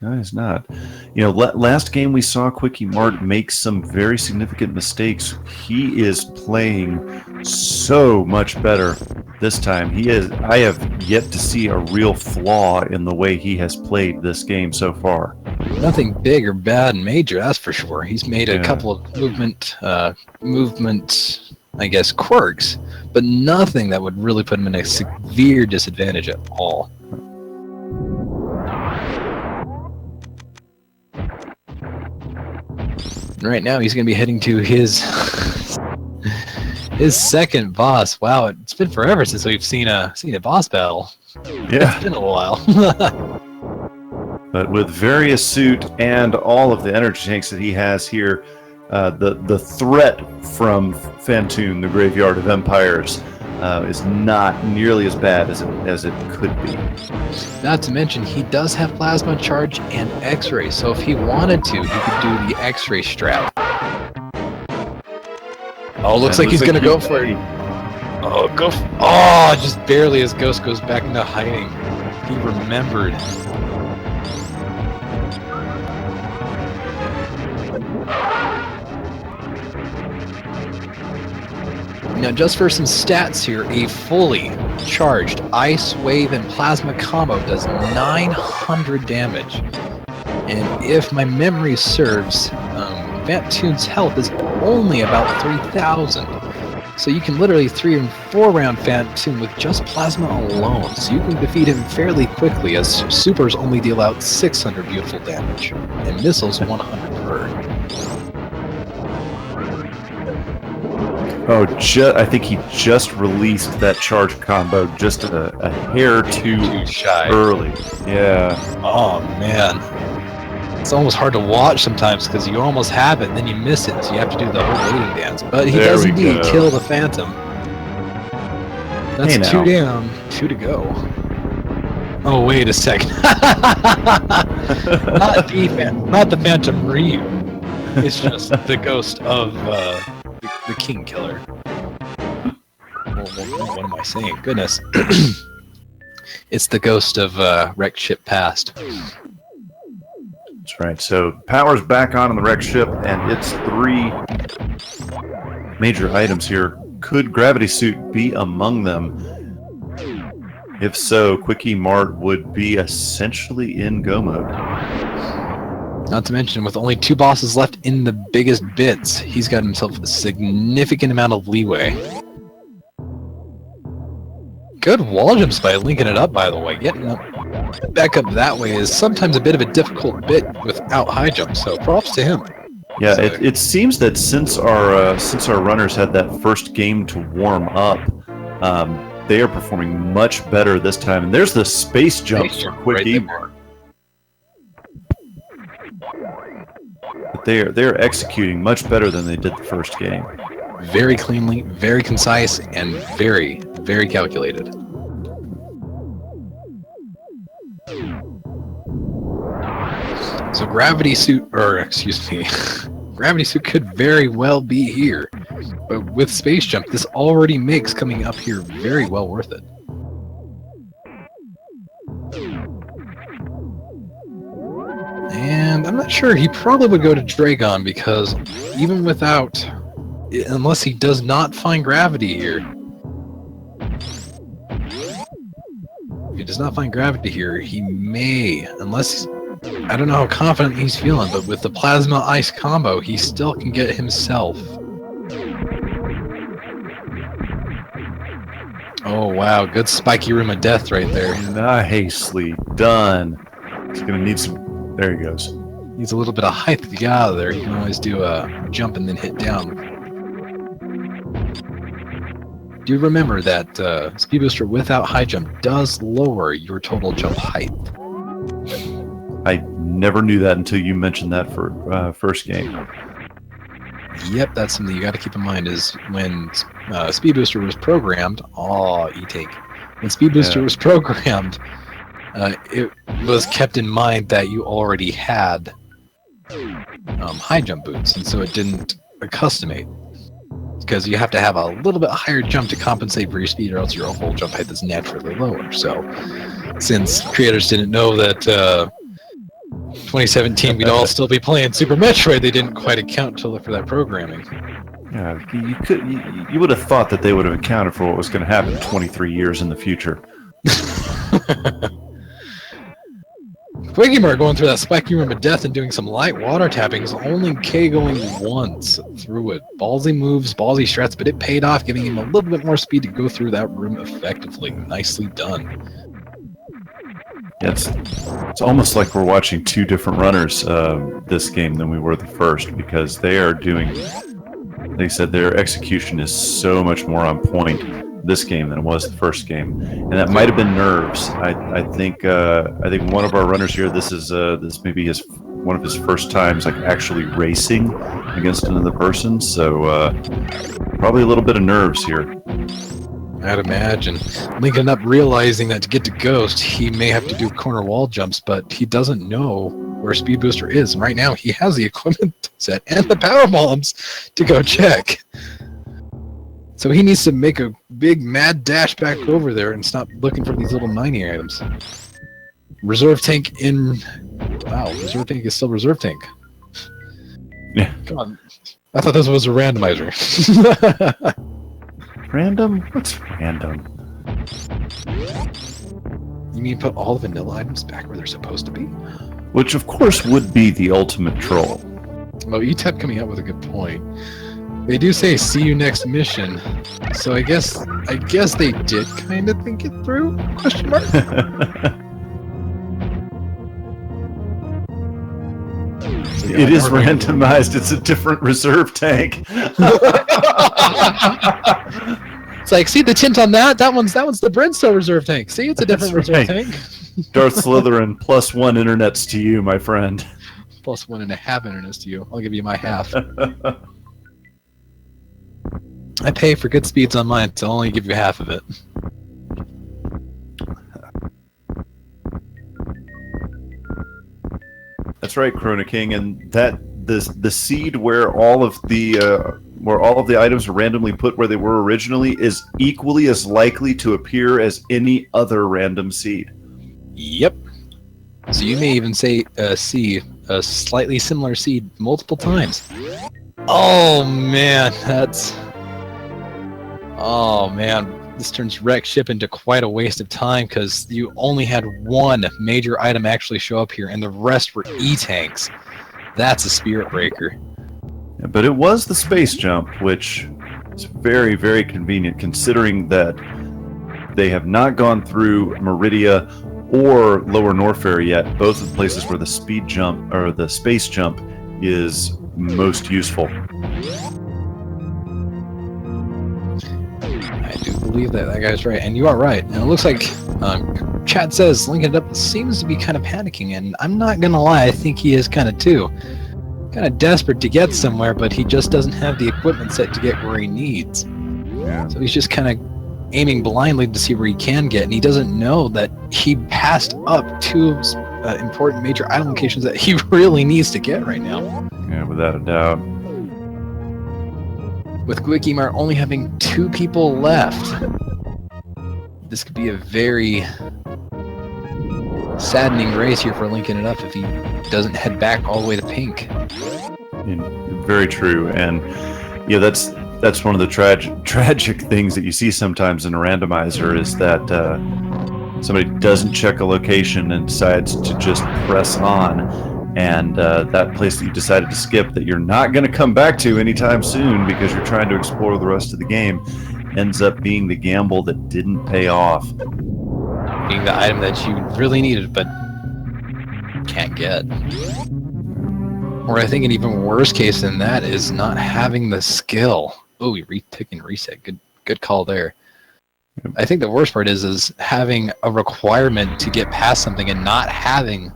No, he's not. Last game we saw QuikEMart make some very significant mistakes. He is playing so much better this time. I have yet to see a real flaw in the way he has played this game so far. Nothing big or bad and major, that's for sure. He's made a couple of movement, I guess, quirks, but nothing that would really put him in a severe disadvantage at all. Right now, he's going to be heading to his second boss. Wow, it's been forever since we've seen a boss battle. Yeah, it's been a while. But with various suit and all of the energy tanks that he has here, the threat from Phantoon, the Graveyard of Empires, is not nearly as bad as it could be. Not to mention, he does have plasma charge and X-ray, so if he wanted to, he could do the X-ray strat. Oh, looks like he's gonna go for it. Oh, just barely as Ghost goes back into hiding. He remembered. Now, just for some stats here, a fully charged Ice, Wave, and Plasma combo does 900 damage. And if my memory serves, Phantoon's health is only about 3,000. So you can literally 3 and 4 round Phantoon with just Plasma alone. So you can defeat him fairly quickly, as Supers only deal out 600 beautiful damage, and Missiles 100 per. Oh, I think he just released that charge combo just a hair too shy. Early. Yeah. Oh, man. It's almost hard to watch sometimes because you almost have it and then you miss it, so you have to do the whole waiting dance. But he does indeed kill the Phantom. That's 2 down, 2 to go. Oh, wait a second. Not the Phantom Ryu. It's just the ghost of... the King Killer. What am I saying? Goodness. It's the ghost of wrecked ship past. That's right. So power's back on the wrecked ship, and it's major items here. Could Gravity Suit be among them? If so, QuikEMart would be essentially in go mode. Not to mention, with only 2 bosses left in the biggest bits, he's got himself a significant amount of leeway. Good wall jumps by Linkinitup, by the way. Getting back up that way is sometimes a bit of a difficult bit without high jump, so props to him. Yeah, it seems that since our runners had that first game to warm up, they are performing much better this time. And there's the space jump for QuikEMart. But they're executing much better than they did the first game. Very cleanly, very concise, and very, very calculated. So Gravity Suit could very well be here. But with Space Jump, this already makes coming up here very well worth it. And I'm not sure, he probably would go to Dragon, because even without... unless he does not find gravity here. If he does not find gravity here, he may, unless... I don't know how confident he's feeling, but with the Plasma Ice combo, he still can get himself... Oh wow, good spiky room of death right there. Nicely done. He's gonna need some... There he goes. Needs a little bit of height to get out of there. You can always do a jump and then hit down. Do remember that Speed Booster without high jump does lower your total jump height. I never knew that until you mentioned that for first game. Yep, that's something you got to keep in mind. Is when Speed Booster was programmed. Oh, e-take. When Speed Booster was programmed, it was kept in mind that you already had high jump boots, and so it didn't accustomate. Because you have to have a little bit higher jump to compensate for your speed, or else your overall jump height is naturally lower. So, since creators didn't know that 2017 we'd all still be playing Super Metroid, they didn't quite account for that programming. Yeah, you would have thought that they would have accounted for what was going to happen 23 years in the future. QuikEMart going through that spiky room of death and doing some light water tappings, only K going once through it. Ballsy moves, ballsy strats, but it paid off, giving him a little bit more speed to go through that room effectively. Nicely done. Yeah, it's almost like we're watching 2 different runners this game than we were the first, because they are doing, like I said, their execution is so much more on point this game than it was the first game, and that might have been nerves. I think one of our runners here, this may be one of his first times like actually racing against another person, so probably a little bit of nerves here. I'd imagine. Linkinitup realizing that to get to Ghost, he may have to do corner wall jumps, but he doesn't know where Speed Booster is, and right now he has the equipment set and the power bombs to go check. So he needs to make a big mad dash back over there and stop looking for these little mining items. Reserve tank in... Wow, reserve tank is still reserve tank. Yeah. Come on. I thought this was a randomizer. Random? What's random? You mean put all the vanilla items back where they're supposed to be? Which, of course, would be the ultimate troll. Well, ETAP coming out with a good point. They do say "see you next mission," so I guess they did kind of think it through? Question mark. So, yeah, it is randomized. It's a different reserve tank. It's like, see the tint on that? That one's the Brimstone reserve tank. See, it's a different reserve tank. Darth Slytherin, +1 internets to you, my friend. +1.5 internets to you. I'll give you my half. I pay for good speeds on mine, so I'll only give you half of it. That's right, Chrono King, and that the seed where all of the items are randomly put where they were originally is equally as likely to appear as any other random seed. Yep. So you may even see a slightly similar seed multiple times. Oh man, oh man. This turns wreck ship into quite a waste of time because you only had one major item actually show up here, and the rest were E-tanks. That's a spirit breaker. Yeah, but it was the space jump, which is very, very convenient considering that they have not gone through Meridia or Lower Norfair yet, both of the places where the speed jump or the space jump is most useful. I do believe that guy's right, and you are right. And it looks like Chad says Linkinitup seems to be kind of panicking, and I'm not gonna lie, I think he is kind of too. Kind of desperate to get somewhere, but he just doesn't have the equipment set to get where he needs. Yeah. So he's just kind of aiming blindly to see where he can get, and he doesn't know that he passed up two important major item locations that he really needs to get right now. Yeah, without a doubt. With QuikEMart only having 2 people left, this could be a very saddening race here for Linkinitup if he doesn't head back all the way to pink. Very true, and yeah, that's one of the tragic things that you see sometimes in a randomizer is that somebody doesn't check a location and decides to just press on. And that place that you decided to skip that you're not going to come back to anytime soon because you're trying to explore the rest of the game ends up being the gamble that didn't pay off. Being the item that you really needed but can't get. Or I think an even worse case than that is not having the skill. Oh, you pick and reset. Good call there. I think the worst part is having a requirement to get past something and not having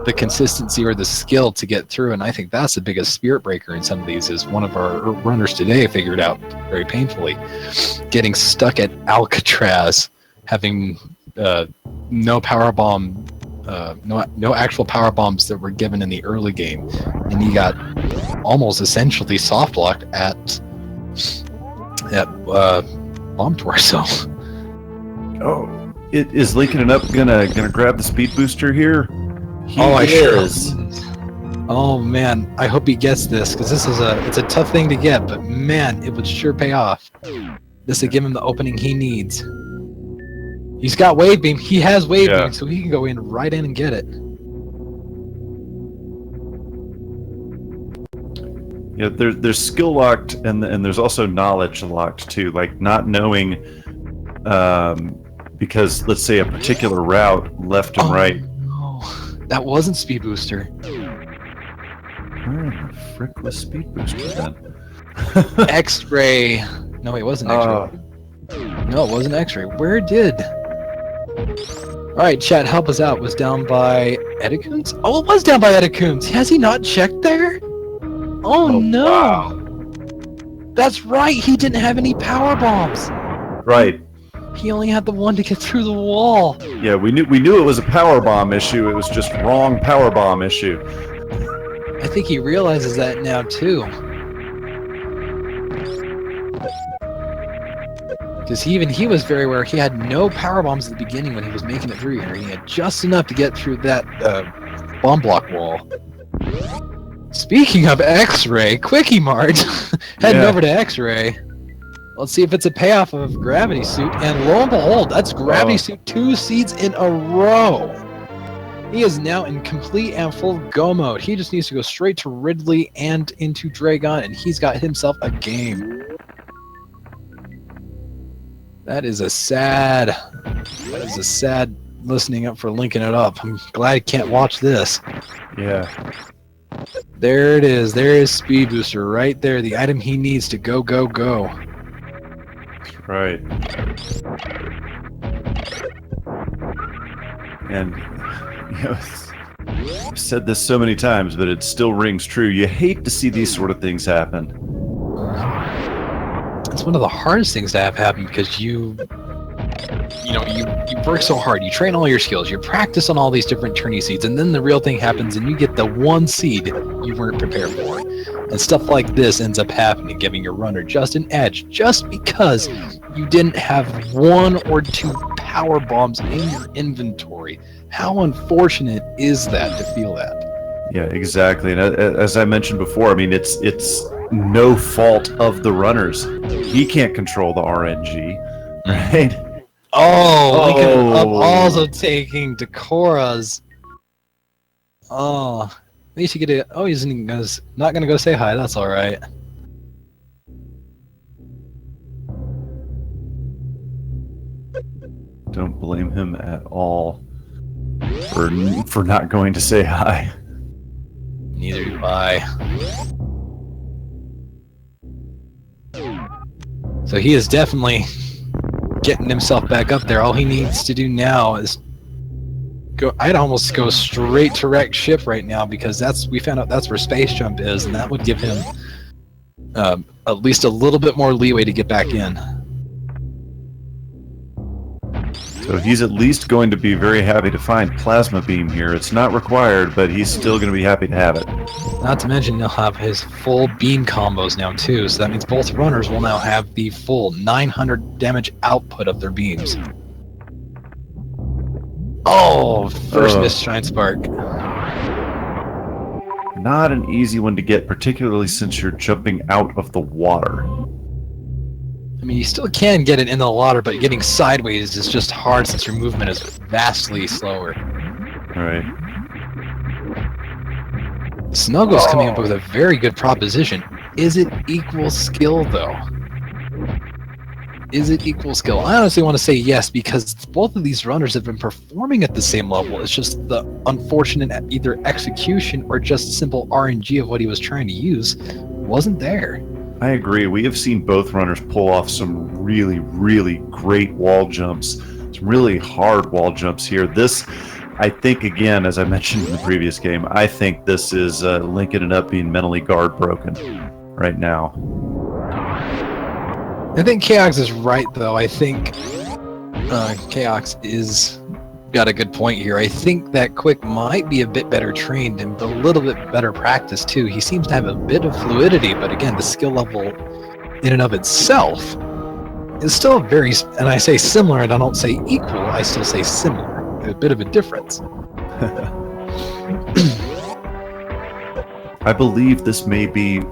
the consistency or the skill to get through, and I think that's the biggest spirit breaker in some of these, is one of our runners today figured out very painfully. Getting stuck at Alcatraz, having no power bomb, no actual power bombs that were given in the early game, and he got almost essentially soft blocked at Bomb Torso. Oh, is Linkinitup gonna grab the speed booster here? I is. Oh man, I hope he gets this because it's a tough thing to get, but man, it would sure pay off. This would give him the opening he needs. He's got wave beam. He has wave beam, so he can go right in and get it. Yeah, there's skill locked and there's also knowledge locked too. Like not knowing, because let's say a particular route left and right. No, that wasn't speed booster. Where the frick was speed booster then? X-ray. No, it wasn't X-ray. No, it wasn't X-ray. Where did? All right, chat, help us out. Was down by Edicoons? Oh, it was down by Edicoons. Has he not checked there? Oh no! Wow. That's right. He didn't have any power bombs. Right. He only had the one to get through the wall. Yeah, we knew it was a power bomb issue. It was just wrong power bomb issue. I think he realizes that now too. Because he was very aware he had no power bombs at the beginning when he was making it through here. He had just enough to get through that bomb block wall. Speaking of X-ray, QuikEMart heading over to X-ray. Let's see if it's a payoff of Gravity Suit, and lo and behold, that's Gravity Suit 2 seeds in a row. He is now in complete and full go mode. He just needs to go straight to Ridley and into Dragon, and he's got himself a game. That is a sad listening up for Linkinitup. I'm glad I can't watch this. Yeah. There it is. There is Speed Booster right there. The item he needs to go, go, go. Right. And, you know, I've said this so many times, but it still rings true. You hate to see these sort of things happen. It's one of the hardest things to have happen because you work so hard, you train all your skills, you practice on all these different tourney seeds, and then the real thing happens and you get the one seed you weren't prepared for. And stuff like this ends up happening, giving your runner just an edge, just because you didn't have 1 or 2 power bombs in your inventory. How unfortunate is that to feel that? Yeah, exactly. And as I mentioned before, I mean, it's no fault of the runners. He can't control the RNG, right? Linkinitup also taking Decora's. Oh, at least you get it. Oh, he's not gonna go say hi. That's all right. Don't blame him at all for not going to say hi. Neither do I. So he is definitely getting himself back up there. All he needs to do now is go. I'd almost go straight to wreck ship right now, because we found out that's where space jump is, and that would give him at least a little bit more leeway to get back in. So he's at least going to be very happy to find plasma beam here. It's not required, but he's still going to be happy to have it. Not to mention he'll have his full beam combos now too, so that means both runners will now have the full 900 damage output of their beams. Oh, first missed Shine Spark. Not an easy one to get, particularly since you're jumping out of the water. I mean, you still can get it in the water, but getting sideways is just hard since your movement is vastly slower. Alright. Snuggle's coming up with a very good proposition. Is it equal skill, though? Is it equal skill? I honestly want to say yes, because both of these runners have been performing at the same level. It's just the unfortunate either execution or just simple RNG of what he was trying to use wasn't there. I agree. We have seen both runners pull off some really, really great wall jumps. Some really hard wall jumps here. This, I think, again, as I mentioned in the previous game, I think this is Linkinitup being mentally guard broken right now. I think Chaos is right, though. I think Chaos is got a good point here. I think that Quick might be a bit better trained and a little bit better practice too. He seems to have a bit of fluidity, but again, the skill level in and of itself is still very, and I say similar, and I don't say equal, I still say similar. A bit of a difference. I believe this may be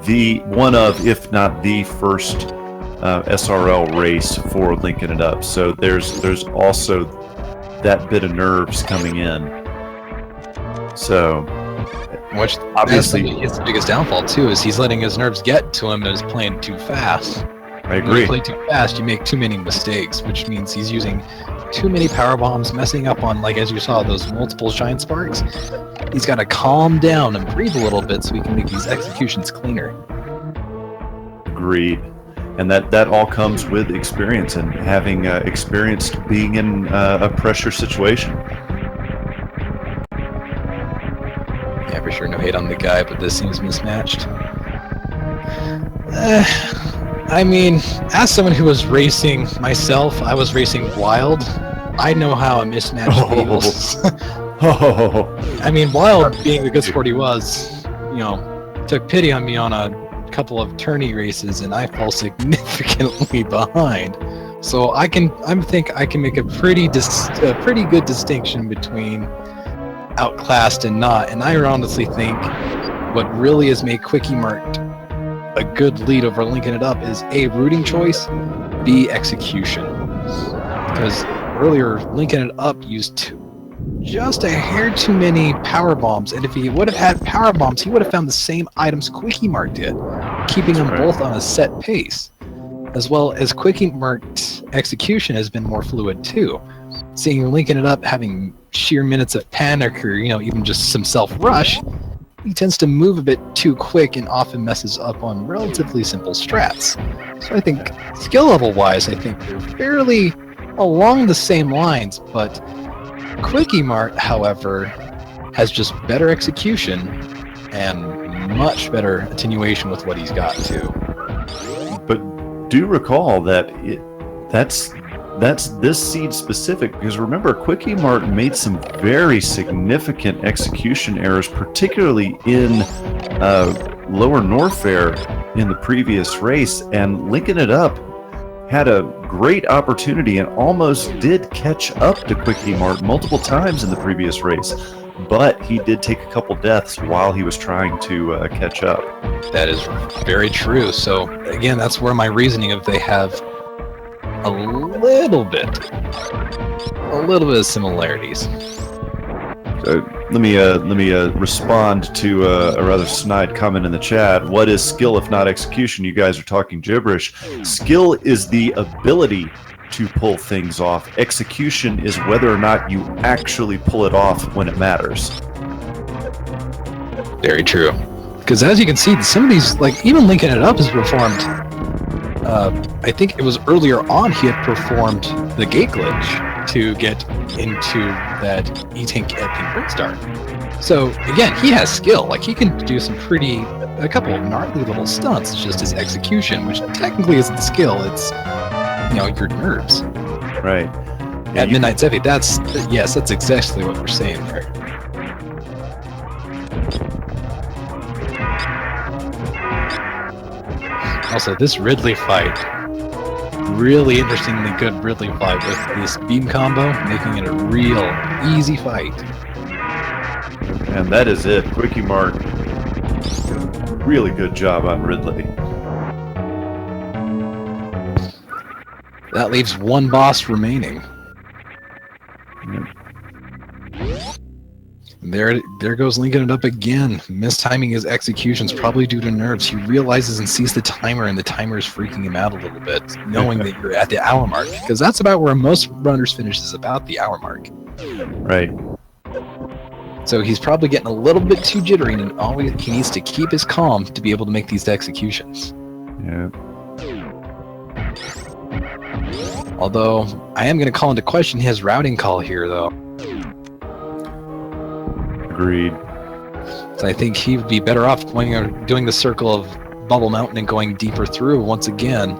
the one of, if not the first SRL race for Linkinitup. So there's also that bit of nerves coming in. So, which obviously is the biggest downfall too, is he's letting his nerves get to him and is playing too fast. I agree. When you play too fast, you make too many mistakes, which means he's using too many power bombs, messing up on, like as you saw, those multiple Shine Sparks. He's got to calm down and breathe a little bit so he can make these executions cleaner. Agreed. And that all comes with experience and having experienced being in a pressure situation. Yeah, for sure, no hate on the guy, but this seems mismatched. I mean, as someone who was racing myself, I was racing Wild. I know how a mismatch feels. I mean, Wild, being the good sport he was, took pity on me on a couple of tourney races, and I fall significantly behind. So I think I can make a pretty good distinction between outclassed and not. And I honestly think what really has made QuikEMart a good lead over Linkinitup is A, routing choice, B, execution. Because earlier Linkinitup used just a hair too many power bombs, and if he would have had power bombs, he would have found the same items QuikEMart did, keeping them both on a set pace. As well as QuikEMart's execution has been more fluid too. Seeing Linkinitup having sheer minutes of panic, or even just some self-rush, he tends to move a bit too quick and often messes up on relatively simple strats. So I think skill level wise, I think they're fairly along the same lines, but QuikEMart, however, has just better execution and much better attenuation with what he's got too. But do recall that that's this seed specific, because remember, QuikEMart made some very significant execution errors, particularly in Lower Norfair in the previous race, and Linkinitup had a great opportunity and almost did catch up to QuikEMart multiple times in the previous race. but he did take a couple deaths while he was trying to catch up. That is very true. So again, that's where my reasoning of they have a little bit of similarities. Let me respond to a rather snide comment in the chat. What is skill if not execution? You guys are talking gibberish. Skill is the ability to pull things off. Execution is whether or not you actually pull it off when it matters. Very true. Because as you can see, some of these, like even Linkinitup is performed. I think it was earlier on he had performed the gate glitch to get into that E-Tank at Pink Ring Star. So again, he has skill. Like he can do a couple of gnarly little stunts. It's just his execution, which technically isn't skill. It's your nerves. Right. At Midnight Zephy, that's exactly what we're saying there. Also, this Ridley fight, really interestingly good Ridley fight with this beam combo, making it a real easy fight. And that is it. QuikEMart, really good job on Ridley. That leaves one boss remaining. There goes Linkinitup again. Mistiming his executions, probably due to nerves. He realizes and sees the timer, and the timer is freaking him out a little bit, knowing that you're at the hour mark. Because that's about where most runners finish, is about the hour mark. Right. So he's probably getting a little bit too jittery, and he needs to keep his calm to be able to make these executions. Yeah. Although, I am going to call into question his routing call here, though. Agreed. So I think he would be better off doing the circle of Bubble Mountain and going deeper through once again.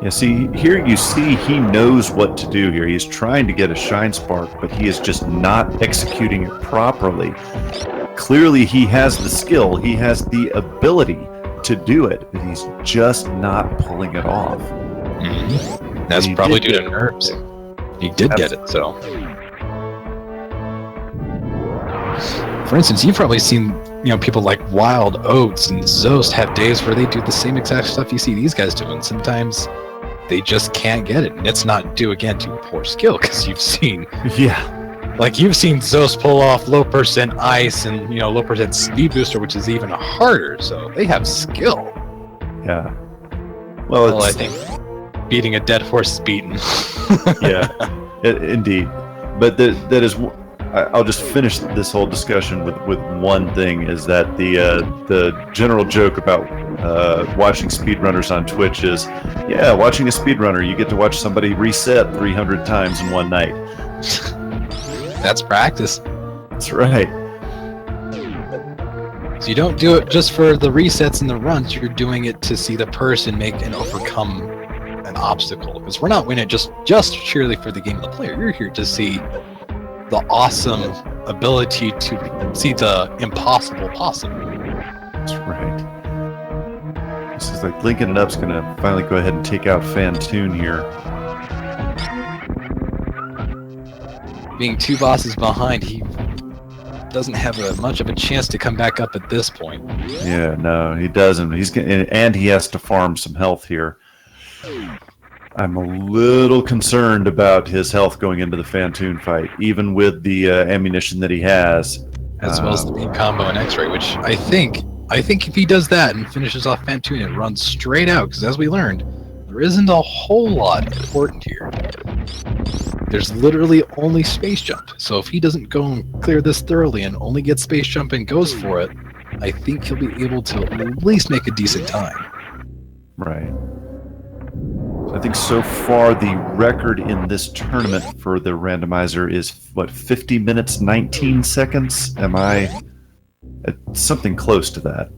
Yeah, see, here you see he knows what to do here. He's trying to get a Shine Spark, but he is just not executing it properly. Clearly, he has the skill, he has the ability to do it, but he's just not pulling it off. Mm-hmm. That's probably due to nerves. He did get it, so. For instance, you've probably seen, people like Wild Oats and Zost have days where they do the same exact stuff you see these guys doing. Sometimes they just can't get it, and it's not due again to poor skill, because you've seen, you've seen Zost pull off low percent ice and low percent speed booster, which is even harder. So they have skill. Yeah. Well, I think beating a dead horse is beaten. Yeah, indeed. But that is. I'll just finish this whole discussion with one thing, is that the general joke about watching speedrunners on Twitch is, yeah, watching a speedrunner, you get to watch somebody reset 300 times in one night. That's practice. That's right. So you don't do it just for the resets and the runs, you're doing it to see the person make and overcome an obstacle. Because we're not winning it just purely for the game of the player. You're here to see the awesome ability to see the impossible possible. That's right. This is like Linkinitup's going to finally go ahead and take out Fantoon here. Being two bosses behind, he doesn't have much of a chance to come back up at this point. Yeah, no, he doesn't. And he has to farm some health here. I'm a little concerned about his health going into the Fantoon fight, even with the ammunition that he has. As well as the beam combo and X-ray, which I think if he does that and finishes off Fantoon and runs straight out, because as we learned, there isn't a whole lot important here. There's literally only space jump. So if he doesn't go and clear this thoroughly and only gets space jump and goes for it, I think he'll be able to at least make a decent time. Right. I think so far the record in this tournament for the randomizer is, 50 minutes, 19 seconds? Am I something close to that?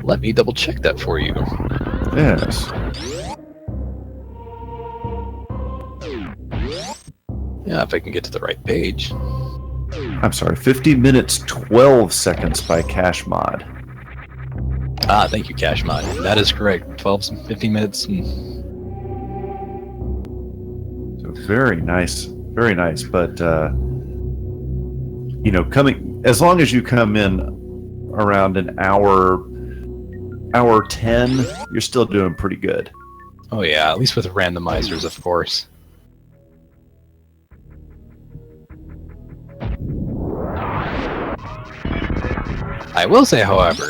Let me double check that for you. Yes. Yeah, if I can get to the right page. I'm sorry, 50 minutes, 12 seconds by Cash Mod. Ah, thank you, Cash Mod. That is correct. 15 minutes. So very nice, but coming as long as you come in around an hour 10, you're still doing pretty good. Oh yeah, at least with randomizers, of course. I will say, however,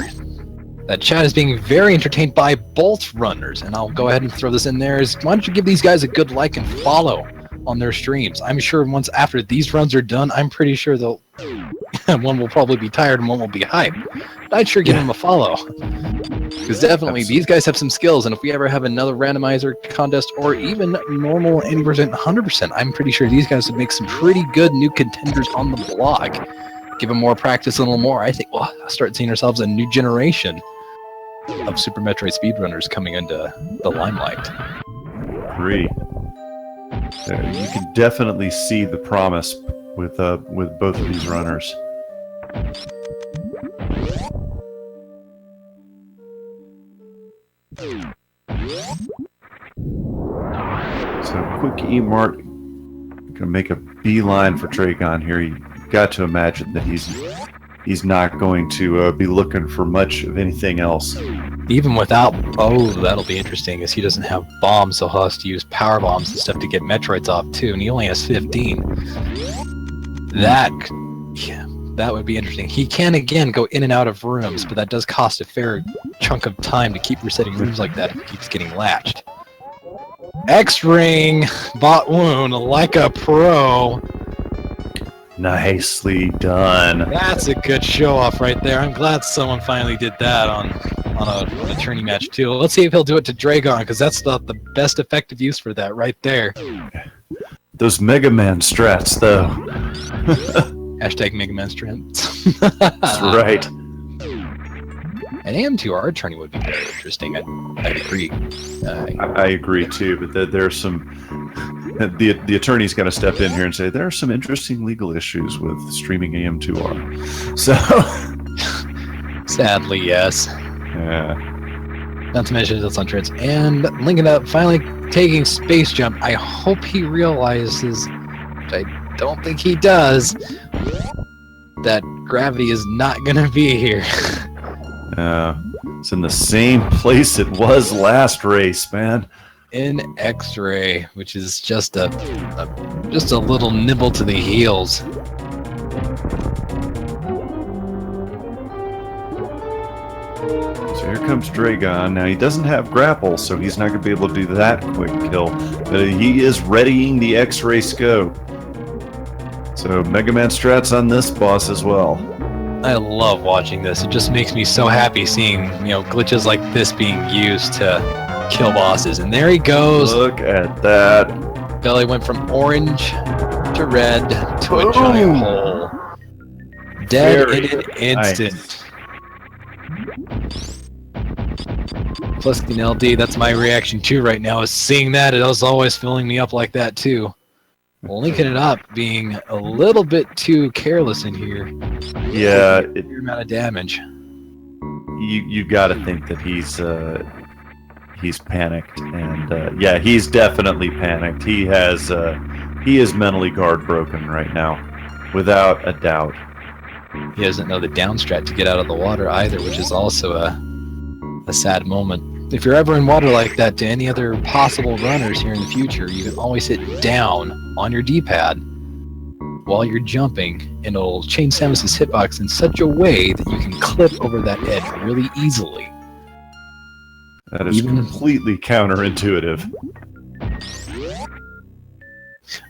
that chat is being very entertained by both runners, and I'll go ahead and throw this in there. Why don't you give these guys a good like and follow on their streams? I'm sure once after these runs are done, I'm pretty sure they'll one will probably be tired and one will be hyped. But I'd sure give them a follow. Because definitely, these guys have some skills, and if we ever have another randomizer contest or even normal 80%, 100%, I'm pretty sure these guys would make some pretty good new contenders on the block. Give them more practice, a little more. I think we'll start seeing ourselves a new generation of Super Metroid speedrunners coming into the limelight. Agree. You can definitely see the promise with both of these runners. So QuikEMart gonna make a beeline for Dragon here. You got to imagine that he's not going to be looking for much of anything else. Even without, oh, that'll be interesting, as he doesn't have bombs, so he'll have to use power bombs and stuff to get Metroids off too, and he only has 15. That would be interesting. He can again go in and out of rooms, but that does cost a fair chunk of time to keep resetting rooms like that if he keeps getting latched. X-Ring, bot wound like a pro. Nicely done. That's a good show-off right there. I'm glad someone finally did that on a tourney match too. Let's see if he'll do it to Dragon, because that's not the best effective use for that right there. Those Mega Man strats, though. Hashtag Mega Man strats. That's right. An AM2R tourney would be very interesting. I'd agree. I agree too, but there's some. The attorney's got to step in here and say there are some interesting legal issues with streaming AM2R. So, sadly, yes. Yeah. Not to mention it's on Trends. And Linkinitup finally taking Space Jump. I hope he realizes, which I don't think he does, that gravity is not going to be here. It's in the same place it was last race, man. In X-Ray, which is just a little nibble to the heels. So here comes Dragon. Now he doesn't have grapple, so he's not going to be able to do that quick kill. But he is readying the X-Ray scope. So Mega Man strats on this boss as well. I love watching this. It just makes me so happy seeing, glitches like this being used to kill bosses. And there he goes. Look at that. Belly went from orange to red to a giant hole. Dead in an instant. Nice. Plus the LD, that's my reaction too right now, is seeing that. It was always filling me up like that too. Well, Linkinitup being a little bit too careless in here. Yeah. A fair amount of damage. You got to think that he's panicked, and yeah, he's definitely panicked. He is mentally guard broken right now, without a doubt. He doesn't know the down strat to get out of the water either, which is also a sad moment. If you're ever in water like that, to any other possible runners here in the future, you can always hit down on your D-pad while you're jumping, and it'll change Samus's hitbox in such a way that you can clip over that edge really easily. That is completely counterintuitive.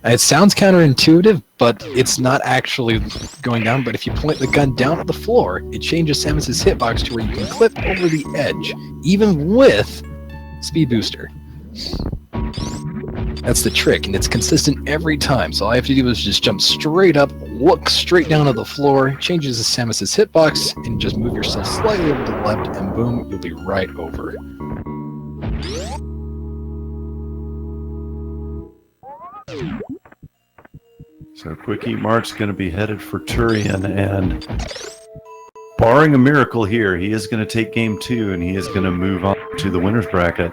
It sounds counterintuitive, but it's not actually going down. But if you point the gun down at the floor, it changes Samus's hitbox to where you can clip over the edge, even with Speed Booster. That's the trick, and it's consistent every time. So all I have to do is just jump straight up, look straight down at the floor, changes Samus's hitbox, and just move yourself slightly over to the left, and boom, you'll be right over. So QuikEMart's going to be headed for Turian, and barring a miracle here, he is going to take game 2, and he is going to move on to the winner's bracket.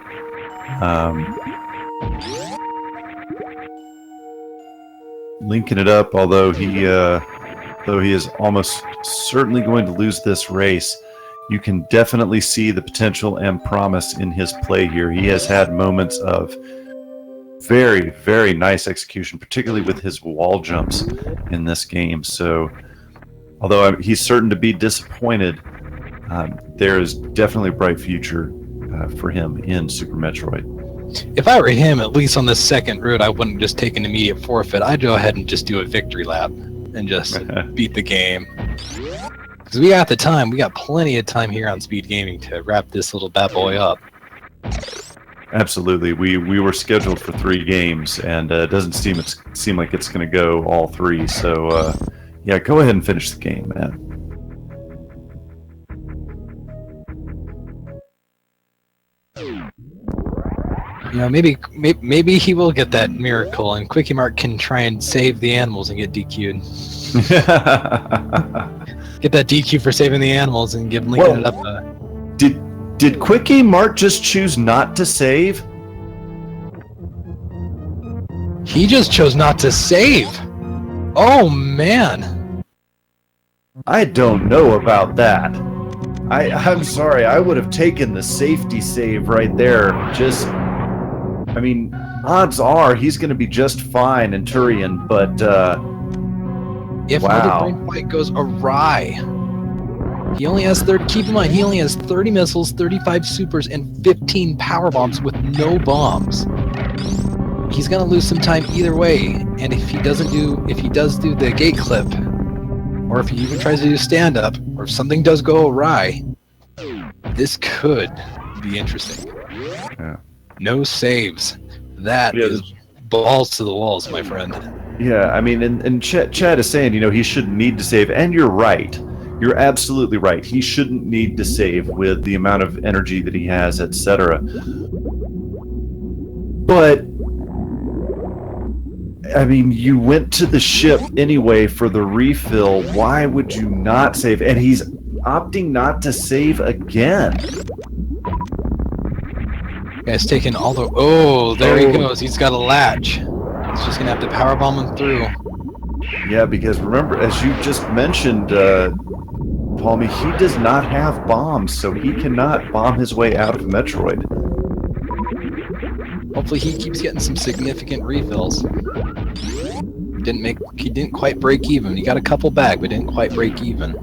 Linkinitup, although though he is almost certainly going to lose this race, you can definitely see the potential and promise in his play here. He has had moments of very, very nice execution, particularly with his wall jumps in this game. So, although he's certain to be disappointed, there is definitely a bright future for him in Super Metroid. If I were him, at least on the second route, I wouldn't just take an immediate forfeit. I'd go ahead and just do a victory lap and just beat the game. Because we got the time. We got plenty of time here on Speed Gaming to wrap this little bad boy up. Absolutely. We were scheduled for 3 games, and it doesn't seem like it's going to go all 3. So, yeah, go ahead and finish the game, man. You know, maybe he will get that miracle, and QuikEMart can try and save the animals and get DQ'd. Get that DQ for saving the animals and give Linkinitup a... Did QuikEMart just choose not to save? He just chose not to save! Oh, man! I don't know about that. I'm sorry, I would have taken the safety save right there. Just... I mean, odds are he's going to be just fine in Turian, but, if wow. Mother Brain Fight goes awry, he only has keep in mind, he only has 30 missiles, 35 supers, and 15 power bombs with no bombs. He's going to lose some time either way, and if he does do the gate clip, or if he even tries to do stand-up, or if something does go awry, this could be interesting. Yeah. No saves. That is balls to the walls, my friend. Yeah, I mean, and Chad is saying, he shouldn't need to save, and you're right. You're absolutely right. He shouldn't need to save with the amount of energy that he has, etc. But, I mean, you went to the ship anyway for the refill. Why would you not save? And he's opting not to save again. Guy's taking all the... Oh, there he goes. He's got a latch. He's just going to have to powerbomb him through. Yeah, because remember, as you just mentioned, Palmy, he does not have bombs, so he cannot bomb his way out of Metroid. Hopefully he keeps getting some significant refills. He didn't quite break even. He got a couple back, but didn't quite break even.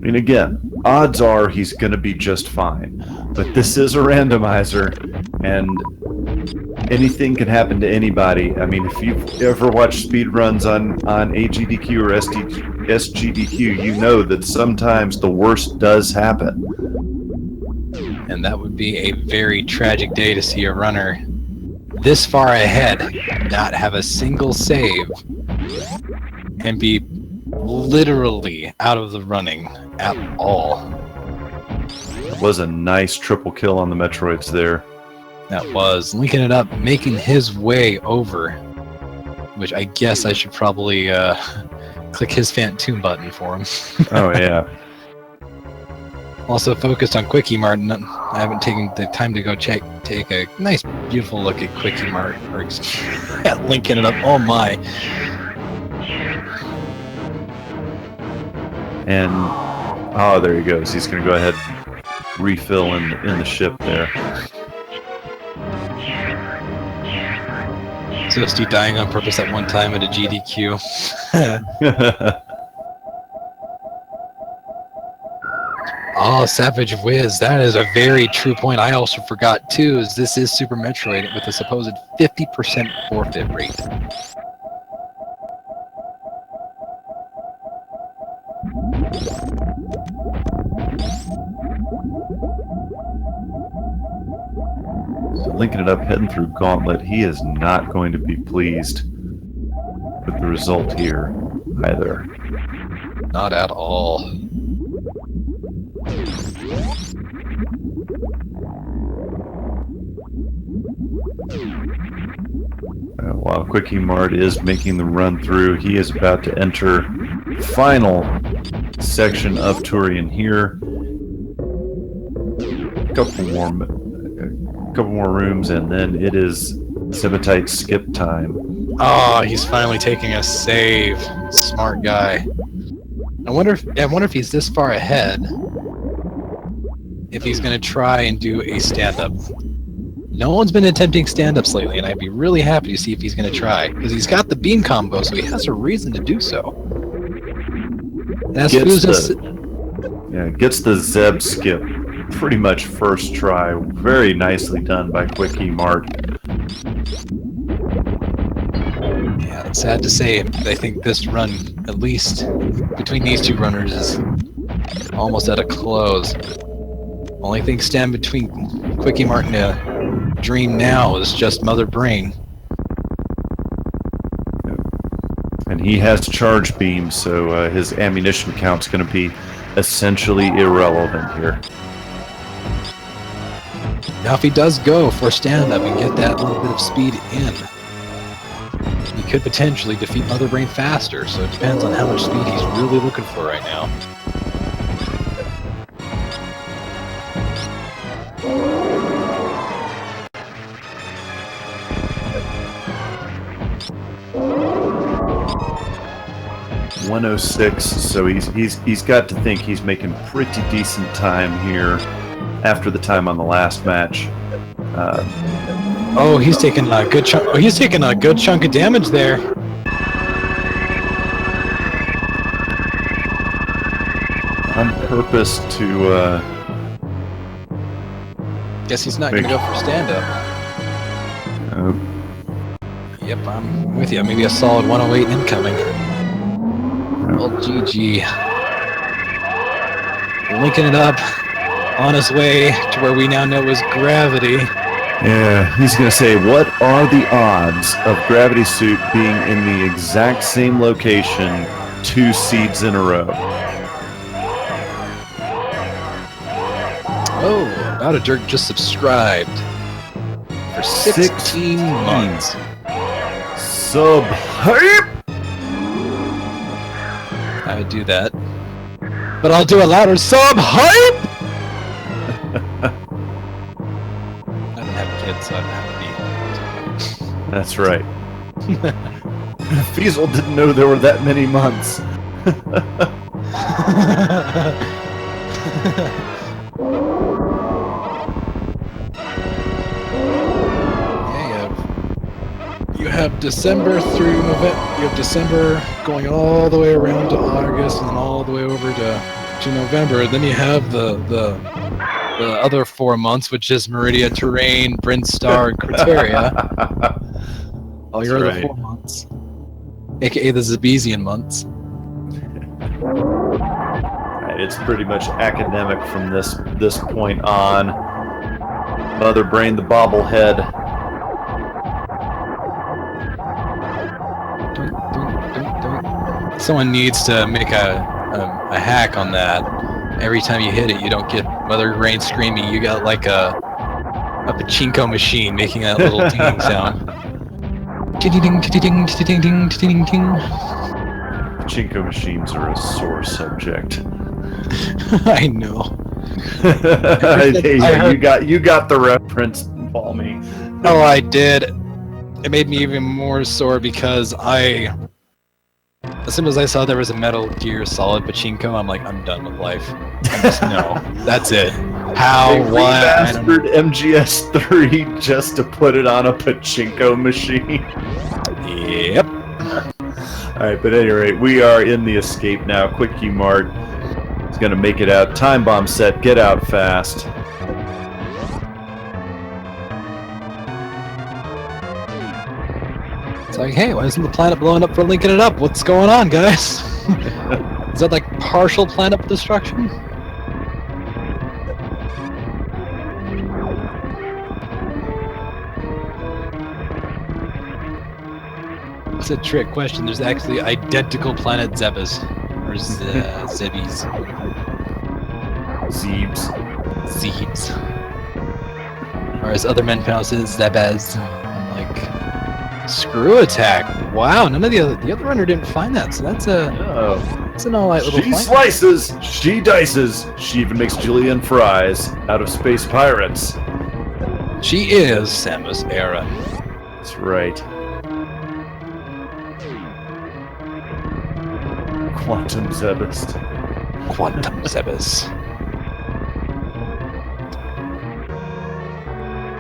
And again, odds are he's going to be just fine. But this is a randomizer, and anything can happen to anybody. I mean, if you've ever watched speedruns on AGDQ or SGDQ, you know that sometimes the worst does happen. And that would be a very tragic day to see a runner this far ahead not have a single save and be literally out of the running at all. It was a nice triple kill on the Metroids there. That was. Linkinitup making his way over, which I guess I should probably click his Phantom button for him. Oh, yeah. Also focused on QuikEMart, and I haven't taken the time to go take a nice, beautiful look at QuikEMart, or at Linkinitup. Oh my! And oh, there he goes. He's going to go ahead and refill in the ship there. Just he dying on purpose at one time at a GDQ. Oh, Savage Wiz, that is a very true point. I also forgot, too, is this is Super Metroid with a supposed 50% forfeit rate. Linkinitup heading through Gauntlet. He is not going to be pleased with the result here either. Not at all. While QuikEMart is making the run through, he is about to enter the final section of Turian here. A couple more rooms, and then it is Zebetite skip time. Oh, he's finally taking a save. Smart guy. I wonder if he's this far ahead. If he's gonna try and do a stand-up. No one's been attempting stand-ups lately, and I'd be really happy to see if he's gonna try. Because he's got the beam combo, so he has a reason to do so. Gets the Zeb skip pretty much first try. Very nicely done by QuikEMart. Yeah, it's sad to say. I think this run, at least between these two runners, is almost at a close. Only thing standing between QuikEMart and a Dream now is just Mother Brain. And he has charge beam, so his ammunition count's going to be essentially irrelevant here. Now if he does go for stand-up and get that little bit of speed in, he could potentially defeat Mother Brain faster, so it depends on how much speed he's really looking for right now. .106, so he's got to think he's making pretty decent time here after the time on the last match. Oh, he's taking a good chunk. Oh, he's taking a good chunk of damage there. On purpose to. Guess he's not going to go for stand-up. Yep, I'm with you. Maybe a solid 108 incoming. Well, GG. Linking it up on his way to where we now know is gravity. Yeah, he's going to say, what are the odds of Gravity Suit being in the exact same location 2 seeds in a row? Oh, About a Jerk just subscribed for 16 months. Sub-hype! I would do that. But I'll do a louder sub-hype! I don't have kids, so I don't have to be. That's right. Fiesel didn't know there were that many months. You have December through November. You have December going all the way around to August and all the way over to November. Then you have the other 4 months, which is Meridia, Terrain, Brinstar, and Criteria. All your other 4 months, aka the Zabesian months. Right, it's pretty much academic from this point on. Mother Brain, the bobblehead. Someone needs to make a hack on that. Every time you hit it, you don't get Mother Brain screaming. You got like a pachinko machine making that little ding sound. Pachinko machines are a sore subject. I know. You got the reference, Palmy. Oh, I did. It made me even more sore because as soon as I saw there was a Metal Gear Solid pachinko, I'm like, I'm done with life. No, that's it. How? Why? Remastered MGS3 just to put it on a pachinko machine. Yep. Alright, but at any rate, we are in the escape now. QuikEMart is going to make it out. Time bomb set. Get out fast. It's like, hey, why isn't the planet blowing up for linking it up? What's going on, guys? Is that like partial planet destruction? It's a trick question. There's actually identical planet Zebas. Or Zebbies. Zebes. Or as other men pronounce it, Zebas. I'm like, screw attack. Wow, none of the other runner didn't find that, so that's an alright little fight. She slices, she dices, she even makes julienne fries out of space pirates. She is Samus Aran. That's right. Quantum Zebest. Quantum Zebus.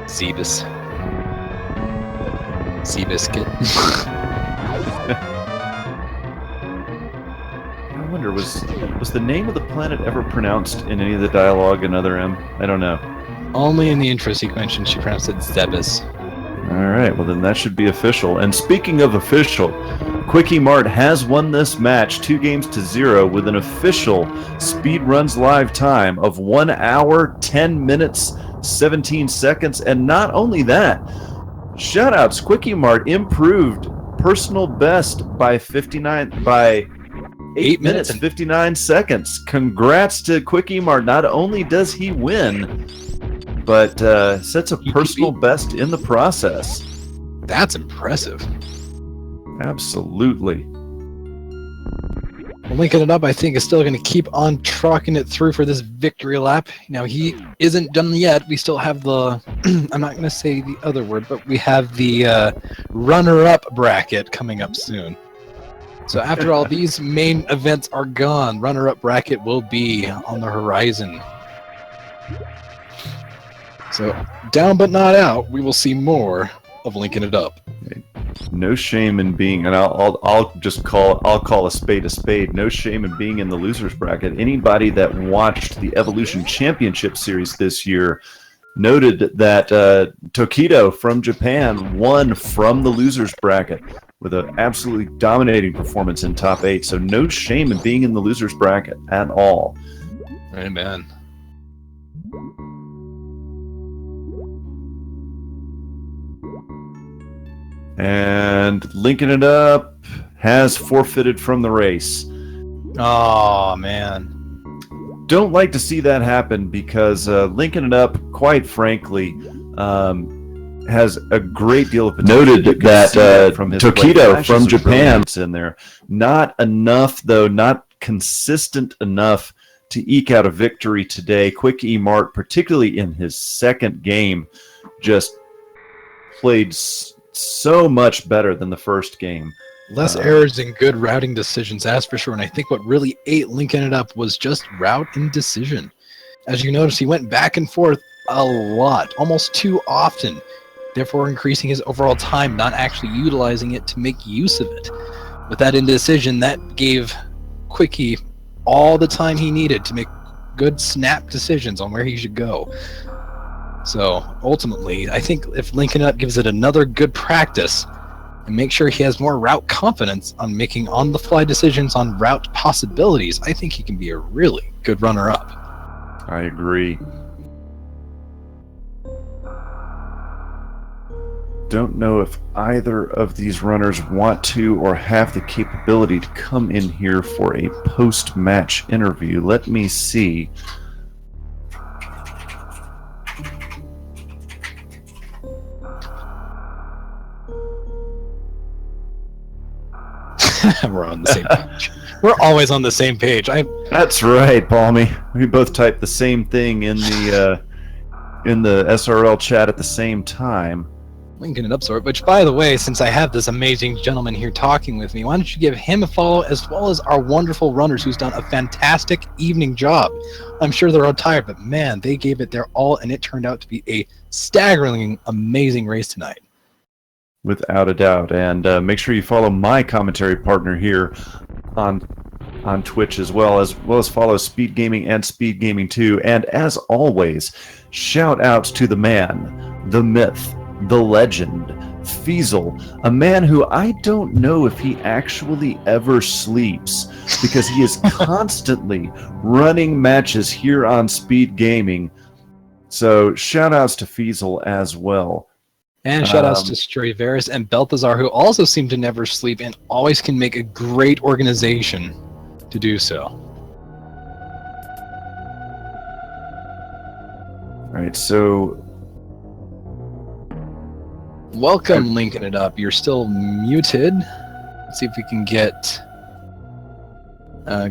Zebus. Seabiscuit. I wonder, was the name of the planet ever pronounced in any of the dialogue in Other M? I don't know. Only in the intro sequence she pronounced it Zebus. All right, well then that should be official. And speaking of official, QuikEMart has won this match 2-0 with an official Speedruns live time of 1 hour, 10 minutes, 17 seconds. And not only that, shoutouts, QuikEMart improved personal best by 8 minutes and 59 seconds. Congrats to QuikEMart. Not only does he win, but sets a personal best in the process. That's impressive. Absolutely. Well, Linking It Up, I think, is still going to keep on trucking it through for this victory lap. Now, he isn't done yet. We still have the, I'm not going to say the other word, but we have the runner-up bracket coming up soon. So after all these main events are gone, runner-up bracket will be on the horizon. So, down but not out, we will see more of Linking It Up. No shame in being, and I'll call a spade. No shame in being in the losers bracket. Anybody that watched the Evolution Championship Series this year noted that Tokido from Japan won from the losers bracket with an absolutely dominating performance in top 8. So no shame in being in the losers bracket at all. Amen. And Linking It Up has forfeited from the race. Oh, man. Don't like to see that happen because Linking It Up, quite frankly, has a great deal of potential. Noted that from Tokido from Japan in there. Not enough, though, not consistent enough to eke out a victory today. QuikEMart, particularly in his second game, just played so much better than the first game. Less errors and good routing decisions, that's for sure. And I think what really ate Linking It Up was just route and decision. As you notice, he went back and forth a lot, almost too often, therefore increasing his overall time, not actually utilizing it to make use of it. With that indecision, that gave Quickie all the time he needed to make good snap decisions on where he should go. So ultimately, I think if Linking It Up gives it another good practice and make sure he has more route confidence on making on-the-fly decisions on route possibilities, I think he can be a really good runner-up. I agree. Don't know if either of these runners want to or have the capability to come in here for a post-match interview. Let me see. We're on the same page. We're always on the same page. That's right, Palmy. We both typed the same thing in the SRL chat at the same time. Linking It Up sort. Which, by the way, since I have this amazing gentleman here talking with me, why don't you give him a follow, as well as our wonderful runners who's done a fantastic evening job. I'm sure they're all tired, but man, they gave it their all, and it turned out to be a staggeringly amazing race tonight. Without a doubt. And make sure you follow my commentary partner here on Twitch as well as follow Speed Gaming and Speed Gaming 2. And as always, shout outs to the man, the myth, the legend, Feasel, a man who I don't know if he actually ever sleeps because he is constantly running matches here on Speed Gaming. So shout outs to Feasel as well. And shout-outs to Strayveris and Balthazar, who also seem to never sleep and always can make a great organization to do so. All right, so... Welcome, Linking It Up. You're still muted. Let's see if we can get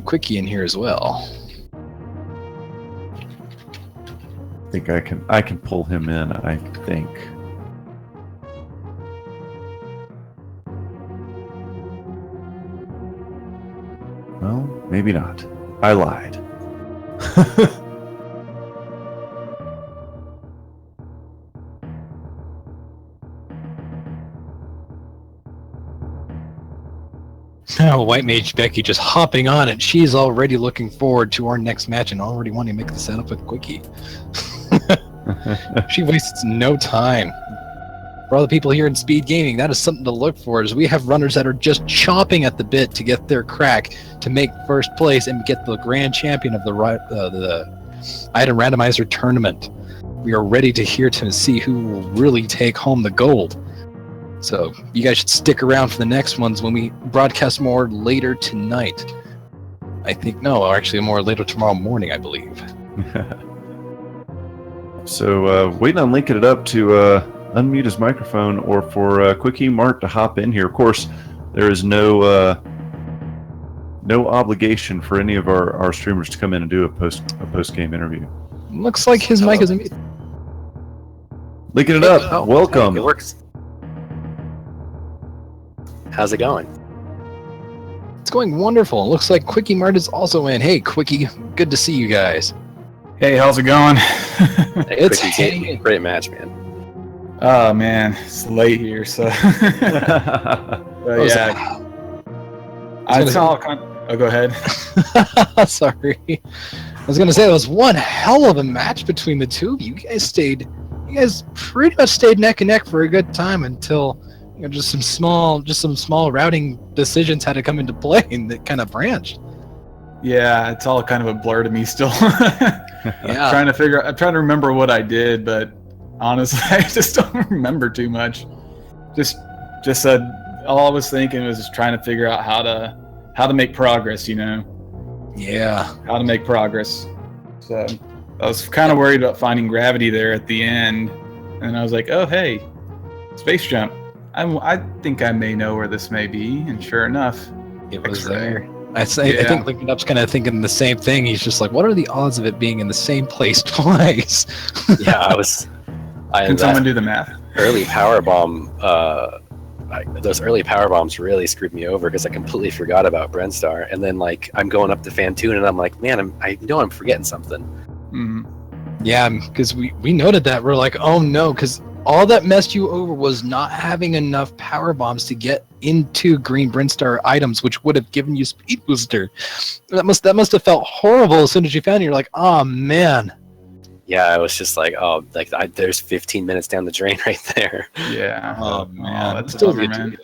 Quickie in here as well. I think I can pull him in, I think. Well, maybe not. I lied. Now, White Mage Becky just hopping on it. She's already looking forward to our next match and already wanting to make the setup with Quickie. She wastes no time. For all the people here in Speed Gaming, that is something to look for, is we have runners that are just chomping at the bit to get their crack to make first place and get the grand champion of the item randomizer tournament. We are ready to see who will really take home the gold. So you guys should stick around for the next ones when we broadcast more later tonight. I think, no, actually more later tomorrow morning, I believe. So waiting on Linkinitup to unmute his microphone or for QuikEMart to hop in here. Of course, there is no obligation for any of our streamers to come in and do a post-game interview. Looks like his mic is muted. Linkinitup, welcome. It works. How's it going? It's going wonderful. It looks like QuikEMart is also in. Hey, Quickie, good to see you guys. Hey, how's it going? It's great match, man. Oh man, it's late here, so yeah. Oh, go ahead. Sorry. I was gonna say there was one hell of a match between the two of you. You guys pretty much stayed neck and neck for a good time until just some small routing decisions had to come into play and that kind of branched. Yeah, it's all kind of a blur to me still. Yeah. I'm trying to remember what I did, but honestly, I just don't remember too much. Just all I was thinking was just trying to figure out how to make progress, Yeah. How to make progress. So I was kind of worried about finding gravity there at the end, and I was like, oh hey, space jump. I think I may know where this may be, and sure enough, it was there. I think Linkinitup's kind of thinking the same thing. He's just like, what are the odds of it being in the same place twice? Yeah, Can someone do the math? Early power bomb. Those early power bombs really screwed me over because I completely forgot about Brenstar, and then I'm going up to Fantoon, and I'm like, man, I know I'm forgetting something. Mm-hmm. Yeah, because we noted that. We're like, oh no, because all that messed you over was not having enough power bombs to get into green Brinstar items, which would have given you speed booster. That must have felt horrible as soon as you found it. You're like, oh man. Yeah, I was just like, oh, there's 15 minutes down the drain right there. Yeah. Oh man, that's still bummer, good man.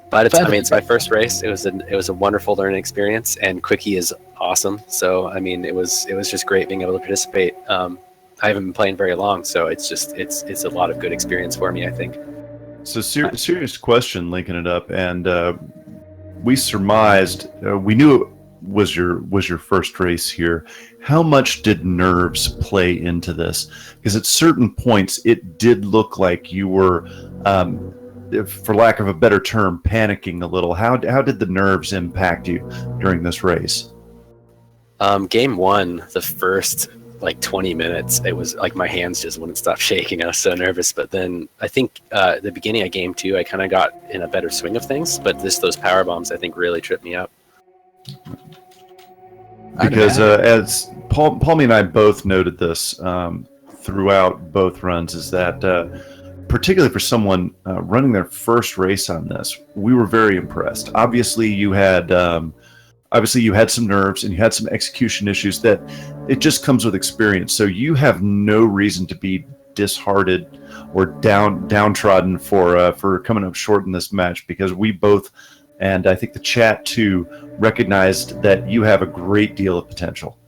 But it's my first race. It was a wonderful learning experience, and Quickie is awesome. So I mean, it was just great being able to participate. I haven't been playing very long, so it's a lot of good experience for me, I think. So serious question, Linkinitup, and we surmised, we knew it was your first race here. How much did nerves play into this? Because at certain points, it did look like you were, for lack of a better term, panicking a little. How did the nerves impact you during this race? Game one, the first 20 minutes, it was like my hands just wouldn't stop shaking. I was so nervous. But then I think the beginning of game two, I kind of got in a better swing of things. But those power bombs, I think, really tripped me up. Because as Palmy and I both noted this throughout both runs, is that particularly for someone running their first race on this, we were very impressed. Obviously, you had some nerves and you had some execution issues that it just comes with experience. So you have no reason to be disheartened or downtrodden for coming up short in this match, because we both, and I think the chat too, recognized that you have a great deal of potential.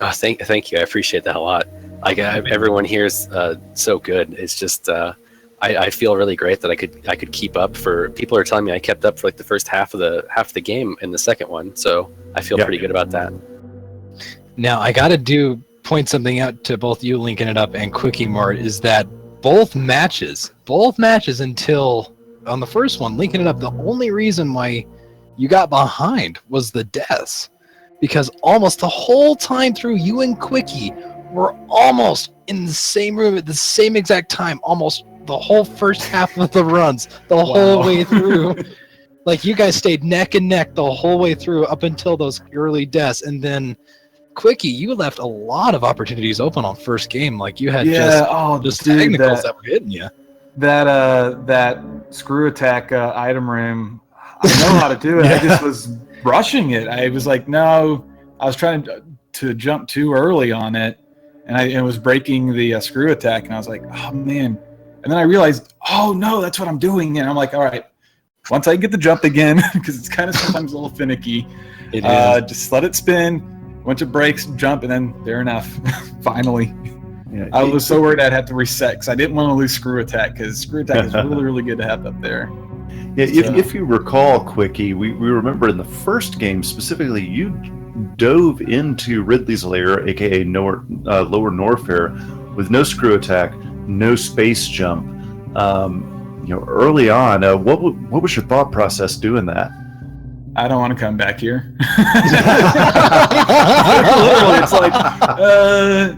Oh, thank you. I appreciate that a lot. Everyone here is so good. It's just I feel really great that I could keep up. For people are telling me I kept up for the first half of the game in the second one, so I feel pretty good about that. Now I gotta point something out to both you, Linkinitup, and QuikEMart, is that both matches until on the first one, Linkinitup, the only reason why you got behind was the deaths, because almost the whole time through, you and Quickie were almost in the same room at the same exact time, almost the whole first half of the runs, the whole way through. Like you guys stayed neck and neck the whole way through up until those early deaths, and then Quickie, you left a lot of opportunities open on first game. Like you had just technicals that were hitting you. That screw attack item room, I know how to do it. I just was rushing it. I was like, no, I was trying to jump too early on it, and it was breaking the screw attack, and I was like, oh man. And then I realized, oh no, that's what I'm doing, and I'm like, all right, once I get the jump again, because it's kind of sometimes a little finicky, just let it spin. Once it breaks, jump, and then fair enough. Finally. Yeah, I was so worried I'd have to reset because I didn't want to lose screw attack, because screw attack is really, really good to have up there. Yeah, if you recall, Quickie, we remember in the first game specifically, you dove into Ridley's Lair, aka Lower Norfair, with no screw attack, no space jump. Early on, what was your thought process doing that? I don't want to come back here. Literally, it's like, I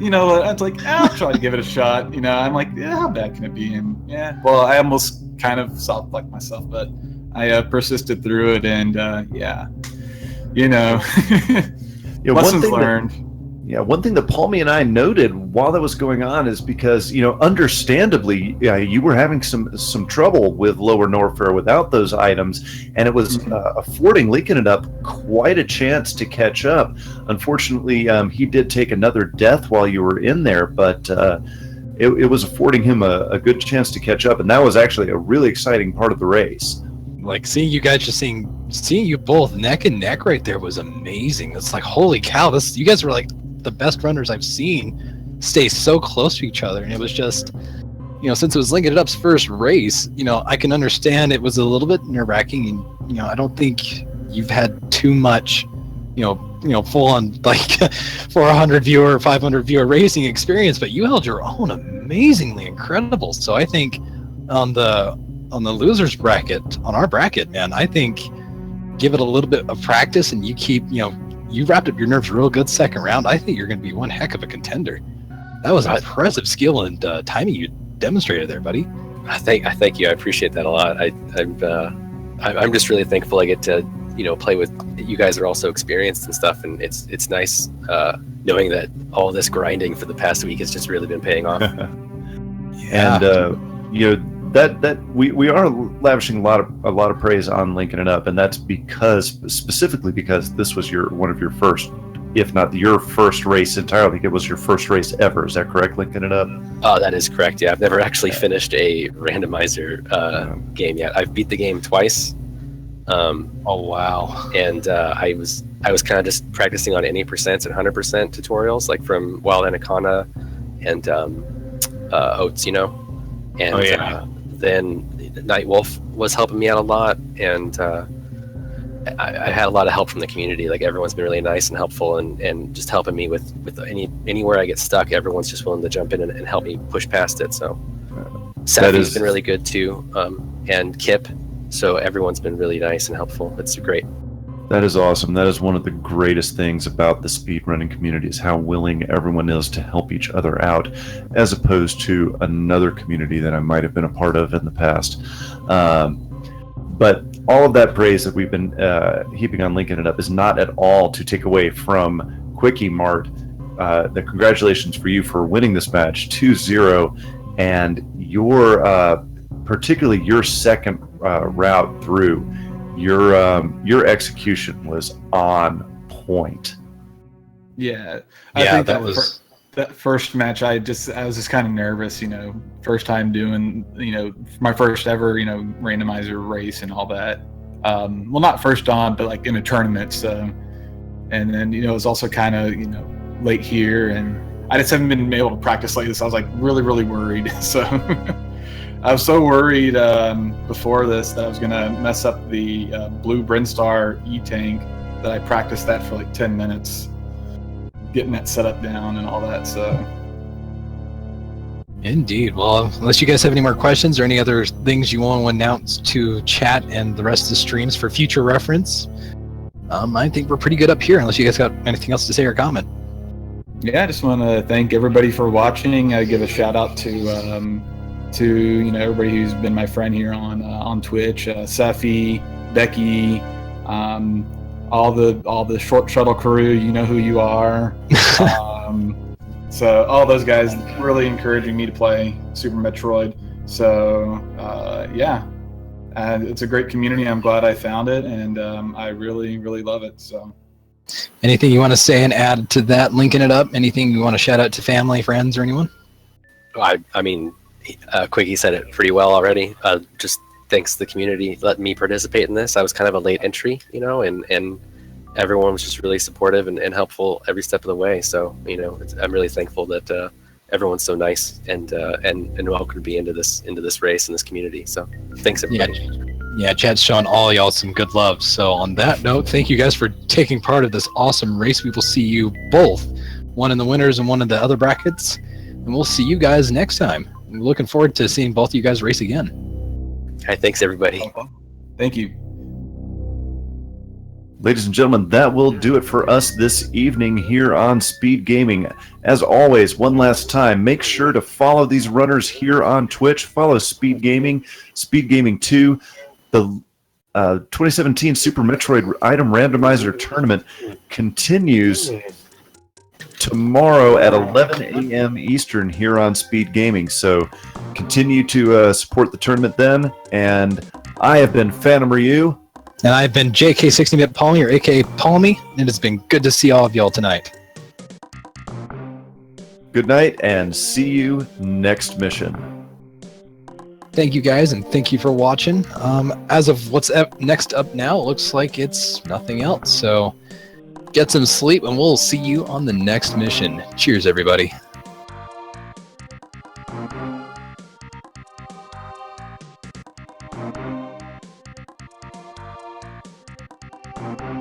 was like, I'll try to give it a shot. I'm like, yeah, how bad can it be? And well, I almost kind of self-like myself, but I persisted through it, and lessons learned. One thing that Palmy and I noted while that was going on is because, understandably, you were having some trouble with Lower Norfair without those items, and it was affording Linkinitup quite a chance to catch up. Unfortunately, he did take another death while you were in there, but it was affording him a good chance to catch up, and that was actually a really exciting part of the race. Like seeing you guys seeing you both neck and neck right there was amazing. It's like, holy cow, you guys were like the best runners I've seen stay so close to each other. And it was just, since it was Linkinitup's first race, I can understand it was a little bit nerve-wracking, and I don't think you've had too much full on like 400 viewer 500 viewer racing experience, but you held your own amazingly incredible. So I think on the losers bracket, on our bracket, man, I think give it a little bit of practice, and you keep you wrapped up your nerves real good second round. I think you're going to be one heck of a contender. That was impressive skill and timing you demonstrated there, buddy. I thank you. I appreciate that a lot. I'm just really thankful I get to play with you guys are also experienced and stuff, and it's nice knowing that all this grinding for the past week has just really been paying off. And that we are lavishing a lot of praise on Linkinitup, and that's specifically because this was one of your first, if not your first race entirely. It was your first race ever. Is that correct, Linkinitup? Oh, that is correct. Yeah, I've never actually finished a randomizer game yet. I've beat the game twice. Oh wow! And I was kind of just practicing on any percents and 100% tutorials, like from Wild Anaconda and Oats, and then Night Wolf was helping me out a lot, and I had a lot of help from the community. Like everyone's been really nice and helpful, and just helping me with anywhere I get stuck. Everyone's just willing to jump in and help me push past it. So Safi's been really good too, and Kip. So everyone's been really nice and helpful. It's great. That is awesome. That is one of the greatest things about the speedrunning community, is how willing everyone is to help each other out, as opposed to another community that I might have been a part of in the past. But all of that praise that we've been heaping on Linkinitup is not at all to take away from QuikEMart. The congratulations for you for winning this match 2-0, and your particularly your second route through. Your execution was on point. Yeah, I think that was that first match. I was just kind of nervous, first time doing, my first ever, randomizer race and all that. Well, not first on, but like in a tournament. So, and then it was also kind of late here, and I just haven't been able to practice like this. I was like really, really worried. So. I was so worried before this that I was going to mess up the blue Brinstar E-Tank that I practiced that for like 10 minutes, getting that set up down and all that. So, indeed. Well, unless you guys have any more questions or any other things you want to announce to chat and the rest of the streams for future reference, I think we're pretty good up here, unless you guys got anything else to say or comment. Yeah, I just want to thank everybody for watching. I give a shout out to everybody who's been my friend here on Twitch, Safi, Becky, all the short shuttle crew. You know who you are. So all those guys really encouraging me to play Super Metroid. So yeah, it's a great community. I'm glad I found it, and I really, really love it. So, anything you want to say and add to that, linking it up? Anything you want to shout out to family, friends, or anyone? I mean, Quickie said it pretty well already. Just thanks to the community letting me participate in this. I was kind of a late entry, and everyone was just really supportive and helpful every step of the way. So, I'm really thankful that everyone's so nice and welcome to be into this race and this community. So thanks, everybody. Yeah, chat's showing all y'all some good love. So on that note, thank you guys for taking part of this awesome race. We will see you both, one in the winners and one in the other brackets, and we'll see you guys next time. I'm looking forward to seeing both of you guys race again. All right, thanks, everybody. Thank you. Ladies and gentlemen, that will do it for us this evening here on Speed Gaming. As always, one last time, make sure to follow these runners here on Twitch. Follow Speed Gaming, Speed Gaming 2. The 2017 Super Metroid Item Randomizer Tournament continues tomorrow at 11 a.m. Eastern here on Speed Gaming. So continue to support the tournament then. And I have been Phantom Ryu. And I've been JK60-Bit Palmy, or aka Palmy, and it's been good to see all of y'all tonight. Good night, and see you next mission. Thank you guys, and thank you for watching. As of what's next up now, it looks like it's nothing else. So get some sleep, and we'll see you on the next mission. Cheers, everybody.